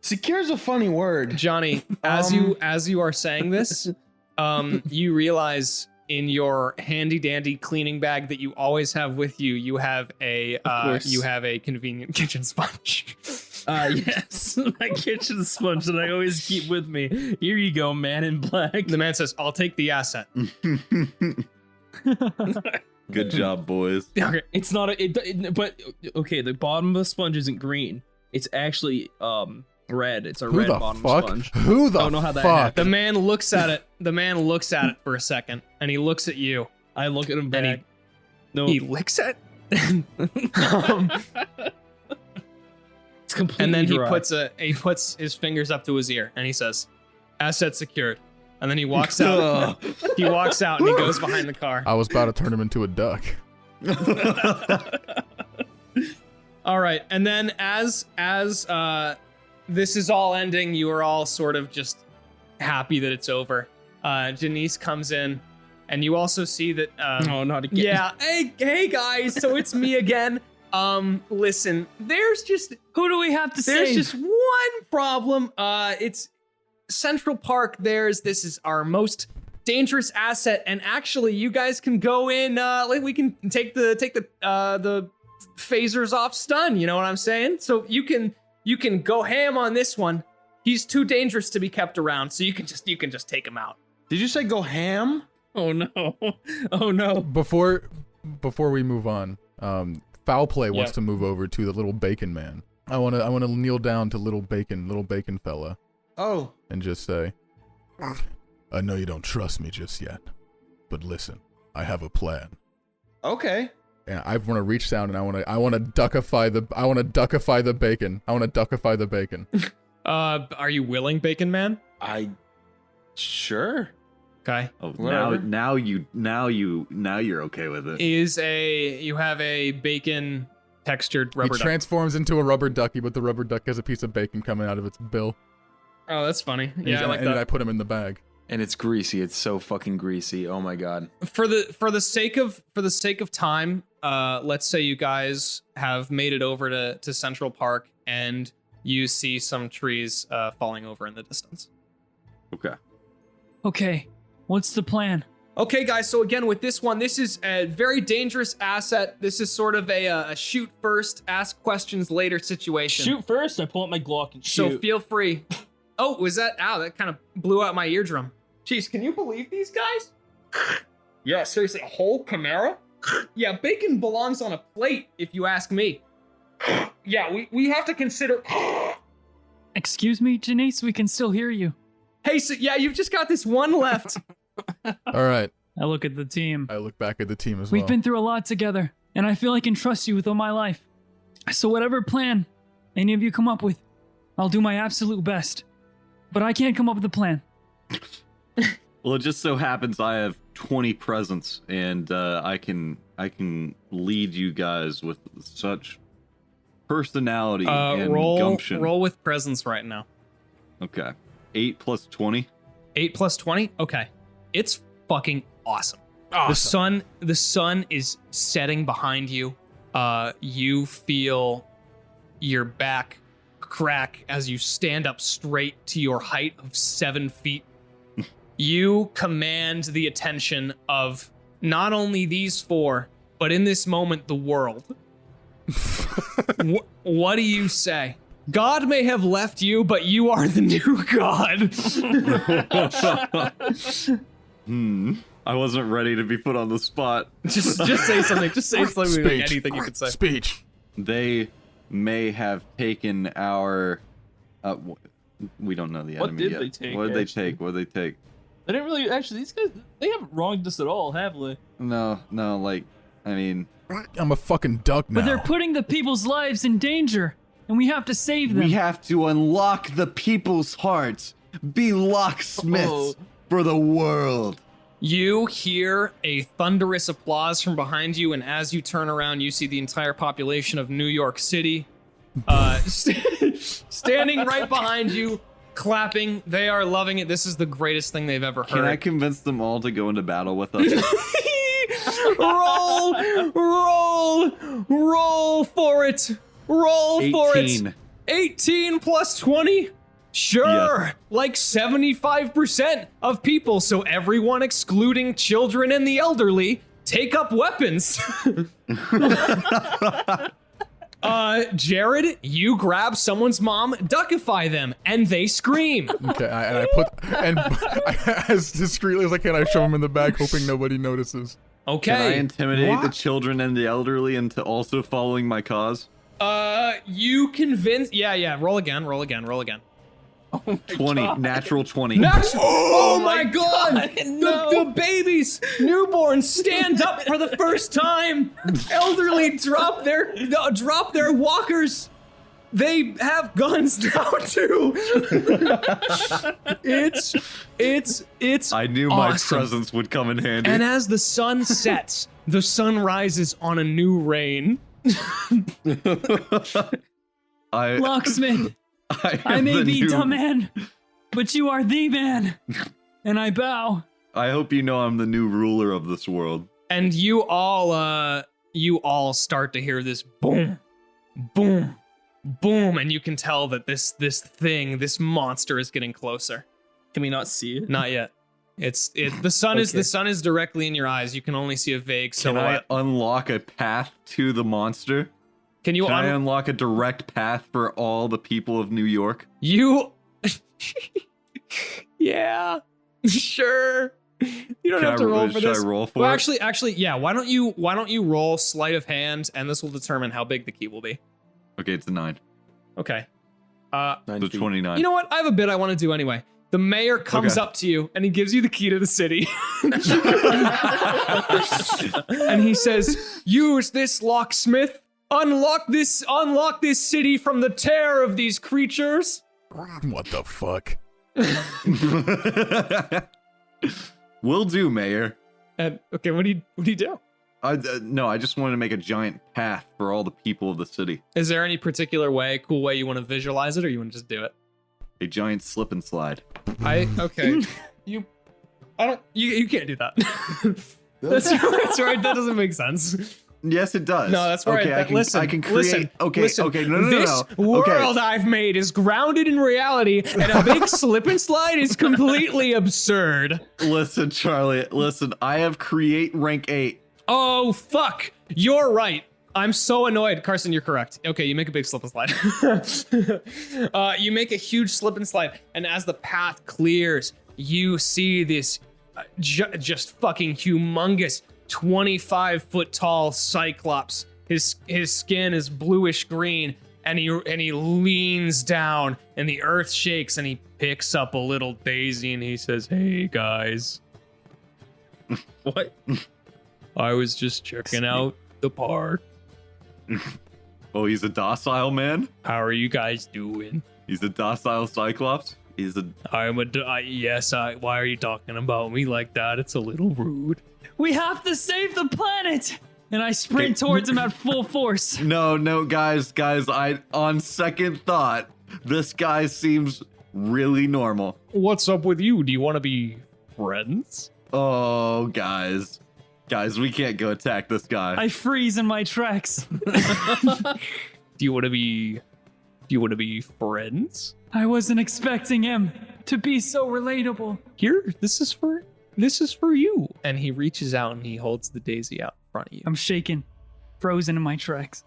Secure's a funny word. Johnny, as you are saying this, you realize in your handy dandy cleaning bag that you always have with you, you have a convenient kitchen sponge. Yes, my kitchen sponge that I always keep with me. Here you go, man in black. The man says, "I'll take the asset." Good job, boys. Okay. It's not but okay, the bottom of the sponge isn't green. It's actually red. It's a Who red the bottom fuck? sponge. Who the Don't know how that fuck? happened. The man looks at it. The man looks at it for a second, and he looks at you. I look at him back. And no, He licks it, it's completely and then he dry. puts his fingers up to his ear, and he says, "Asset secured." And then he walks out. He walks out, and he goes behind the car. I was about to turn him into a duck. All right, and then as this is all ending, you are all sort of just happy that it's over. Janice comes in, and you also see that. Oh, not again. Yeah. Hey guys. So it's me again. Listen. There's just Who do we have to there's save? just one problem. It's Central Park. This is our most dangerous asset, and actually, you guys can go in. Like we can take the phasers off stun. You know what I'm saying? So you can go ham on this one. He's too dangerous to be kept around, so you can just take him out. Did you say go ham? Oh no. Oh no. Before we move on, Foul Play wants Yep. to move over to the little bacon man. I wanna kneel down to little bacon fella, Oh. and just say, I know you don't trust me just yet, but listen, I have a plan. Okay. And I want to reach down and I want to duckify the bacon. Are you willing, Bacon Man? Sure. Okay. Oh, Whatever. now you're okay with it. You have a bacon textured rubber He duck. transforms into a rubber ducky, but the rubber duck has a piece of bacon coming out of its bill. Oh, that's funny. And Yeah, I like and I that. put him in the bag. And it's greasy. It's so fucking greasy. Oh my god. For the sake of time, let's say you guys have made it over to Central Park and you see some trees falling over in the distance. Okay. Okay, what's the plan? Okay, guys. So again, with this one, this is a very dangerous asset. This is sort of a shoot first, ask questions later situation. Shoot first. I pull out my Glock and So shoot. feel free. Oh, was that? Ow, that kind of blew out my eardrum. Jeez, can you believe these guys? Yeah, seriously, a whole Camaro? Yeah, bacon belongs on a plate, if you ask me. Yeah, we have to consider. Excuse me, Janice, we can still hear you. Hey, so yeah, you've just got this one left. All right. I look at the team. I look back at the team as We've well. been through a lot together, and I feel I can trust you with all my life. So whatever plan any of you come up with, I'll do my absolute best. But I can't come up with a plan. Well, it just so happens I have 20 presents, and I can lead you guys with such personality and gumption. Roll with presence right now. Okay. 8 plus 20. 8 plus 20? Okay. It's fucking awesome. The sun is setting behind you. You feel your back crack as you stand up straight to your height of 7 feet. You command the attention of not only these four, but in this moment, the world. What do you say? God may have left you, but you are the new God. I wasn't ready to be put on the spot. Just say something. Just say something. Like anything you could say. Speech. They may have taken our. We don't know the What enemy did yet. they take, What did they actually? take? What did they take? They didn't really actually. These guys, they haven't wronged us at all, have they? No, like, I mean, I'm a fucking duck now. But they're putting the people's lives in danger, and we have to save them. we have to unlock the people's hearts. Be locksmiths Oh. for the world. You hear a thunderous applause from behind you, and as you turn around, you see the entire population of New York City standing right behind you, clapping. They are loving it. This is the greatest thing they've ever heard. Can I convince them all to go into battle with us? Roll for it. Roll for it. 18. 18 plus 20? Sure. Yes. Like 75% of people, so everyone excluding children and the elderly, take up weapons. Jared, you grab someone's mom, duckify them, and they scream. Okay, and as discreetly as I can, I shove him in the bag, hoping nobody notices. Okay. Can I intimidate the children and the elderly into also following my cause? You convince. Yeah. Roll again. 20, natural 20. Oh my God! The babies, newborns, stand up for the first time. Elderly drop their walkers. They have guns now too. It's. I knew my awesome. presence would come in handy. And as the sun sets, the sun rises on a new reign. Locksmith, I am may the be new- the man, but you are the man. And I bow. I hope you know I'm the new ruler of this world. And you all start to hear this boom, boom, boom, and you can tell that this monster is getting closer. Can we not see it? Not yet. The sun is directly in your eyes. You can only see a vague Can I silhouette. unlock a path to the monster? Can you Can I unlock a direct path for all the people of New York? you Yeah. Sure. You don't have to roll for should this. I roll for Well, it? actually, yeah. Why don't you roll sleight of hand, and this will determine how big the key will be. Okay, it's a 9. Okay. 9 So feet. 29. You know what? I have a bit I want to do anyway. The mayor comes Okay. up to you and he gives you the key to the city. And he says, "Use this locksmith. Unlock this city from the terror of these creatures." What the fuck? Will do, Mayor. And okay, what do you do? No, I just wanted to make a giant path for all the people of the city. Is there any particular cool way you want to visualize it, or you want to just do it? A giant slip and slide. Okay. You can't do that. That's right. That doesn't make sense. Yes, it does. No, that's right. Okay, I can create. Listen. No. This world I've made is grounded in reality, and a big slip and slide is completely absurd. Listen, Charlie. Listen, I have create rank 8. Oh, fuck. You're right. I'm so annoyed. Carson, you're correct. Okay, you make a big slip and slide. You make a huge slip and slide, and as the path clears, you see this just fucking humongous 25-foot tall cyclops. His skin is bluish green, and he leans down, and the earth shakes, and he picks up a little daisy, and he says, "Hey guys, What? I was just checking out the park. Oh, he's a docile man? How are you guys doing?" He's a docile cyclops? Why are you talking about me like that? It's a little rude. We have to save the planet! And I sprint towards him at full force. No, guys, on second thought, this guy seems really normal. What's up with you? Do you want to be friends? Oh, guys, we can't go attack this guy. I freeze in my tracks. Do you want to be friends? I wasn't expecting him to be so relatable. Here, this is for you. And he reaches out and he holds the daisy out in front of you. I'm shaking, frozen in my tracks.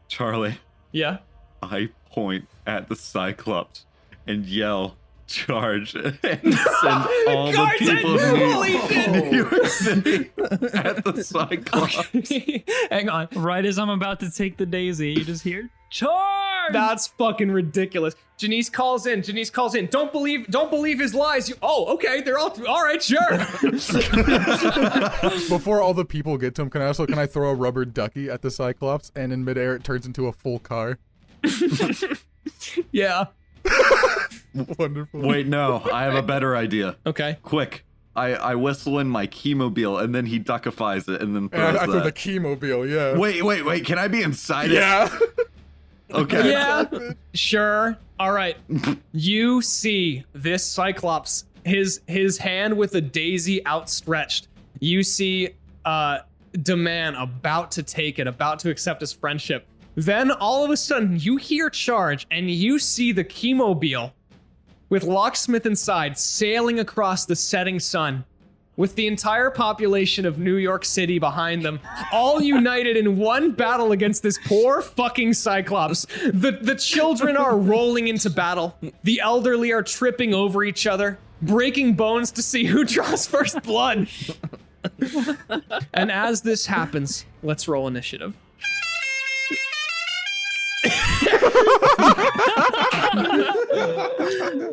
Charlie, Yeah. I point at the Cyclops and yell, "Charge!" and send all the people of New York City at the Cyclops. Hang on. Right as I'm about to take the daisy, you just hear, charge! That's fucking ridiculous. Janice calls in. Don't believe his lies. Okay. They're all right. Sure. Before all the people get to him, can I throw a rubber ducky at the Cyclops, and in midair it turns into a full car? Yeah. Wonderful. Wait, no, I have a better idea. Okay. Quick. I whistle in my Keymobile and then he duckifies it and then throws And I throw the that. Keymobile, yeah. Wait, can I be inside Yeah. it? Okay. Yeah. Sure. All right. You see this Cyclops, his hand with a daisy outstretched. You see Demand about to take it, about to accept his friendship. Then all of a sudden you hear charge and you see the Keymobile with Locksmith inside sailing across the setting sun with the entire population of New York City behind them, all united in one battle against this poor fucking Cyclops. The children are rolling into battle. The elderly are tripping over each other, breaking bones to see who draws first blood. And as this happens, let's roll initiative.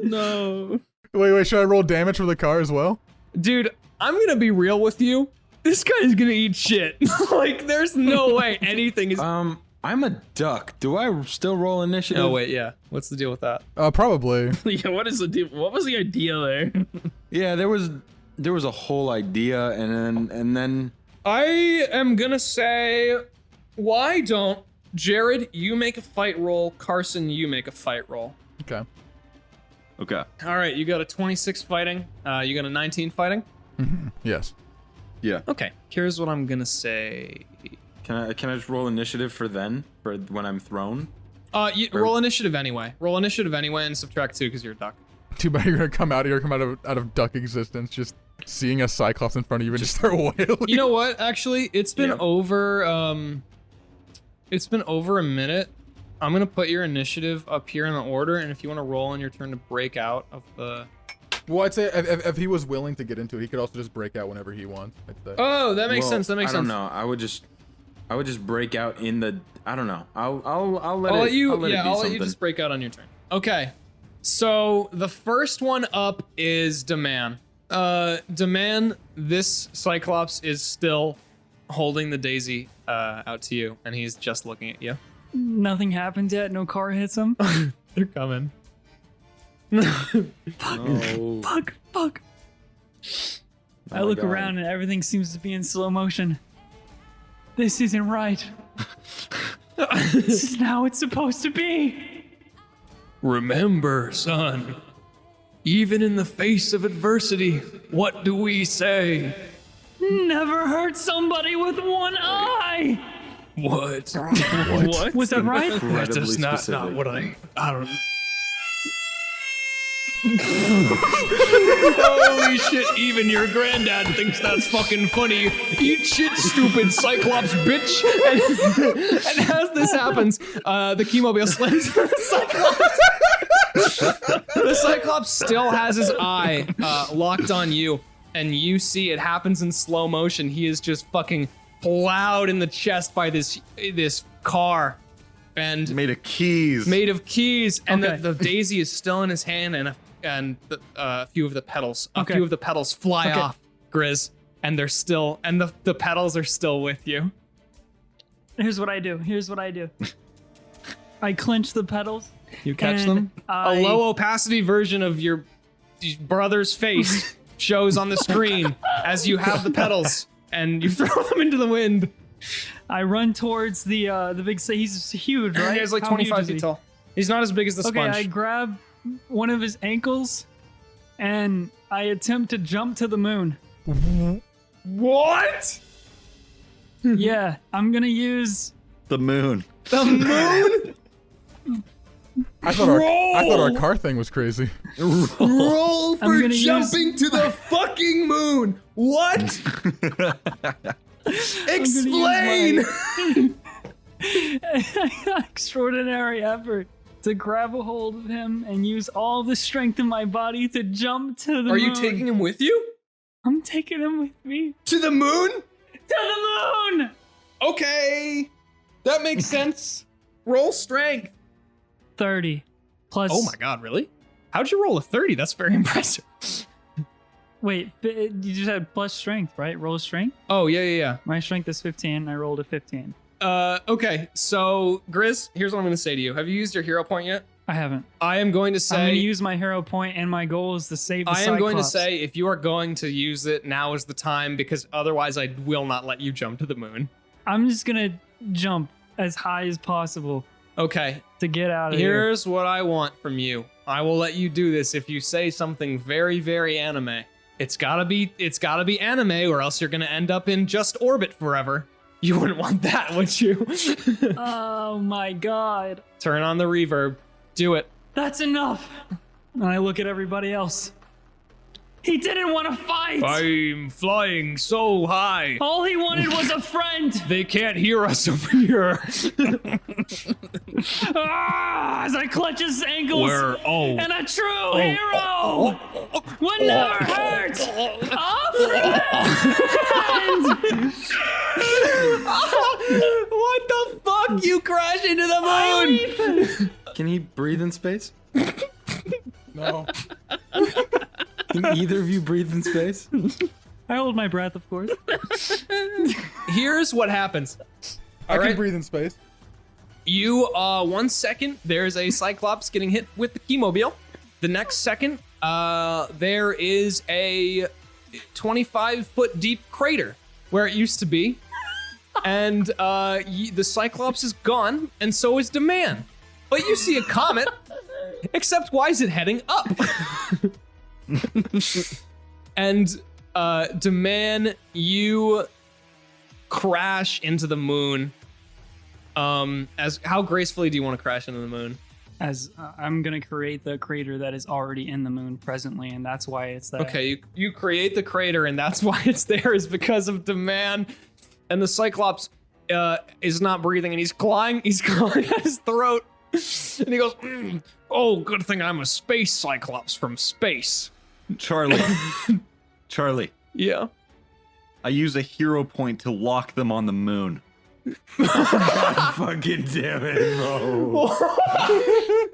No. Wait, should I roll damage for the car as well? Dude, I'm gonna be real with you. This guy's gonna eat shit. Like, there's no way anything is. I'm a duck. Do I still roll initiative? Oh wait, yeah. What's the deal with that? Probably. Yeah, what is the deal? What was the idea there? Yeah, there was a whole idea, and then I am gonna say, why don't Jared, you make a fight roll, Carson, you make a fight roll. Okay. Okay. All right, you got a 26 fighting. You got a 19 fighting. Yes. Yeah. Okay. Here's what I'm gonna say. can I just roll initiative for when I'm thrown? Roll initiative anyway. Roll initiative anyway and subtract 2 because you're a duck. Too bad you're gonna come out of duck existence, just seeing a Cyclops in front of you and just start wailing. You know what? Actually, it's been over. It's been over a minute. I'm gonna put your initiative up here in the order, and if you want to roll on your turn to break out of the. Well, I'd say if he was willing to get into it, he could also just break out whenever he wants. I'd say. Oh, that makes sense. That makes sense. I don't know. I would just break out in the. I don't know. I'll let I'll it. let you. I'll let it be I'll let you something. just break out on your turn. Okay. So the first one up is Demand. Demand. This Cyclops is still holding the daisy out to you, and he's just looking at you. Nothing happened yet. No car hits him. They're coming. No. Fuck. I my look God. around and everything seems to be in slow motion. This isn't right. This is how it's supposed to be. Remember, son, even in the face of adversity, what do we say? Never hurt somebody with one eye. What? What? Was that right? Incredibly That's not specific. what I don't. Holy shit, even your granddad thinks that's fucking funny. Eat shit, stupid Cyclops bitch. And as this happens, the Keymobile slams the Cyclops. The Cyclops still has his eye locked on you, and you see it happens in slow motion. He is just fucking plowed in the chest by this car. And Made of keys. made of keys, and Okay. the daisy is still in his hand, and a few of the petals, Okay. a few of the petals fly Okay. off, Grizz, and they're still, and the petals are still with you. Here's what I do. I clench the pedals. You catch And them. I- A low opacity version of your brother's face shows on the screen as you have the petals, and you throw them into the wind. I run towards the big. He's huge, right? He's like How huge 25 is he? feet tall. He's not as big as the Okay, sponge. I grab one of his ankles, and I attempt to jump to the moon. What? Yeah, I'm gonna use. The moon. The moon? I thought our car thing was crazy. Roll I'm for gonna jumping to the fucking moon. What? Explain. Extraordinary effort to grab a hold of him and use all the strength in my body to jump to the moon. Are you taking him with you? I'm taking him with me. To the moon? To the moon! Okay. That makes sense. Roll strength. 30 plus. Oh my god, really? How'd you roll a 30? That's very impressive. Wait, you just had plus strength, right? Roll strength? Oh, yeah. My strength is 15. I rolled a 15. Okay, so Grizz, here's what I'm gonna say to you. Have you used your hero point yet? I haven't. I am going to say. I'm going to use my hero point, and my goal is to save the I am going to Cyclops. say, if you are going to use it, now is the time, because otherwise I will not let you jump to the moon. I'm just going to jump as high as possible Okay, to get out of here. here's what I want from you. I will let you do this if you say something very, very anime. It's gotta be anime, or else you're gonna end up in just orbit forever. You wouldn't want that, would you? Oh my god. Turn on the reverb. Do it. That's enough. And I look at everybody else. He didn't want to fight. I'm flying so high. All he wanted was a friend. They can't hear us over here. As I clutch his ankles. And a true hero would never hurt. A friend. What the fuck? You crash into the moon. Can he breathe in space? No. Can either of you breathe in space? I hold my breath, of course. Here's what happens. I can breathe in space. You, 1 second, there's a Cyclops getting hit with the Keymobile. The next second, there is a 25-foot deep crater where it used to be. And the Cyclops is gone, and so is Demand. But you see a comet, except why is it heading up? And Demand, you crash into the moon. As how gracefully do you want to crash into the moon? As I'm gonna create the crater that is already in the moon presently, and that's why it's there. Okay, you create the crater, and that's why it's there, is because of Demand. And the Cyclops is not breathing, and he's clawing at his throat. And he goes, "Oh, good thing I'm a space Cyclops from space." Charlie. Charlie. Yeah. I use a hero point to lock them on the moon. God fucking damn it, bro.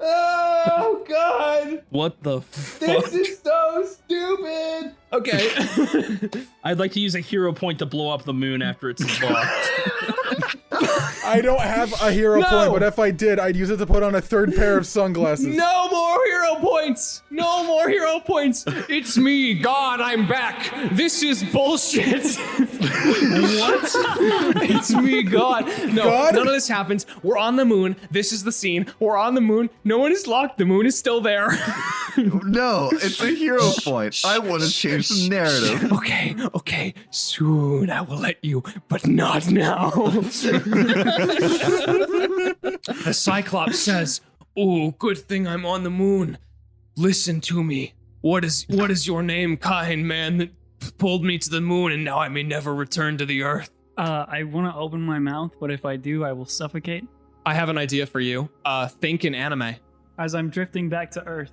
Oh God! What the fuck? This is so stupid. Okay. I'd like to use a hero point to blow up the moon after it's locked. I don't have a hero No. point, but if I did, I'd use it to put on a third pair of sunglasses. No more hero points! No more hero points! It's me, God, I'm back! This is bullshit! What? It's me, God. No, God? none of this happens. We're on the moon. This is the scene. We're on the moon. No one is locked. The moon is still there. No, it's a hero point. I want to change the narrative. Okay. Soon I will let you, but not now. The Cyclops says, "Oh, good thing I'm on the moon. Listen to me. What is your name, kind man, that pulled me to the moon and now I may never return to the earth?" I want to open my mouth, but if I do, I will suffocate. I have an idea for you. Think in anime. As I'm drifting back to Earth,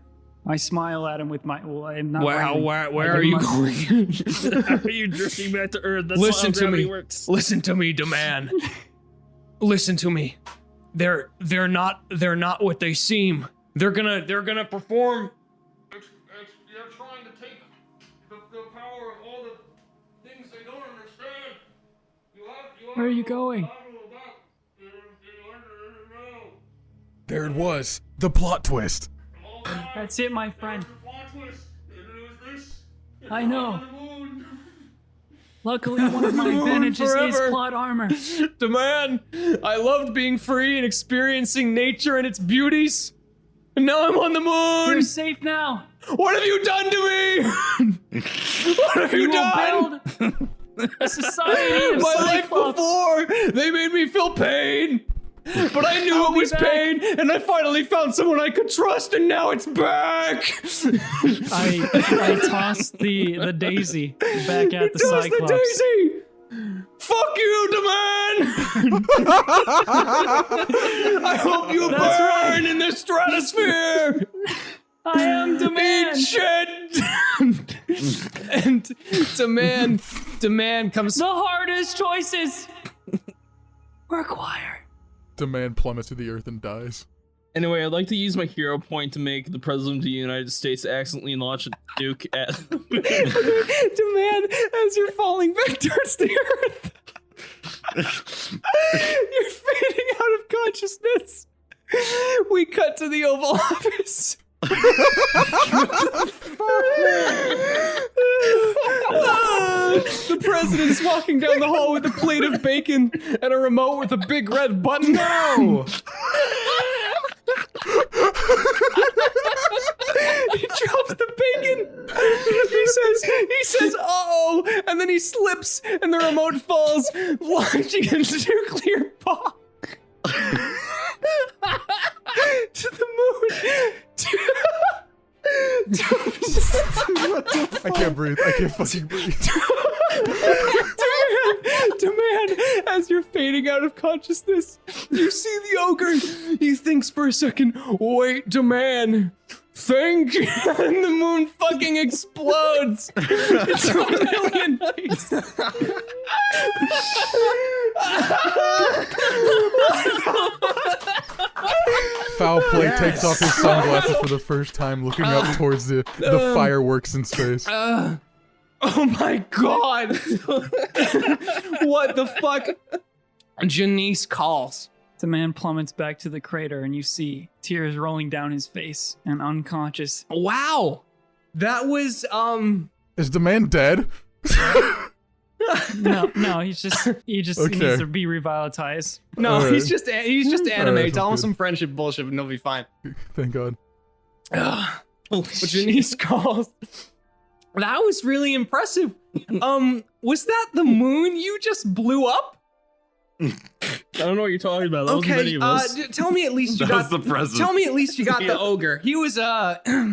I smile at him with my. Well, I'm not. Where wearing- are you going? How are you drifting back to Earth? That's Listen how to gravity me. works. Listen to me, Demand. Listen to me. They're not what they seem. They're gonna perform. They're trying to take the power of all the things they don't understand. Where are you going? There it was. The plot twist. That's it, my friend. I know. Luckily, one of my advantages is forever. plot armor. Demand, I loved being free and experiencing nature and its beauties. And now I'm on the moon. You're safe now. What have you done to me? What have you We done? will build a society of My life Cyclops. before, they made me feel pain. But I knew it was pain, and I finally found someone I could trust, and now it's back. I tossed the daisy back at the Toss Cyclops. the daisy. Fuck you, demand. I hope you burn in the stratosphere. I am demand. Eat shit. And demand comes. The hardest choices require. Demand plummets to the earth and dies. Anyway, I'd like to use my hero point to make the President of the United States accidentally launch a nuke at Demand, as you're falling back towards the earth. You're fading out of consciousness. We cut to the Oval Office. The president is walking down the hall with a plate of bacon and a remote with a big red button. No! He drops the bacon. He says, "Uh-oh," and then he slips, and the remote falls, launching a nuclear bomb to the moon. I can't breathe. I can't fucking breathe. Demand, as you're fading out of consciousness, you see the ogre. He thinks for a second, wait, Demand, think, and the moon fucking explodes. It's a million nights. Foul play takes off his sunglasses for the first time, looking up towards the fireworks in space. Oh my god. What the fuck? Janice calls. Demand plummets back to the crater, and you see tears rolling down his face and unconscious. Wow. That was, Is Demand dead? No, he just Okay. needs to be revitalized. no, Alright. he's just anime. Alright, Tell him okay. some friendship bullshit and he'll be fine. Thank God. But Janice calls. That was really impressive. Was that the moon you just blew up? I don't know what you're talking about. That wasn't many of us. Tell me at least you That got was the president. Tell me at least you got the ogre. He was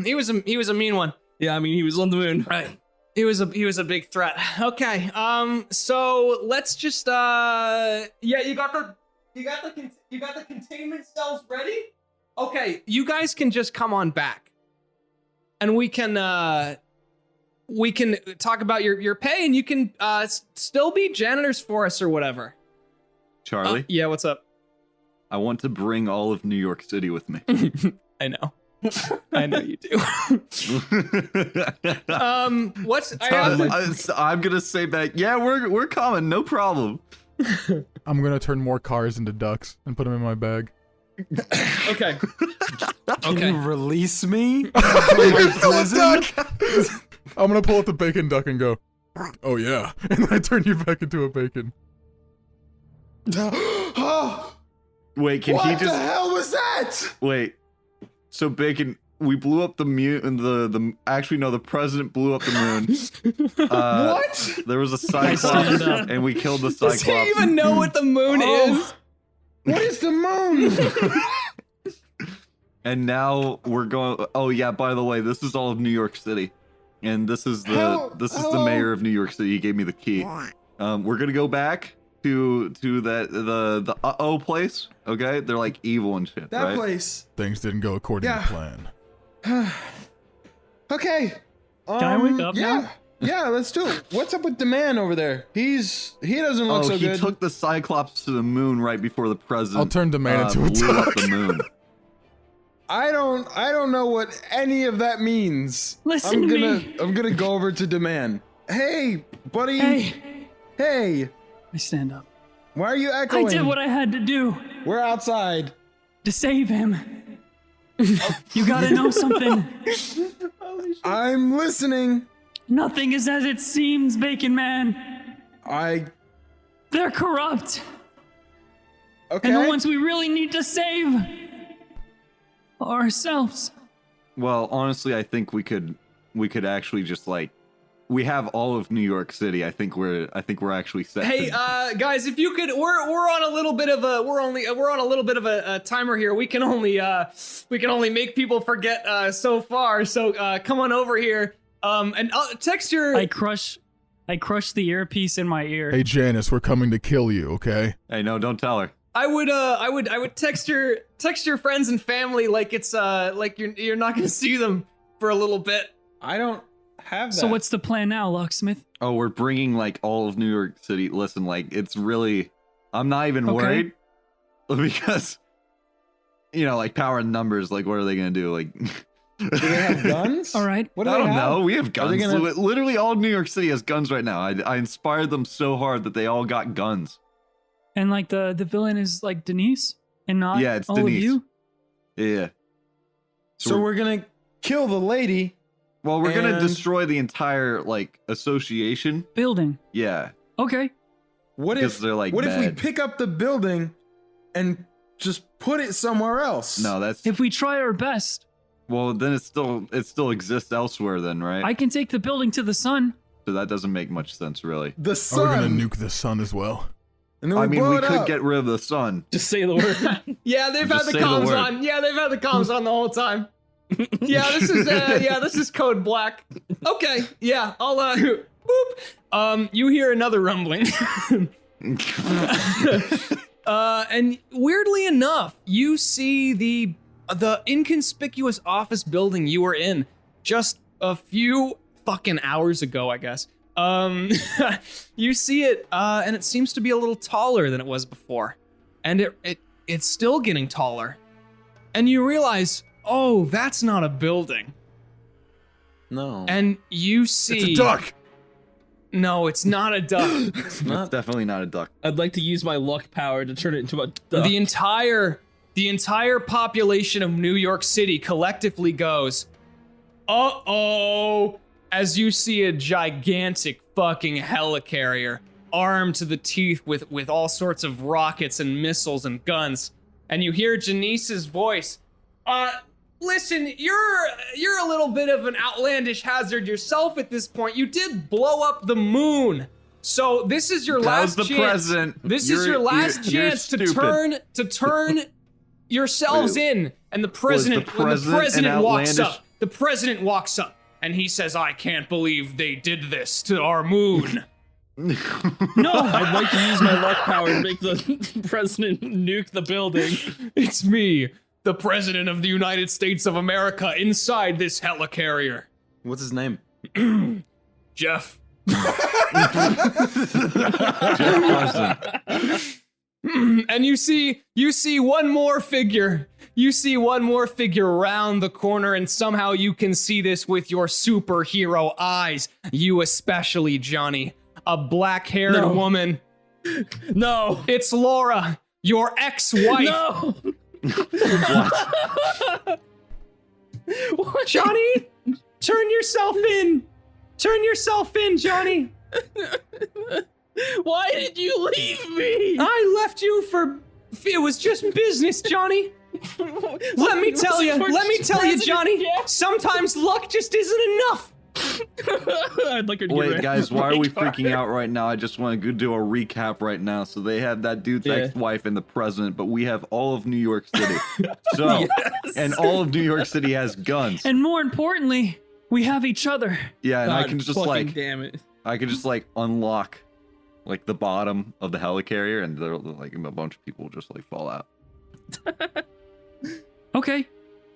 he was a mean one. Yeah, I mean, he was on the moon. Right. He was a big threat. Okay. So let's just yeah, you got the containment cells ready? Okay, you guys can just come on back. And we can talk about your pay, and you can still be janitors for us or whatever. Charlie, Yeah, what's up? I want to bring all of New York City with me. I know. I know you do. What's I'm gonna say back. Yeah, we're coming. No problem. I'm gonna turn more cars into ducks and put them in my bag. okay. Can you release me? I'm gonna pull out the bacon duck and go, oh yeah. And then I turn you back into a bacon. Wait, can he What the just hell was that? wait? So Bacon, we blew up the actually no, the president blew up the moon. What? There was a stand cyclops, up. and we killed the Does cyclops. he even know what the moon is? What is the moon? And now we're going. Oh yeah, by the way, this is all of New York City, and this is the mayor of New York City. He gave me the key. We're gonna go back to the place. Okay, they're like evil and shit. That right? place. Things didn't go according Yeah. to plan. Okay. Can I wake up yeah. now? Yeah, let's do it. What's up with the man over there? He doesn't look so he good. took the cyclops to the moon right before the president. I'll turn the man into a blew up duck. the moon. I don't know what any of that means. Listen to me. I'm gonna go over to Demand. Hey, buddy. Hey, Hey. I stand up. Why are you I echoing? did what I had to do We're outside. to save him. You gotta know something. I'm listening. Nothing is as it seems, Bacon Man. They're corrupt. Okay. And the ones we really need to save are ourselves. Well, honestly, I think we could actually just like we have all of New York City. I think we're actually set. Hey, guys, if you could, we're on a little bit of a timer here. We can only make people forget so far. So come on over here. And text your. I crush the earpiece in my ear. Hey Janice, we're coming to kill you, okay? Hey, no, don't tell her. I would text your friends and family like it's like you're not gonna see them for a little bit. I don't have that. So what's the plan now, Locksmith? Oh, we're bringing like all of New York City. Listen, like it's really, I'm not even worried because, you know, like power and numbers. Like, what are they gonna do? Like, Do they have guns? All right. What do I they don't have? know. We have guns. they gonna- Literally, all of New York City has guns right now. I inspired them so hard that they all got guns. And like the villain is like Denise and not Yeah, it's all Denise. of you? Yeah. So we're gonna kill the lady. Well, we're gonna and- destroy the entire like association. Building. Yeah. Okay. What Because if they're, like, what if we bad. pick up the building and just put it somewhere else? No, that's If we try our best, well. Then it still exists elsewhere. Then, right? I can take the building to the sun. So that doesn't make much sense, really. The Are sun. we gonna nuke the sun as well? And then we I mean, blow we it could up. get rid of the sun. Just say the word. Yeah, they've Just had the say the comms word. on. Yeah, they've had the comms on the whole time. This is code black. Okay, yeah, I'll boop. You hear another rumbling. And weirdly enough, you see the inconspicuous office building you were in just a few fucking hours ago, I guess. You see it, and it seems to be a little taller than it was before, and it's still getting taller, and you realize, oh, that's not a building, No. and you see It's a duck! No, it's not a duck. It's definitely not a duck. I'd like to use my luck power to turn it into a duck. The entire population of New York City collectively goes, uh-oh, as you see a gigantic fucking helicarrier armed to the teeth with all sorts of rockets and missiles and guns. And you hear Janice's voice. Listen, you're a little bit of an outlandish hazard yourself at this point. You did blow up the moon. So this is your That last was the chance. president. This You're- is your last you're chance to stupid. turn yourselves Wait, in. And the president, when the president president an walks outlandish- up, the president walks up and he says, "I can't believe they did this to our moon." No, I'd like to use my luck power to make the president nuke the building. It's me, the president of the United States of America, inside this helicarrier. What's his name? Jeff. Carson. And you see one more figure. You see one more figure around the corner, and somehow you can see this with your superhero eyes. You especially, Johnny. A black-haired No. woman. No. It's Laura, your ex-wife. No. What? Johnny, turn yourself in. Turn yourself in, Johnny. Why did you leave me? I left you for... It was just business, Johnny. Let me tell you, Johnny, sometimes luck just isn't enough. I'd like her to get Wait, rid guys, of why are my we car. freaking out right now? I just want to do a recap right now. So they have that dude's Yeah. ex-wife and the president, but we have all of New York City. So, and all of New York City has guns. and more importantly, we have each other. Yeah, and I God can just fucking like, damn it. I can just like unlock like the bottom of the helicarrier, and there like a bunch of people just like fall out. Okay.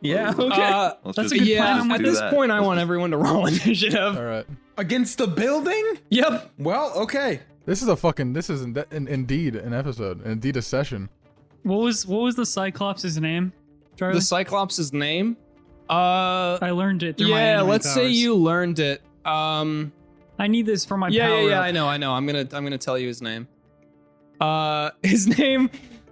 Yeah, okay. Let's That's just a good Yeah, plan. at do this that. point, I want everyone to roll initiative. All right. Against the building? Yep. Well, okay. This is indeed an episode, indeed a session. What was the Cyclops' name, Charlie? The Cyclops' name? I learned it through my Yeah, anime let's say powers. you learned it. I need this for my Yeah, power. I know. I'm gonna tell you his name.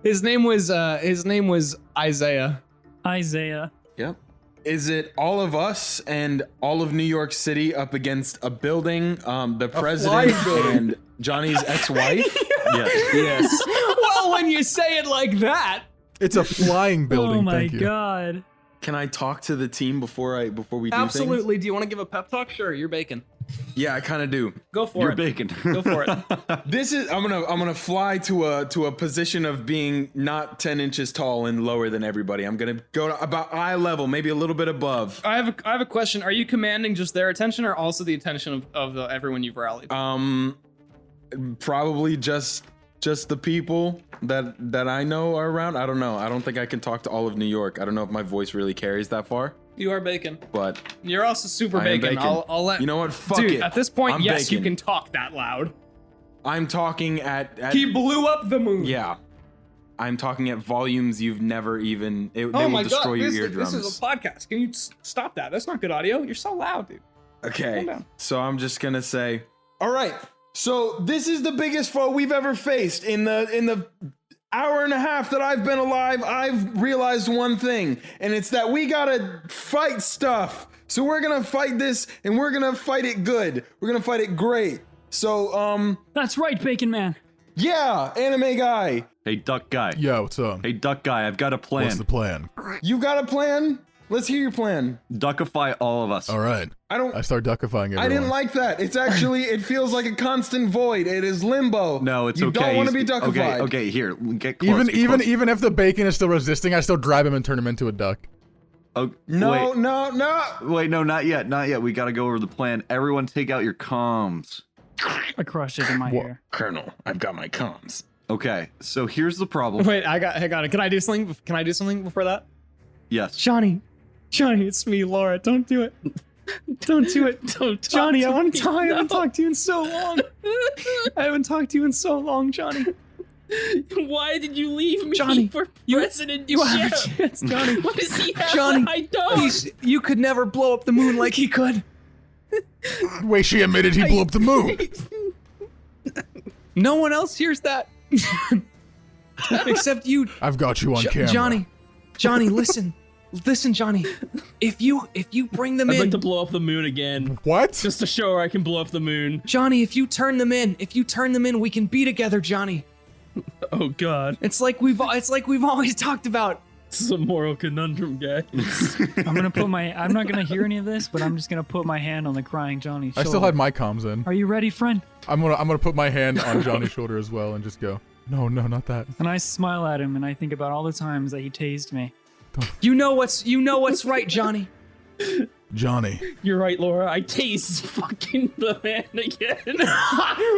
His name was Isaiah. Isaiah. Yep. Is it all of us and all of New York City up against a building, the president and Johnny's ex-wife? Yes. Yes. Well, when you say it like that. It's a flying building. Oh my thank you. god. Can I talk to the team before we do Absolutely. Do you want to give a pep talk? Sure, you're bacon. Yeah, I kind of do. Go for You're it. bacon. Go for it. This is I'm gonna fly to a position of being not 10 inches tall and lower than everybody. I'm gonna go to about eye level, maybe a little bit above. I have a question. Are you commanding just their attention or also the attention of everyone you've rallied? Probably just the people that I know are around. I don't know. I don't think I can talk to all of New York. I don't know if my voice really carries that far. You are bacon. But You're also super I am bacon. bacon. I'll let you know what? Fuck Dude, it. at this point, I'm yes, you bacon. can talk that loud. I'm talking at He blew up the moon. yeah. I'm talking at volumes you've never even. They Oh will my destroy god, your this eardrums. is a podcast. Can you stop that? That's not good audio. You're so loud, dude. Okay, Calm down. so I'm just gonna say, all right. So this is the biggest foe we've ever faced in the hour and a half that I've been alive. I've realized one thing, and it's that we gotta fight stuff. So we're gonna fight this, and we're gonna fight it good. We're gonna fight it great. So That's right, Bacon Man. yeah, anime guy, Hey, duck guy. Yo, what's up? Hey, duck guy, I've got a plan. What's the plan? you got a plan? Let's hear your plan. Duckify all of us. All right. I start duckifying everyone. I didn't like that. It's actually, it feels like a constant void. It is limbo. No, it's you okay. You don't want to be He's- duckified. Okay, here, get close. Even if the bacon is still resisting, I still drive him and turn him into a duck. Oh, No, wait, no, no. wait, no, not yet, not yet. We gotta go over the plan. Everyone, take out your comms. I crushed it in my ear. Colonel, I've got my comms. Okay, so here's the problem. Wait, I got it. Can I do something? Can I do something before that? Yes. Johnny, it's me, Laura. Don't do it. Don't do it. Don't talk Johnny, to I want me, to. I haven't no. talked to you in so long. I haven't talked to you in so long, Johnny. Why did you leave me Johnny, for you- President You have a Jeff? chance, Johnny. What does he have? Johnny, I don't. You could never blow up the moon like he could. Wait, she admitted he blew up the moon. No one else hears that. Except you, I've got you on camera. Johnny, listen, Johnny. If you bring them I'd in, like to blow up the moon again, What? just to show her I can blow up the moon. Johnny, if you turn them in, we can be together, Johnny. Oh God, It's like we've always talked about. this is a moral conundrum, guys. I'm not gonna hear any of this, but I'm just gonna put my hand on the crying Johnny's I shoulder. still had my comms in. Are you ready, friend? I'm gonna put my hand on Johnny's shoulder as well and just go. No, not that. And I smile at him and I think about all the times that he tased me. You know what's right, Johnny. Johnny. You're right, Laura. I taste fucking the man again.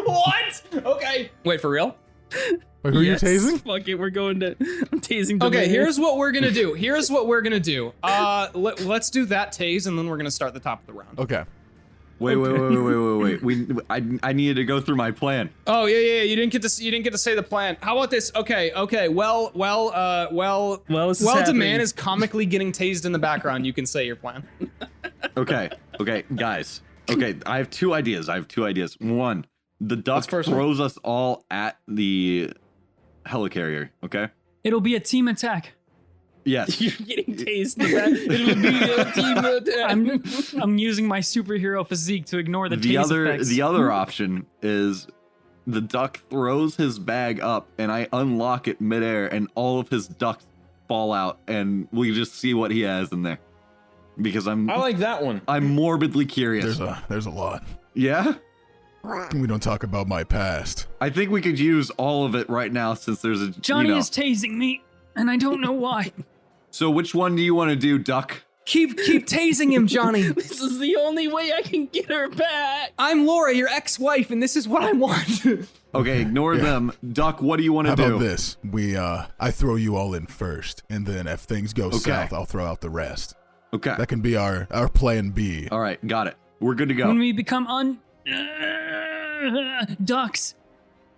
What? Okay. Wait, for real? Wait, who are you Yes, tasing? Fuck it, we're going to. I'm tasing. the Okay, man. here's what we're gonna do. Let's do that tase, and then we're gonna start the top of the round. Okay. Wait. I needed to go through my plan. Oh yeah. You didn't get to say the plan. How about this? Okay. Well, this is the happening. man is comically getting tased in the background. You can say your plan. Okay, guys. Okay, I have two ideas. One, the duck first one? throws us all at the helicarrier. Okay. It'll be a team attack. Yes. You're getting tased in the back. It'll be a team attack. I'm using my superhero physique to ignore the tase effects. The other option is the duck throws his bag up and I unlock it midair and all of his ducks fall out and we just see what he has in there. Because I like that one. I'm morbidly curious. There's a lot. Yeah? We don't talk about my past. I think we could use all of it right now since there's a Johnny you know. is tasing me, and I don't know why. So which one do you want to do, duck? Keep tasing him, Johnny. This is the only way I can get her back. I'm Laura, your ex-wife, and this is what I want. Okay, ignore them. Duck, what do you want How to do? about this? I throw you all in first, and then if things go south, I'll throw out the rest. Okay. That can be our plan B. All right, got it. We're good to go. When we become ducks,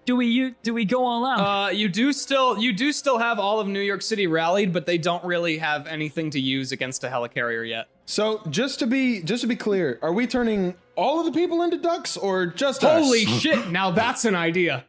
do we go all out? You do still have all of New York City rallied, but they don't really have anything to use against a helicarrier yet. So just to be clear, are we turning all of the people into ducks or just us? Holy shit! Now that's an idea.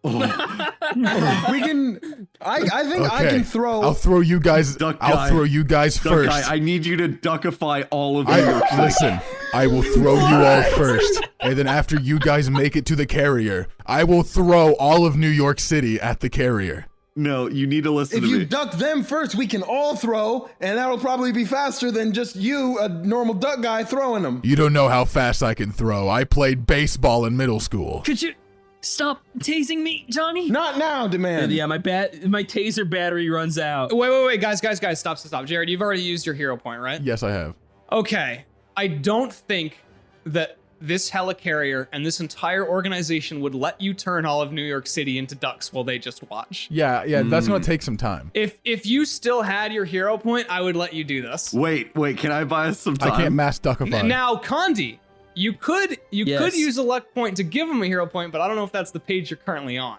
We can. I think I Okay. can throw. I'll throw you guys. Duck I'll guy. throw you guys Duck first. guy, I need you to duckify all of New York City. Listen, I will throw you all first, and then after you guys make it to the carrier, I will throw all of New York City at the carrier. No, you need to listen If to you me. duck them first, we can all throw, and that'll probably be faster than just you, a normal duck guy, throwing them. You don't know how fast I can throw. I played baseball in middle school. Could you stop tasing me, Johnny? Not now, Demand. Yeah, my taser battery runs out. Wait, guys, stop. Jared, you've already used your hero point, right? Yes, I have. Okay, I don't think that this helicarrier and this entire organization would let you turn all of New York City into ducks while they just watch. Yeah, that's gonna take some time. If you still had your hero point, I would let you do this. Wait, can I buy us some time? I can't mass duckify. Now, Condi, you could use a luck point to give him a hero point, but I don't know if that's the page you're currently on.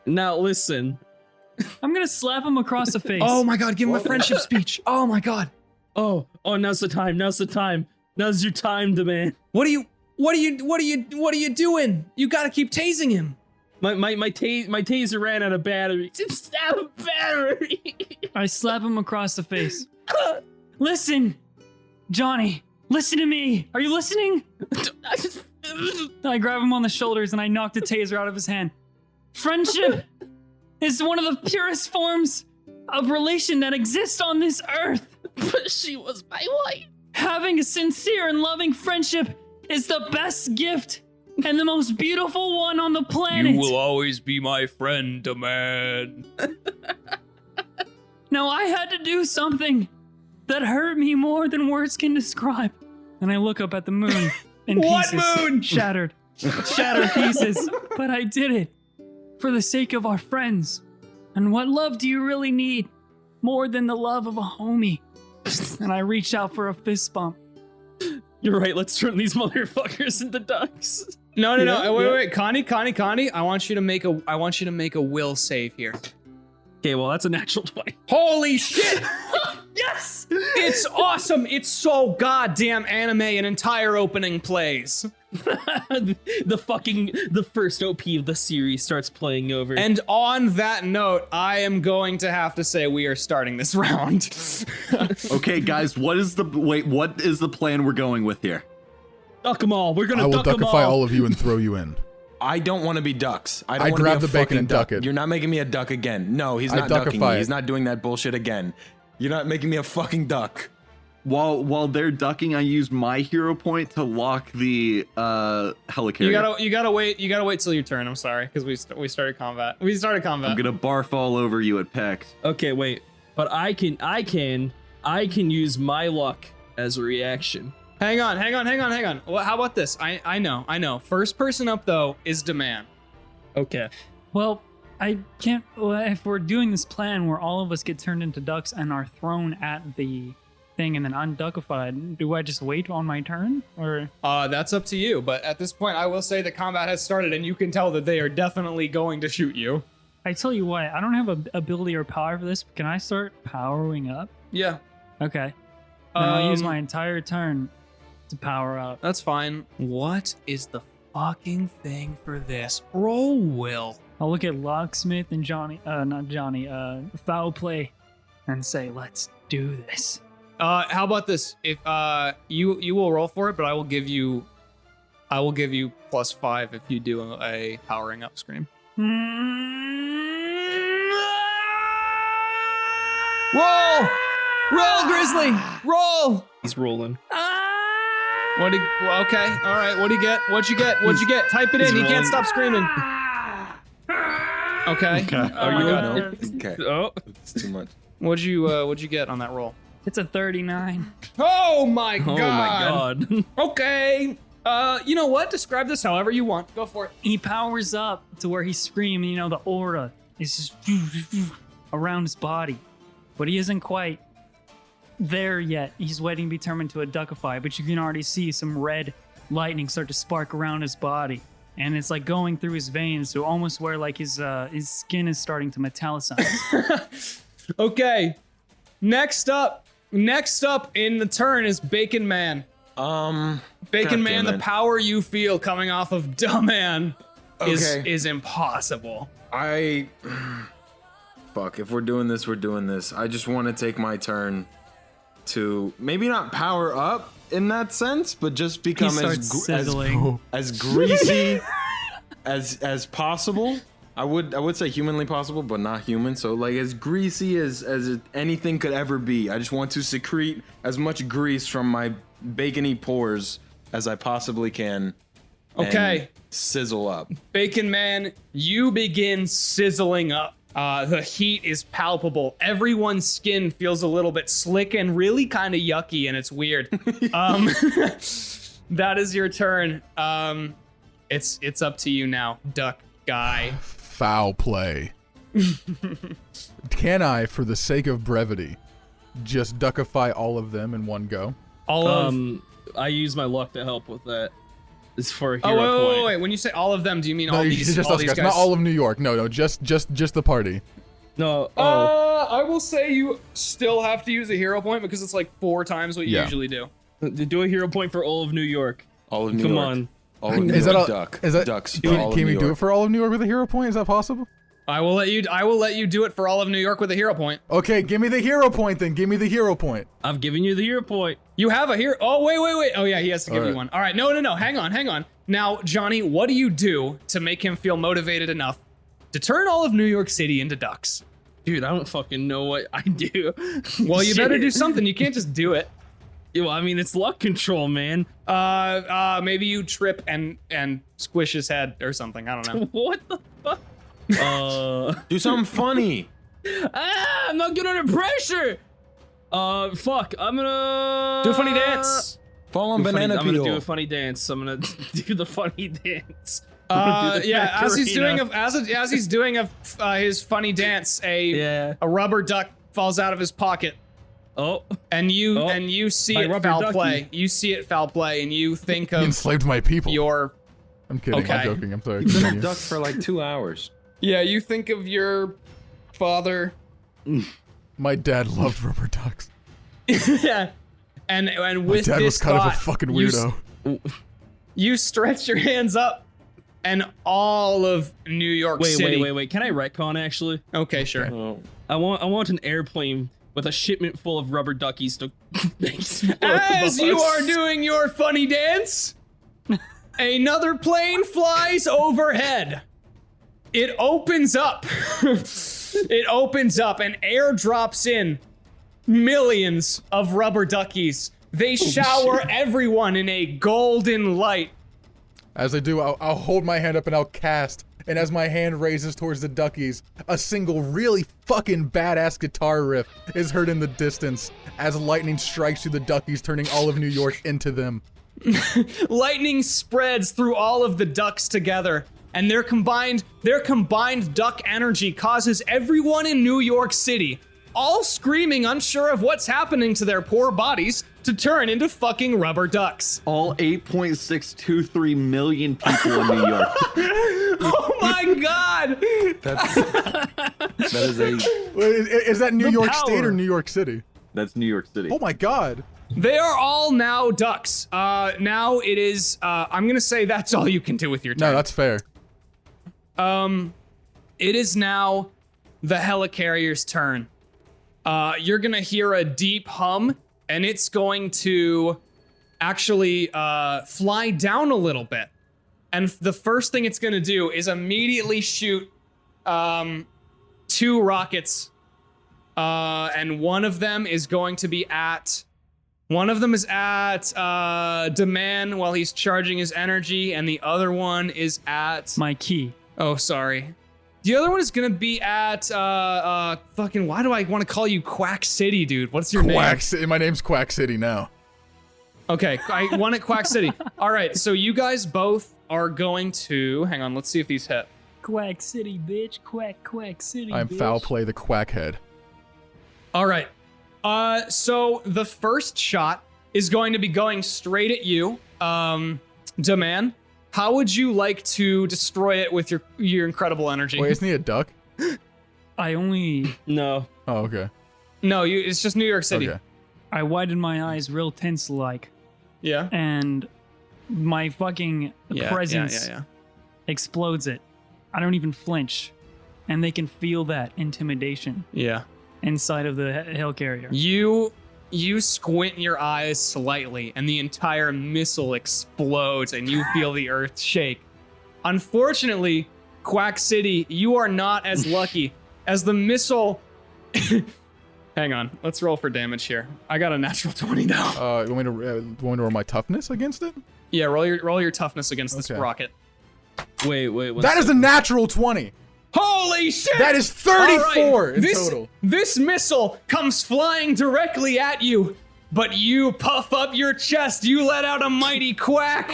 Now listen. I'm gonna slap him across the face. Oh my god, give him a friendship speech. Oh my god. Oh, now's the time. Now's your time, Demand. What are you doing? You gotta keep tasing him. My taser ran out of battery. It's out of battery. I slap him across the face. Listen, Johnny, listen to me. Are you listening? I grab him on the shoulders and I knock the taser out of his hand. Friendship is one of the purest forms of relation that exists on this earth. But she was my wife. Having a sincere and loving friendship is the best gift and the most beautiful one on the planet. always be my friend, man. Now I had to do something that hurt me more than words can describe. And I look up at the moon in What pieces. moon? Shattered pieces. But I did it for the sake of our friends. And what love do you really need more than the love of a homie? And I reached out for a fist bump. You're right. Let's turn these motherfuckers into ducks. No. Wait. Connie. I want you to make a will save here. Okay, well that's a natural 20. Holy shit! Yes! It's awesome. It's so goddamn anime. An entire opening plays. the first OP of the series starts playing over. And on that note, I am going to have to say we are starting this round. Okay, guys, what is the plan we're going with here? duck them all. We're gonna I will duck them duckify all. all of you and throw you in. I don't want to be ducks. I don't I want to grab be a the bacon fucking and duck. duck it. You're not making me a duck again. No, he's I not ducking duckify me. it. He's not doing that bullshit again. You're not making me a fucking duck. While they're ducking, I use my hero point to lock the helicarrier. You gotta wait till your turn. I'm sorry, because we started combat. I'm gonna barf all over you at PEX. Okay, wait. But I can use my luck as a reaction. Hang on. Well, how about this? I know. First person up though is Demand. Okay. Well, I can't. Well, if we're doing this plan where all of us get turned into ducks and are thrown at the thing and then unduckified, do I just wait on my turn, or? That's up to you. But at this point, I will say the combat has started, and you can tell that they are definitely going to shoot you. I tell you what, I don't have a ability or power for this. Can I start powering up? Yeah, Okay. Then I'll use my entire turn to power up. that's fine. What is the fucking thing for this? Roll will. I'll look at Locksmith and Foul Play, and say, "Let's do this." How about this? If you will roll for it, but I will give you +5 if you do a powering up scream. Roll, Grizzly, roll. He's rolling. Okay, all right. What'd you get? What'd you get? Type it in. He can't stop screaming. Okay. Oh my god. Okay. Oh. It's too much. What'd you get on that roll? It's a 39. Oh my god. Oh my god. Okay. You know what? Describe this however you want. Go for it. He powers up to where he's screaming. You know, the aura is just around his body, but he isn't quite there yet. He's waiting to be turned into a duckify, but you can already see some red lightning start to spark around his body, and it's like going through his veins to almost where like his skin is starting to metallicize. Okay. Next up in the turn is Bacon Man. Bacon Man, the power you feel coming off of Dumb-Man is impossible. Fuck, if we're doing this, we're doing this. I just want to take my turn to maybe not power up in that sense, but just become He starts sizzling. as greasy as possible. I would say humanly possible, but not human. So like as greasy as anything could ever be. I just want to secrete as much grease from my bacony pores as I possibly can. Okay. And sizzle up. Bacon Man, you begin sizzling up. The heat is palpable. Everyone's skin feels a little bit slick and really kind of yucky, and it's weird. That is your turn. It's up to you now, duck guy. Foul play. Can I, for the sake of brevity, just duckify all of them in one go? All of. I use my luck to help with that. It's for a hero Oh, point. wait. When you say all of them, do you mean No, all these just all us these guys. guys? Not all of New York. No, just the party. No. I will say you still have to use a hero point because it's like 4 times what you Yeah. usually do. Do a hero point for all of New York. All of New Come York. on. All of New Is York that a, is that ducks. Can, for all of can we New do York. it for all of New York with a hero point? Is that possible? I will let you do it for all of New York with a hero point. Okay, give me the hero point then. Give me the hero point. I've given you the hero point. You have a hero. Oh, wait. Oh, yeah, he has to give All you right. one. All right, no. Hang on. Now, Johnny, what do you do to make him feel motivated enough to turn all of New York City into ducks? Dude, I don't fucking know what I do. Well, you better Shit. do something. You can't just do it. Yeah, well, I mean, it's luck control, man. Maybe you trip and squish his head or something. I don't know. What the fuck? Do something funny. I'm not good under pressure. Fuck. I'm gonna Do a funny dance. Fall on I'm banana gonna do peel. a funny dance. I'm gonna do the funny dance. I'm gonna do the Yeah. As he's doing Macarena. his funny dance, Yeah. a rubber duck falls out of his pocket, Oh. and you see my it rubber foul ducky. play. You see it foul play, and you think You of enslaved my people. your I'm kidding. Okay. I'm joking. I'm sorry. Been a Continue. duck for like 2 hours. you think of your father. My dad loved rubber ducks. Yeah. And My with dad this was kind of a thought, fucking you weirdo. You stretch your hands up, and all of New York City. Wait. Can I retcon actually? Okay, sure. Oh. I want an airplane with a shipment full of rubber duckies to As you are doing your funny dance, another plane flies overhead. It opens up. It opens up, and air drops in. Millions of rubber duckies. They shower everyone in a golden light. As I do, I'll hold my hand up and I'll cast. And as my hand raises towards the duckies, a single really fucking badass guitar riff is heard in the distance as lightning strikes through the duckies, turning all of New York into them. Lightning spreads through all of the ducks together, and their combined duck energy causes everyone in New York City, all screaming unsure of what's happening to their poor bodies, to turn into fucking rubber ducks. All 8.623 million people in New York. Oh my god! That is Is that New York State power. or New York City? that's New York City. Oh my god. They are all now ducks. Now it is, I'm gonna say that's all you can do with your turn. No, that's fair. It is now the helicarrier's turn. You're gonna hear a deep hum, and it's going to actually fly down a little bit. And the first thing it's gonna do is immediately shoot 2 rockets. And one of them is going to be at Deman while he's charging his energy, and the other one is at My key. Oh, sorry. The other one is gonna be at fucking. Why do I want to call you Quack City, dude? What's your Quack name? City. My name's Quack City now. Okay, I want at Quack City. All right, so you guys both are going to. Hang on, let's see if these hit. Quack City, bitch. Quack City, I'm bitch. foul play the Quackhead. All right. So the first shot is going to be going straight at you, Deman. How would you like to destroy it with your incredible energy? Wait, isn't he a duck? I only... No. Oh, okay. No, it's just New York City. Okay. I widen my eyes real tense-like, Yeah. and my fucking presence Yeah. explodes it. I don't even flinch, and they can feel that intimidation Yeah. inside of the helicarrier. You squint your eyes slightly, and the entire missile explodes, and you feel the earth shake. Unfortunately, Quack City, you are not as lucky as the missile. Hang on, let's roll for damage here. I got a natural 20 now. You want me to roll my toughness against it? Yeah, roll your toughness against this Okay. rocket. Wait. That is a natural 20. Holy shit! That is 34 All right, in this, total. This missile comes flying directly at you, but you puff up your chest. You let out a mighty quack.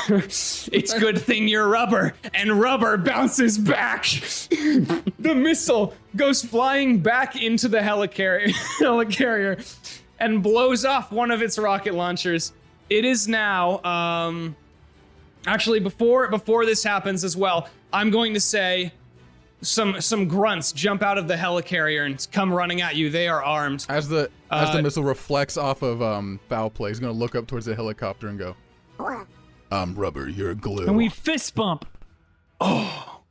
It's good thing you're rubber, and rubber bounces back. The missile goes flying back into the helicarrier and blows off one of its rocket launchers. It is now, actually, before this happens as well, I'm going to say some grunts jump out of the helicarrier and come running at you. They are armed. As the missile reflects off of foul play, he's gonna look up towards the helicopter and go, Rubber, you're glue. And we fist bump. All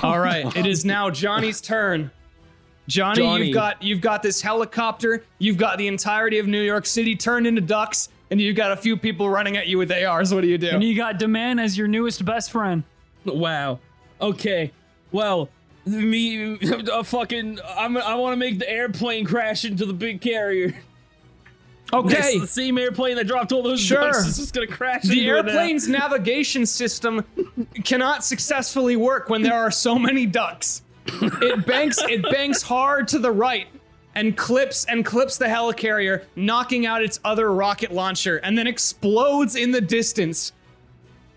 right, it is now Johnny's turn. Johnny, you've got this helicopter. You've got the entirety of New York City turned into ducks, and you've got a few people running at you with ARs. What do you do? And you got Demand as your newest best friend. Wow. Okay. Well, I want to make the airplane crash into the big carrier. Okay. It's the same airplane that dropped all those Sure. ducks. It's just gonna crash The into it now. airplane's navigation system cannot successfully work when there are so many ducks. It banks hard to the right and clips the helicarrier, knocking out its other rocket launcher, and then explodes in the distance.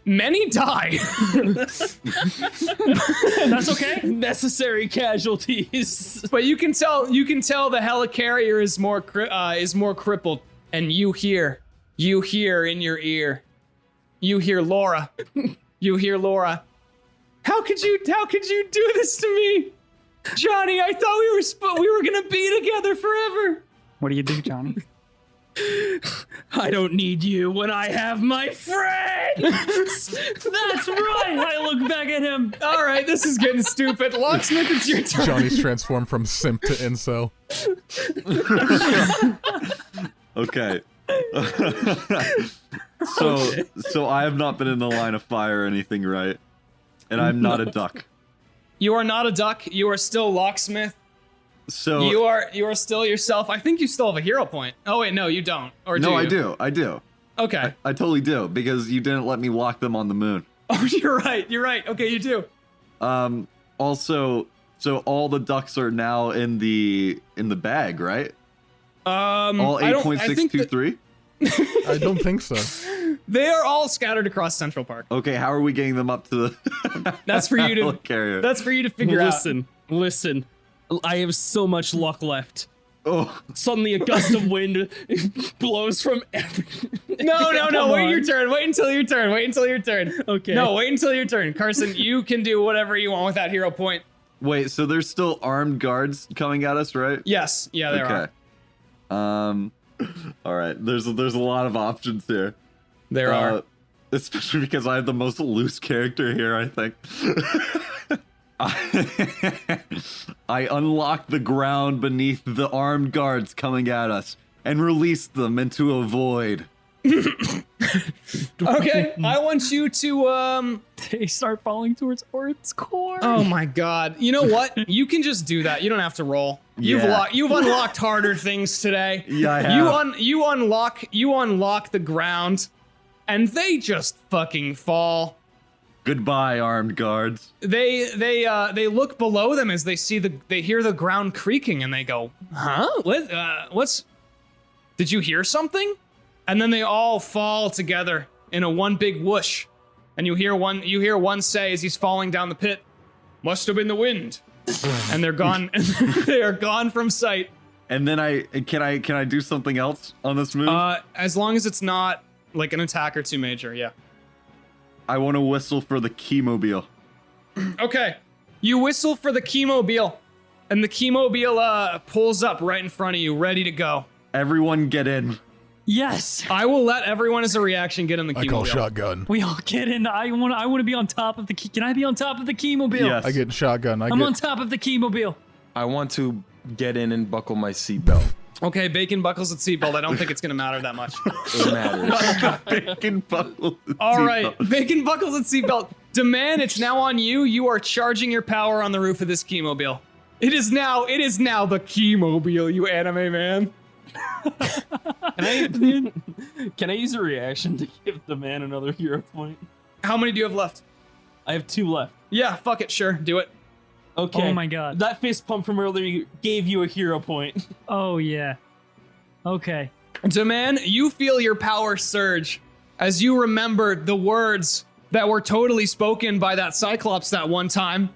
Many die. That's okay. Necessary casualties. But you can tell the helicarrier is more crippled, and you hear in your ear, you hear Laura. How could you do this to me, Johnny? I thought we were gonna be together forever. What do you do, Johnny? I don't need you when I have my friend. That's right. I look back at him. All right, this is getting stupid. Locksmith, it's your turn. Johnny's transformed from simp to incel. Okay. So I have not been in the line of fire or anything, right? And I'm not a duck. You are not a duck. You are still Locksmith. So You are still yourself. I think you still have a hero point. Oh wait, no, you don't. Or no, you? I do. Okay. I totally do because you didn't let me lock them on the moon. Oh, you're right. Okay, you do. Also, so all the ducks are now in the bag, right? All I think that 8.623. I don't think so. they are all scattered across Central Park. Okay, how are we getting them up to the? That's for you to. carrier. That's for you to figure out. Listen. I have so much luck left. Oh, Suddenly a gust of wind blows from every... No. Come Wait on. your turn. Wait until your turn. Okay. No, wait until your turn. Carson, you can do whatever you want with that hero point. wait. So there's still armed guards coming at us, right? Yes. Yeah, there are. All right. There's a lot of options here. There are. Especially because I have the most loose character here, I think. I unlock the ground beneath the armed guards coming at us and release them into a void. Okay, I want you to They start falling towards Earth's core. Oh my god. You know what? You can just do that. You don't have to roll. Yeah. You've unlocked harder things today. Yeah, I have. You unlock the ground and they just fucking fall. Goodbye, armed guards. They look below them as they hear the ground creaking and they go, "Huh? What's Did you hear something?" And then they all fall together in a one big whoosh. And you hear one say as he's falling down the pit, "Must have been the wind." And they're gone. They are gone from sight. And then can I do something else on this move? As long as it's not like an attack or too major, yeah. I want to whistle for the Keymobile. Okay. You whistle for the Keymobile, and the Keymobile pulls up right in front of you, ready to go. Everyone get in. Yes. I will let everyone as a reaction get in the Keymobile. I call shotgun. We all get in. I want to be on top of the key. Can I be on top of the Keymobile? Yes. I get shotgun. I'm on top of the Keymobile. I want to get in and buckle my seatbelt. Okay, Bacon buckles its seatbelt. I don't think it's going to matter that much. It matters. Bacon buckle. All right, Bacon buckles its seatbelt. Demand, it's now on you. You are charging your power on the roof of this Keymobile. It is now the Keymobile, you anime man. Can I use a reaction to give the man another hero point? How many do you have left? I have 2 left. Yeah, fuck it, sure, do it. Okay. Oh my god. That fist pump from earlier gave you a hero point. Oh yeah. Okay. Demand, you feel your power surge as you remember the words that were totally spoken by that Cyclops that one time.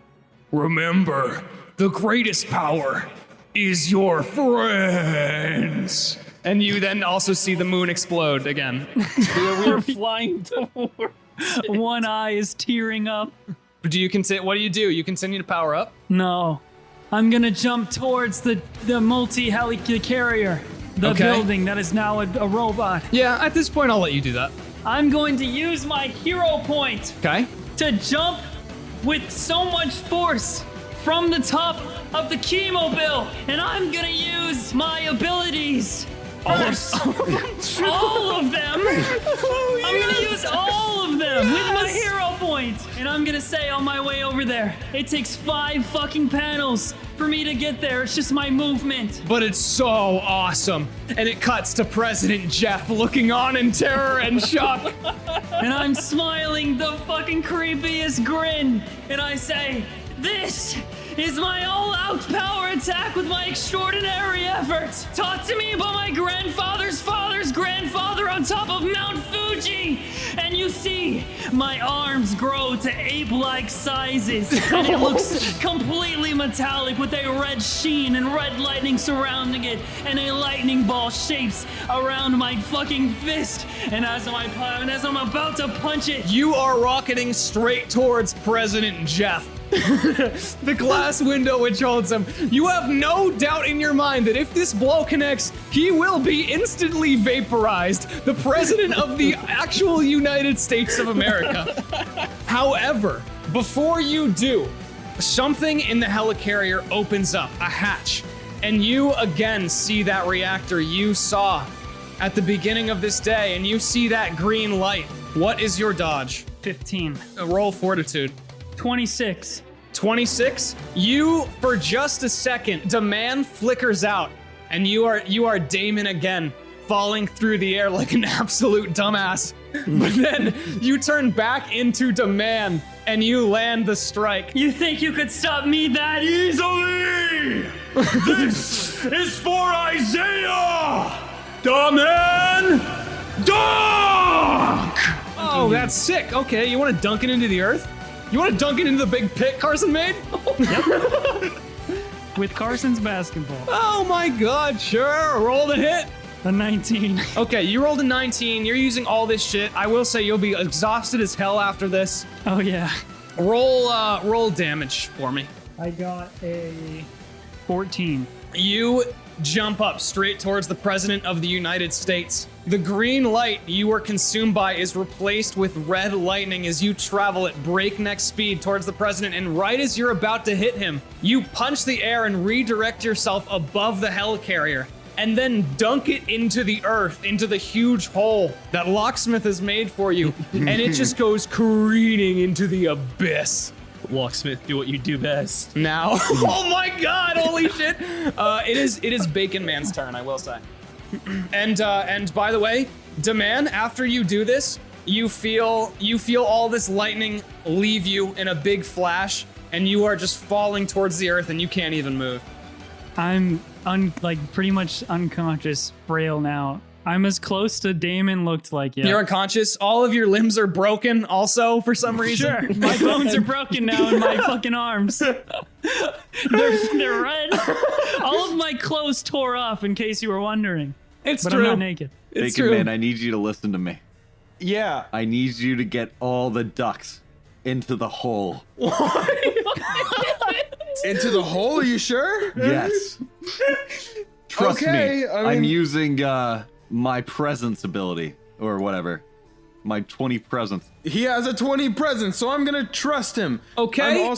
Remember, the greatest power is your friends. And you then also see the moon explode again. We were flying towards. One eye is tearing up. What do you do? You continue to power up? No. I'm gonna jump towards the multi-helicarrier. The Okay. building that is now a robot. Yeah, at this point I'll let you do that. I'm going to use my hero point Okay. to jump with so much force from the top of the Keymobile, and I'm gonna use my abilities. First, all of them. I'm gonna use all of them with my hero point, and I'm gonna say on my way over there, it takes 5 fucking panels for me to get there. It's just my movement. But it's so awesome. And it cuts to President Jeff looking on in terror and shock. And I'm smiling the fucking creepiest grin, and I say, this is my all-out power attack with my extraordinary efforts. Talk to me about my grandfather's father's grandfather on top of Mount Fuji. And you see my arms grow to ape-like sizes, and it looks completely metallic with a red sheen and red lightning surrounding it, and a lightning ball shapes around my fucking fist. And as I'm about to punch it, You are rocketing straight towards President Jeff. The glass window which holds him. You have no doubt in your mind that if this blow connects, he will be instantly vaporized, the president of the actual United States of America. However, before you do, something in the helicarrier opens up, a hatch, and you again see that reactor you saw at the beginning of this day, and you see that green light. What is your dodge? 15. Roll fortitude. 26. 26. You, for just a second, demand flickers out, and you are Damon again, falling through the air like an absolute dumbass. But then you turn back into demand, and you land the strike. You think you could stop me that easily? This is for Isaiah! Demand! Dunk! Oh, that's sick. Okay, you want to dunk it into the earth? You want to dunk it into the big pit Carson made? With Carson's basketball. Oh my god, sure. Roll the hit. A 19. Okay, you rolled a 19. You're using all this shit. I will say you'll be exhausted as hell after this. Oh yeah. Roll damage for me. I got a 14. You jump up straight towards the President of the United States. The green light you were consumed by is replaced with red lightning as you travel at breakneck speed towards the President, and right as you're about to hit him, you punch the air and redirect yourself above the helicarrier, and then dunk it into the earth, into the huge hole that Locksmith has made for you, and it just goes careening into the abyss. Locksmith, do what you do best. Now, oh my god, holy shit. It is Bacon Man's turn, I will say. And by the way, Demand, after you do this, you feel all this lightning leave you in a big flash, and you are just falling towards the earth and you can't even move. I'm pretty much unconscious, frail now. I'm as close to Damon looked like yet. You're unconscious. All of your limbs are broken also for some reason. Sure, my bones are broken now in my fucking arms. They're red. All of my clothes tore off, in case you were wondering. It's But true. I'm not naked. It's Bacon true. Man, I need you to listen to me. Yeah. I need you to get all the ducks into the hole. Into the hole, are you sure? Yes. Trust Okay, me. I I'm mean- using my presence ability or whatever. My 20 presence. He has a 20 presence, so I'm gonna trust him. Okay.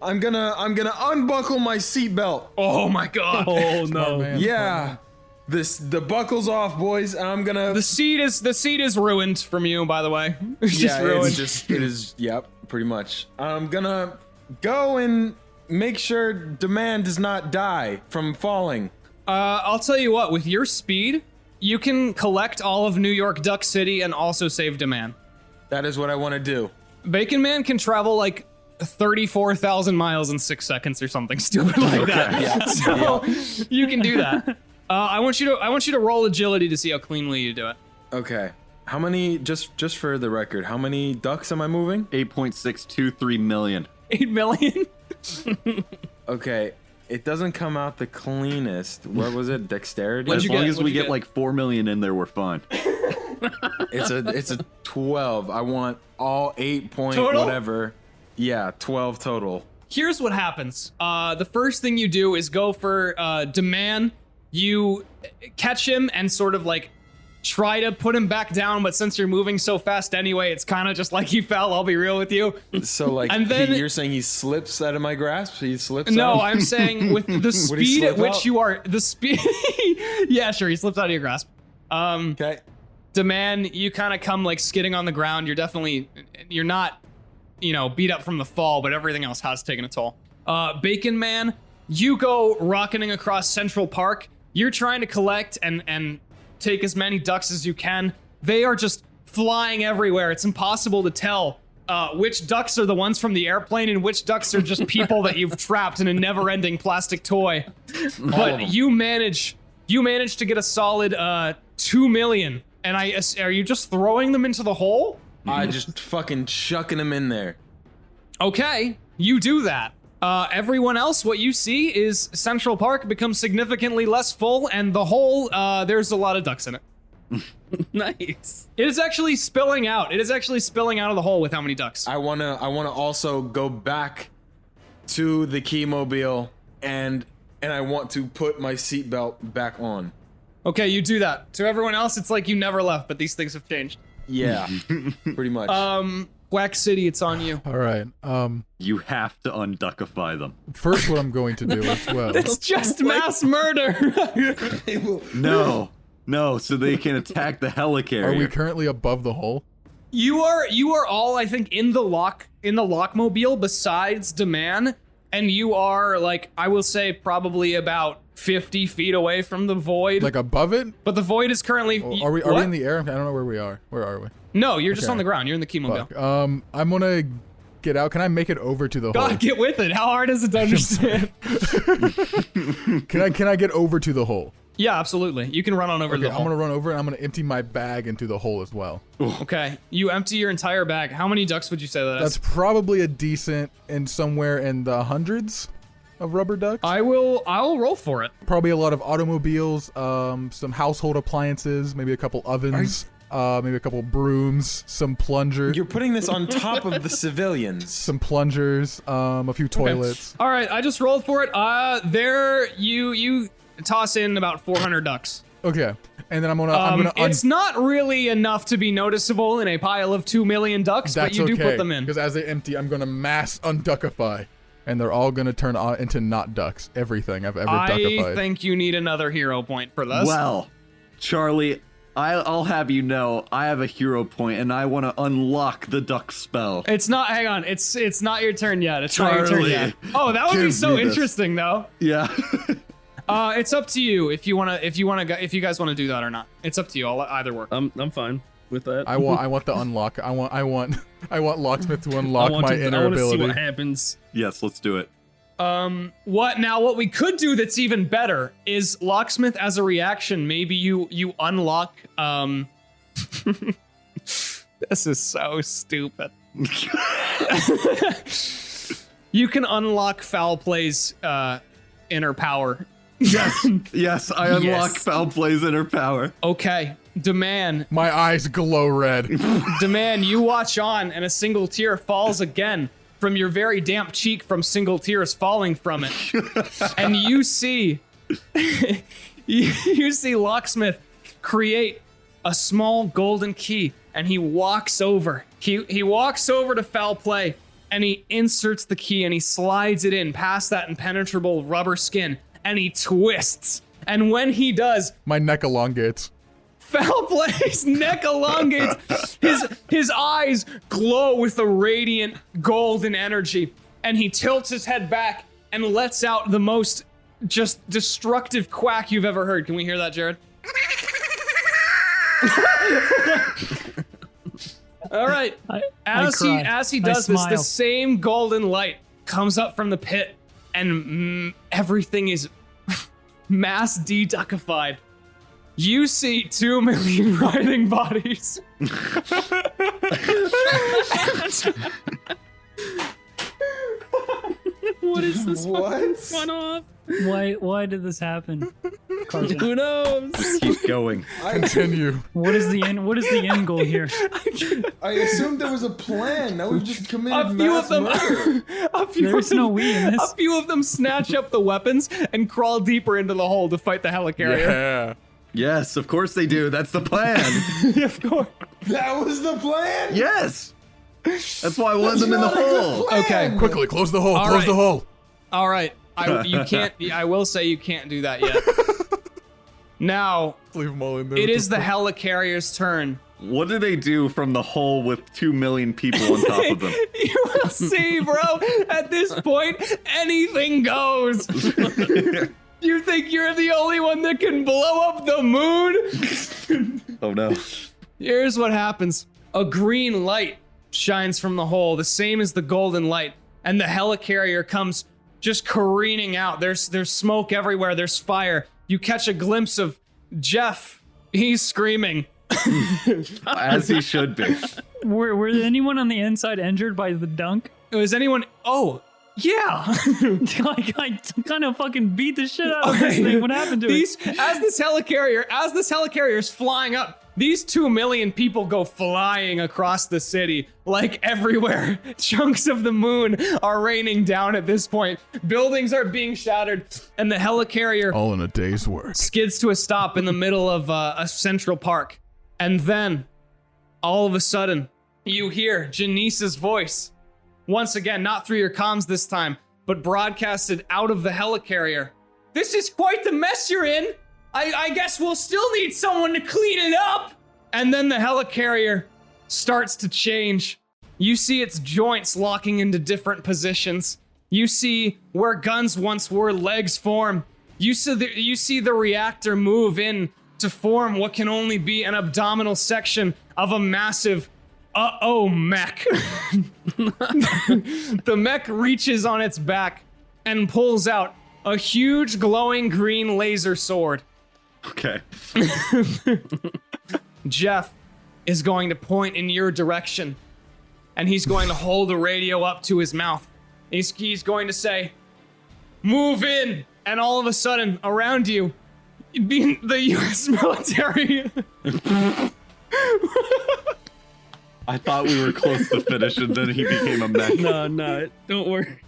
I'm gonna unbuckle my seatbelt. Oh my god. Oh no. Man, Yeah. The buckle's off, boys, and I'm gonna The seat is ruined from you, by the way. It's just ruined. it is, yep. pretty much. I'm gonna go and make sure Demand does not die from falling. I'll tell you what, with your speed, you can collect all of New York Duck City and also save Demand. That is what I want to do. Bacon Man can travel like 34,000 miles in 6 seconds or something stupid like that. Yeah. So you can do that. I want you to roll agility to see how cleanly you do it. Okay. How many, just for the record, how many ducks am I moving? 8.623 million. 8 million? Okay. It doesn't come out the cleanest. What was it? Dexterity? What'd As you long get? as we What'd you get get? like 4 million in there, we're fine. It's a 12. I want all 8 point Total? whatever. Yeah, 12 total. Here's what happens. The first thing you do is go for Demand. You catch him and sort of like try to put him back down, but since you're moving so fast anyway, it's kind of just like he fell, I'll be real with you. So like, And then- you're saying he slips out of my grasp? He slips No, out? I'm saying with the Would he speed at slip which out? you are, the speed, yeah, sure, he slips out of your grasp. Okay. Demand, you kind of come like skidding on the ground. You're not, beat up from the fall, but everything else has taken a toll. Bacon Man, you go rocketing across Central Park. You're trying to collect and take as many ducks as you can. They are just flying everywhere. It's impossible to tell which ducks are the ones from the airplane and which ducks are just people that you've trapped in a never-ending plastic toy. But you manage to get a solid 2 million. And are you just throwing them into the hole? I just fucking chucking him in there. Okay, you do that. Everyone else, what you see is Central Park becomes significantly less full, and the hole, there's a lot of ducks in it. Nice. It is actually spilling out. It is actually spilling out of the hole with how many ducks. I wanna also go back to the Keymobile and I want to put my seatbelt back on. Okay, you do that. To everyone else, it's like you never left, but these things have changed. Yeah, pretty much. Wax City, it's on you. All right. You have to unduckify them. First, what I'm going to do as well. It's just mass murder. No, so they can attack the helicarrier. Are we currently above the hole? You are all, I think, in the lockmobile besides Demand, and you are like, I will say, probably about 50 feet away from the void. Like above it? But the void is currently. Are we What? in the air? I don't know where we are. Where are we? No, you're just Okay. on the ground. You're in the Keymobile. Fuck. I'm gonna get out. Can I make it over to the hole? God, get with it. How hard is it to understand? Can I get over to the hole? Yeah, absolutely. You can run on over to Okay, the I'm hole. gonna run over and I'm gonna empty my bag into the hole as well. Okay, you empty your entire bag. How many ducks would you say that That's is? probably a decent and somewhere in the hundreds of rubber ducks. I'll roll for it. Probably a lot of automobiles, some household appliances, maybe a couple ovens, maybe a couple brooms, some plungers, You're putting this on top of the civilians. some plungers, a few toilets. All right, I just rolled for it. There, you toss in about 400 ducks. Okay, and then I'm gonna It's not really enough to be noticeable in a pile of 2 million ducks, but that's you do okay, put them in. because as they empty, I'm gonna mass unduckify, and they're all gonna turn on into not ducks. Everything I've ever I duckified. think you need another hero point for this. Well, Charlie, I'll have you know, I have a hero point, and I want to unlock the duck spell. It's not. Hang on. It's not your turn yet. It's not your turn Charlie, yet. Oh, that would be give so me this. interesting, though. Yeah. It's up to you if you guys wanna do that or not. It's up to you. I'll let either work. I'm fine with that. I want the unlock. I want Locksmith to unlock I want my to, inner I want to see ability. what happens. Yes, let's do it. What we could do that's even better is Locksmith as a reaction. Maybe you unlock. This is so stupid. You can unlock Foul Play's inner power. Yes, I unlock Yes. Foul Play's inner power. Okay, Demand. My eyes glow red. Demand, you watch on, and a single tear falls again from your very damp cheek from single tears falling from it. And you see, you see Locksmith create a small golden key, and he walks over. He walks over to Foul Play, and he inserts the key, and he slides it in past that impenetrable rubber skin, and he twists. And when he does, My neck elongates. Foul Play's neck elongates. His eyes glow with a radiant golden energy, and he tilts his head back and lets out the most just destructive quack you've ever heard. Can we hear that, Jared? All right. As he does this, the same golden light comes up from the pit, and everything is mass de-duckified. You see 2 million writhing bodies. What is this? What? Fun off? Why did this happen, Carson? Who knows? Keep going. Continue. What is the end goal here? I assumed there was a plan. Now we've just committed A few of mass them, murder. There's no we in a this. few of them snatch up the weapons and crawl deeper into the hole to fight the helicarrier. Yeah. Yes, of course they do. That's the plan. Of course. That was the plan? Yes. That's why I wanted them in the Not a good hole. plan. Okay. Quickly, close the hole. All Close right. the hole. All right. I will say you can't do that yet. Now, Leave them all in there. it is the helicarrier's turn. What do they do from the hole with 2 million people on top of them? You will see, bro. At this point, anything goes. You think you're the only one that can blow up the moon? Oh no. Here's what happens. A green light shines from the hole, the same as the golden light, and the helicarrier comes just careening out. There's smoke everywhere. There's fire. You catch a glimpse of Jeff. He's screaming. As he should be. Were anyone on the inside injured by the dunk? Was anyone? Oh, yeah. Like I kind of fucking beat the shit out of this thing. What happened to it? As this helicarrier is flying up, these 2 million people go flying across the city, like everywhere. Chunks of the moon are raining down at this point. Buildings are being shattered, and the helicarrier all in a day's work. skids to a stop in the middle of a Central Park. And then, all of a sudden, you hear Janice's voice. Once again, not through your comms this time, but broadcasted out of the helicarrier. This is quite the mess you're in. I guess we'll still need someone to clean it up. And then the helicarrier starts to change. You see its joints locking into different positions. You see where guns once were, legs form. You see the reactor move in to form what can only be an abdominal section of a massive mech. The mech reaches on its back and pulls out a huge glowing green laser sword. Okay. Jeff is going to point in your direction, and he's going to hold the radio up to his mouth. He's going to say, "Move in!" And all of a sudden, around you, being the U.S. military. I thought we were close to finish, and then he became a mech. No, don't worry.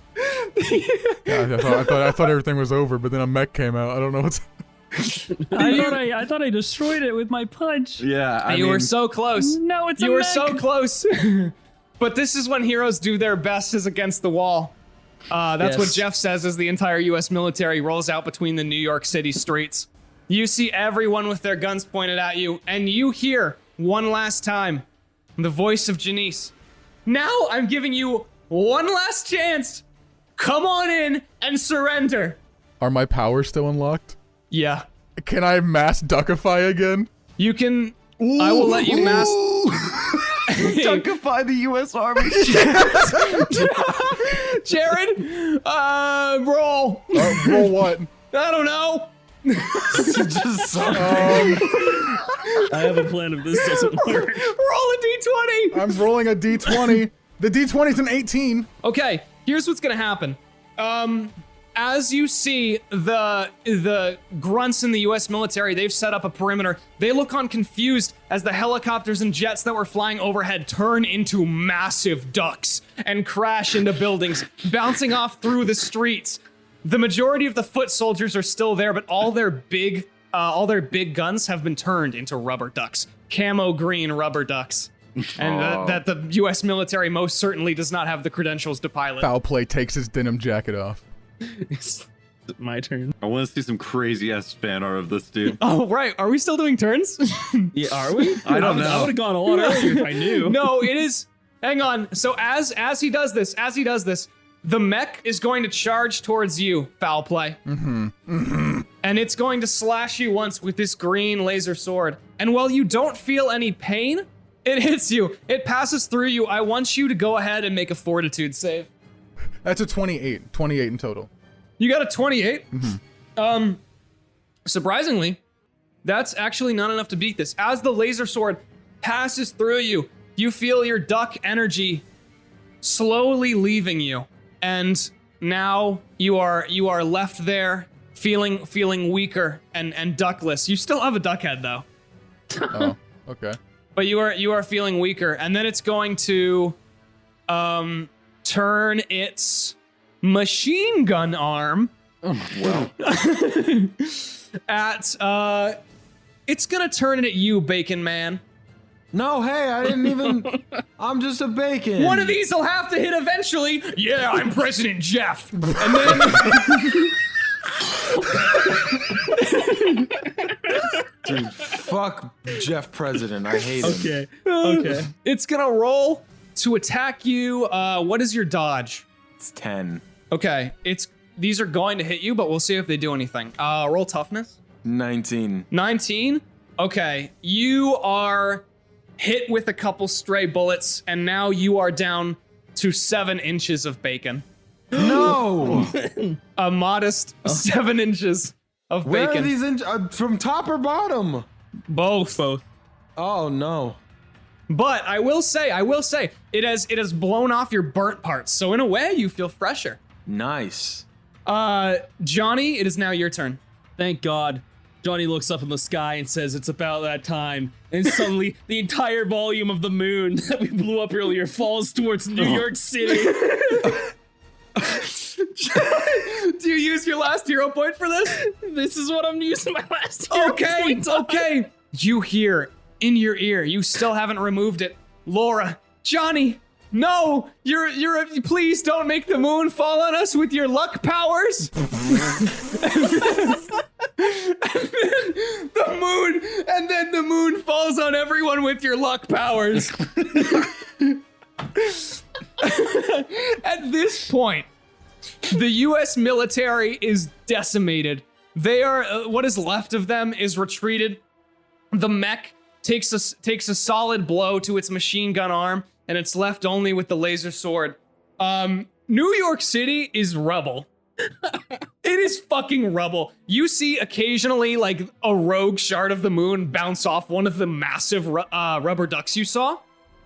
Yeah, I thought everything was over, but then a mech came out. I don't know what's. I thought I destroyed it with my punch. Yeah, You were so close. No, it's You a were mech. so close. But this is when heroes do their best is against the wall. That's what Yes. Jeff says as the entire U.S. military rolls out between the New York City streets. You see everyone with their guns pointed at you, and you hear one last time the voice of Janice. Now I'm giving you one last chance. Come on in and surrender. Are my powers still unlocked? Yeah. Can I mass duckify again? You can... I will let you mass... Dunkify the U.S. Army. Jared, roll. Roll what? I don't know. Just so I have a plan if this doesn't work. Roll a d20. I'm rolling a d20. The d20's an 18. Okay, here's what's gonna happen. As you see the grunts in the U.S. military, they've set up a perimeter. They look on confused as the helicopters and jets that were flying overhead turn into massive ducks and crash into buildings, bouncing off through the streets. The majority of the foot soldiers are still there, but all their big guns have been turned into rubber ducks, camo green rubber ducks, and that the U.S. military most certainly does not have the credentials to pilot. Foul play takes his denim jacket off. My turn. I want to see some crazy ass fan art of this dude. Oh, right. Are we still doing turns? Yeah, are we? I don't know. I would have gone a lot earlier if I knew. No, it is. Hang on. So as he does this, the mech is going to charge towards you. Foul play. And it's going to slash you once with this green laser sword. And while you don't feel any pain, it hits you. It passes through you. I want you to go ahead and make a fortitude save. That's a 28. 28 in total. You got a 28? Surprisingly, that's actually not enough to beat this. As the laser sword passes through you, you feel your duck energy slowly leaving you. And now you are left there feeling weaker and duckless. You still have a duck head though. Oh, okay. But you are feeling weaker. And then it's going to turn its machine gun arm at it's gonna turn it at you, Bacon Man. No, hey, I didn't even. I'm just a bacon. One of these will have to hit eventually. Yeah, I'm President Jeff. And then Dude, fuck Jeff President. I hate him. Okay. it's gonna roll to attack you. What is your dodge? It's 10. Okay, these are going to hit you, but we'll see if they do anything. Roll toughness. 19. 19. Okay, you are hit with a couple stray bullets, and now you are down to 7 inches of bacon. No! A modest 7 inches of Where bacon. are these from top or bottom? Both. Oh no. But I will say, it has blown off your burnt parts. So in a way, you feel fresher. Nice. Johnny, it is now your turn. Thank God. Johnny looks up in the sky and says, "It's about that time." And suddenly, the entire volume of the moon that we blew up earlier falls towards New York City. Do you use your last hero point for this? This is what I'm using my last hero point on. Okay. You hear in your ear, you still haven't removed it. Laura, Johnny, no, please don't make the moon fall on us with your luck powers. And then the moon falls on everyone with your luck powers. At this point, the US military is decimated. They are, what is left of them is retreated. The mech takes a solid blow to its machine gun arm, and it's left only with the laser sword. New York City is rubble. It is fucking rubble. You see occasionally like a rogue shard of the moon bounce off one of the massive rubber ducks you saw.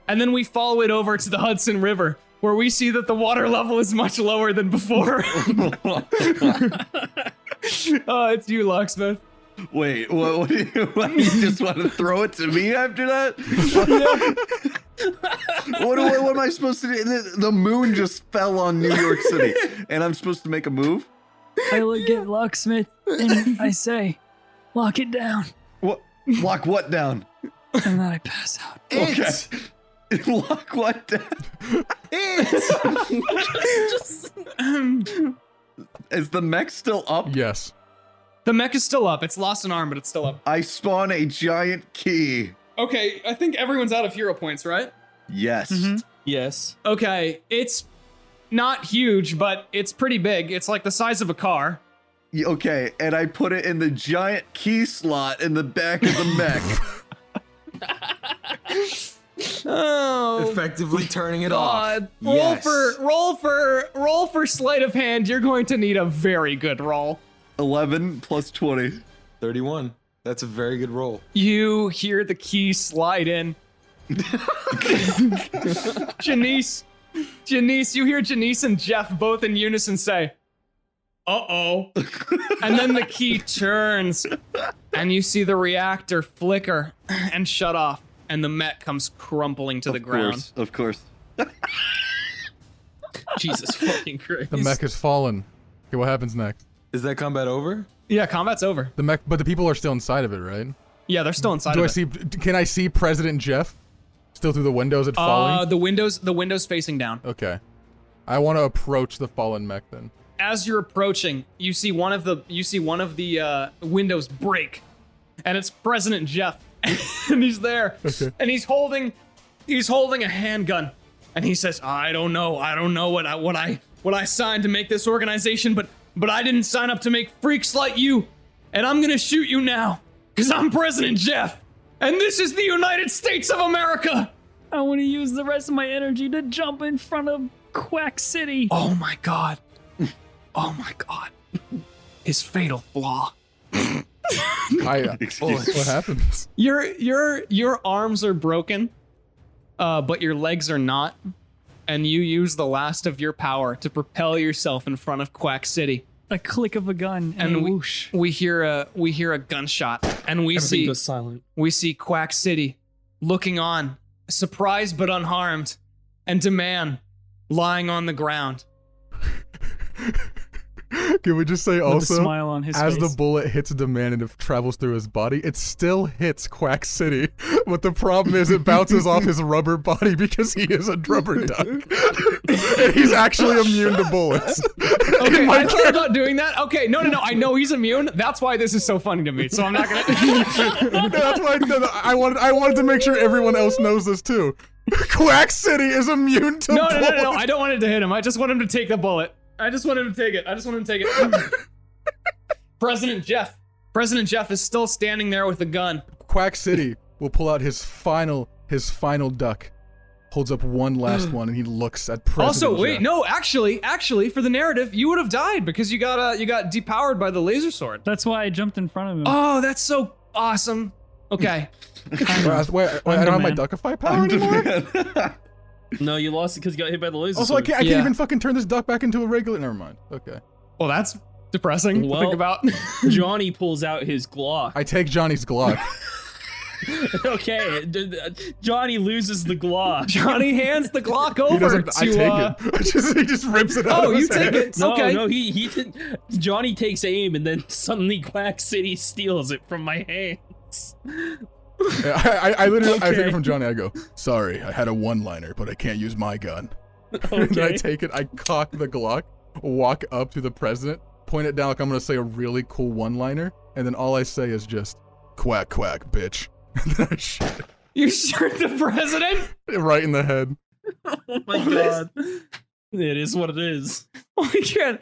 And then we follow it over to the Hudson River, where we see that the water level is much lower than before. Oh, it's you, Locksmith. Wait, what do you just want to throw it to me after that? What am I supposed to do? The moon just fell on New York City, and I'm supposed to make a move? I look at Locksmith and I say, lock it down. What? Lock what down? And then I pass out. Okay. Lock what down? Is the mech still up? Yes. The mech is still up. It's lost an arm, but it's still up. I spawn a giant key. Okay, I think everyone's out of hero points, right? Yes. Yes. Okay, it's not huge, but it's pretty big. It's like the size of a car. Okay, and I put it in the giant key slot in the back of the mech. Oh, Effectively turning it God. off. Yes. Roll for sleight of hand. You're going to need a very good roll. 11 plus 20. 31. That's a very good roll. You hear the key slide in. Janice, you hear Janice and Jeff both in unison say, "Uh-oh." And then the key turns, and you see the reactor flicker and shut off, and the mech comes crumpling to the ground. Of course. Jesus fucking Christ. The mech has fallen. Okay, what happens next? Is that combat over? Yeah, combat's over. The mech, but the people are still inside of it, right? Yeah, they're still inside Do of I it. see? Can I see President Jeff still through the windows at falling? The windows facing down. Okay. I want to approach the fallen mech then. as you're approaching, you see one of the windows break, and it's President Jeff, and he's there, and he's holding a handgun, and he says, I don't know what I signed to make this organization, but I didn't sign up to make freaks like you, and I'm gonna shoot you now, because I'm President Jeff, and this is the United States of America. I want to use the rest of my energy to jump in front of Quack City. Oh my god. Oh my god. His fatal flaw. What happens? Your arms are broken, but your legs are not, and you use the last of your power to propel yourself in front of Quack City. A click of a gun and a whoosh. We hear a gunshot, and Everything goes silent. we see Quack City looking on, surprised but unharmed, and Demand lying on the ground. Can we just say With also, a smile on his as face. the bullet hits Demand and it travels through his body, it still hits Quack City. But the problem is it bounces off his rubber body because he is a rubber duck. And he's actually immune to bullets. Okay, I thought about doing that. Okay, no, I know he's immune. That's why this is so funny to me. So I'm not gonna. That's why I wanted to make sure everyone else knows this too. Quack City is immune to No, bullets. I don't want it to hit him. I just want him to take the bullet. I just want him to take it. President Jeff is still standing there with a gun. Quack City will pull out his final duck, holds up one last one, and he looks at President Also, wait, Jeff. no, actually, for the narrative, you would have died because you got depowered by the laser sword. That's why I jumped in front of him. Oh, that's so awesome. Okay. Wait, I don't have my man. duckify power anymore? No, you lost it because you got hit by the laser. Also, I sword. can't Yeah. even fucking turn this duck back into a regular. Never mind. Okay. Well, that's depressing to Well- think about. Johnny pulls out his Glock. I take Johnny's Glock. Okay, Johnny loses the Glock. Johnny hands the Glock over He doesn't. I to. take it. He just rips it out. Oh, of you his take hand. it. No, Okay. no, he did. Johnny takes aim, and then suddenly Quack City steals it from my hands. Yeah, I literally I take Okay. it from Johnny. I go, sorry, I had a one-liner, but I can't use my gun. And then I Okay. take it. I cock the Glock, walk up to the president, point it down like I'm gonna say a really cool one-liner, and then all I say is just quack quack, bitch. And then I shoot You shoot the president? it right in the head. Oh my god. It is what it is. We can't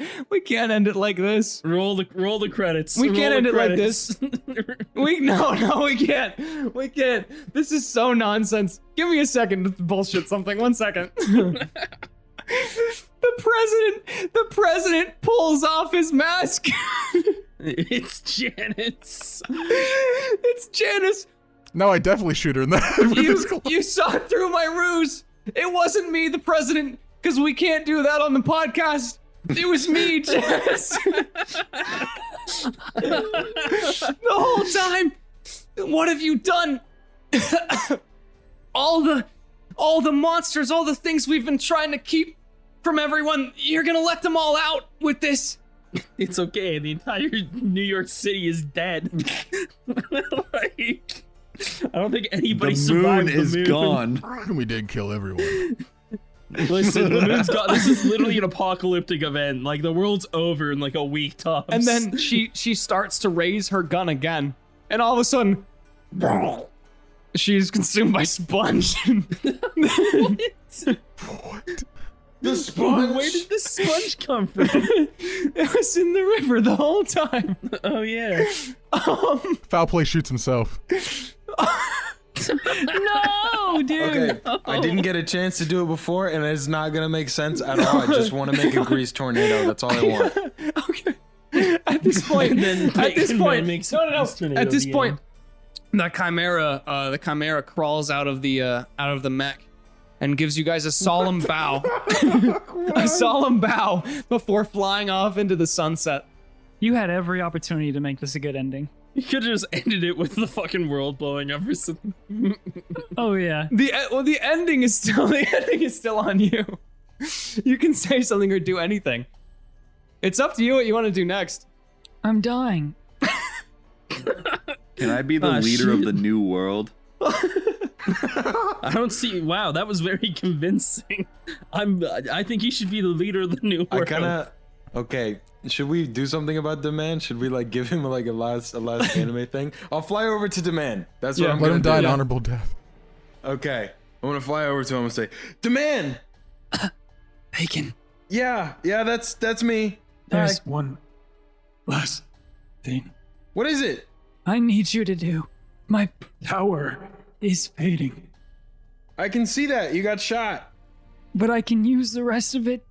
end it like this. Roll the credits. We Roll can't the end it like credits. No, we can't. We can't. This is so nonsense. Give me a second to bullshit something. 1 second. The president pulls off his mask. It's Janice. It's Janice. No, I definitely shoot her in the head with his Glock. You saw through my ruse. It wasn't me, the president, because we can't do that on the podcast. It was me, Janice. The whole time. What have you done? all the monsters, all the things we've been trying to keep from everyone, you're gonna let them all out with this. It's okay. The entire New York City is dead. Like, I don't think anybody The survived moon the is moon. gone. We did kill everyone. Listen, the moon's gone. This is literally an apocalyptic event. Like, the world's over in like a week tops. And then she starts to raise her gun again, and all of a sudden, she's consumed by sponge. What? The sponge. Where did the sponge come from? It was in the river the whole time. Oh yeah. Foul play shoots himself. No, dude. Okay, I didn't get a chance to do it before, and it's not gonna make sense at all. I just want to make a grease tornado. That's all I want. Okay. At this point, And then at this Pac-Man point, makes no. a tornado At this at the point, the chimera crawls out of the mech and gives you guys a solemn bow, a solemn bow before flying off into the sunset. You had every opportunity to make this a good ending. You could have just ended it with the fucking world blowing up or something. Oh yeah. The ending is still on you. You can say something or do anything. It's up to you what you want to do next. I'm dying. Can I be the Ah, leader of shit. the new world? I don't see. Wow, that was very convincing. I think you should be the leader of the new world. Okay, should we do something about Demand? Should we like give him like a last anime thing? I'll fly over to Demand. That's what I'm Let gonna him die an do. honorable death. Okay, I'm gonna fly over to him and say, Demand. Bacon. Yeah, that's me. There's Hi. one last thing What is it? I need you to do. My power is fading, I can see that you got shot. but I can use the rest of it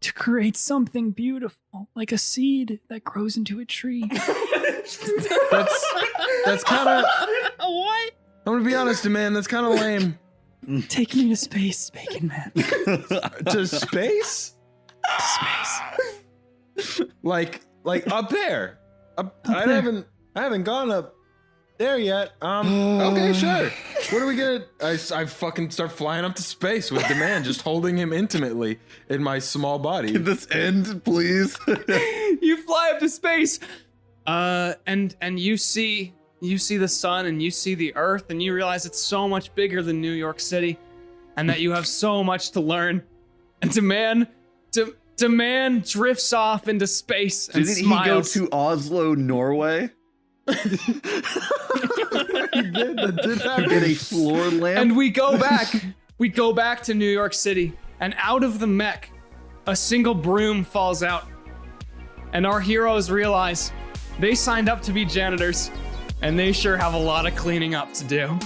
to create something beautiful, like a seed that grows into a tree. That's kind of. What? I'm gonna be honest, Demand. That's kind of lame. Take me to space, Bacon Man. To space? Space. Like up there. I there. haven't gone up there yet. Okay, sure. What are we gonna? I fucking start flying up to space with Demand, just holding him intimately in my small body. Can this end, please? You fly up to space, and you see the sun and you see the earth and you realize it's so much bigger than New York City, and that you have so much to learn. And Demand drifts off into space and Didn't smiles. he go to Oslo, Norway? He did. That did happen. Get a floor lamp? And we go back. We go back to New York City, and out of the mech, a single broom falls out. And our heroes realize they signed up to be janitors, and they sure have a lot of cleaning up to do.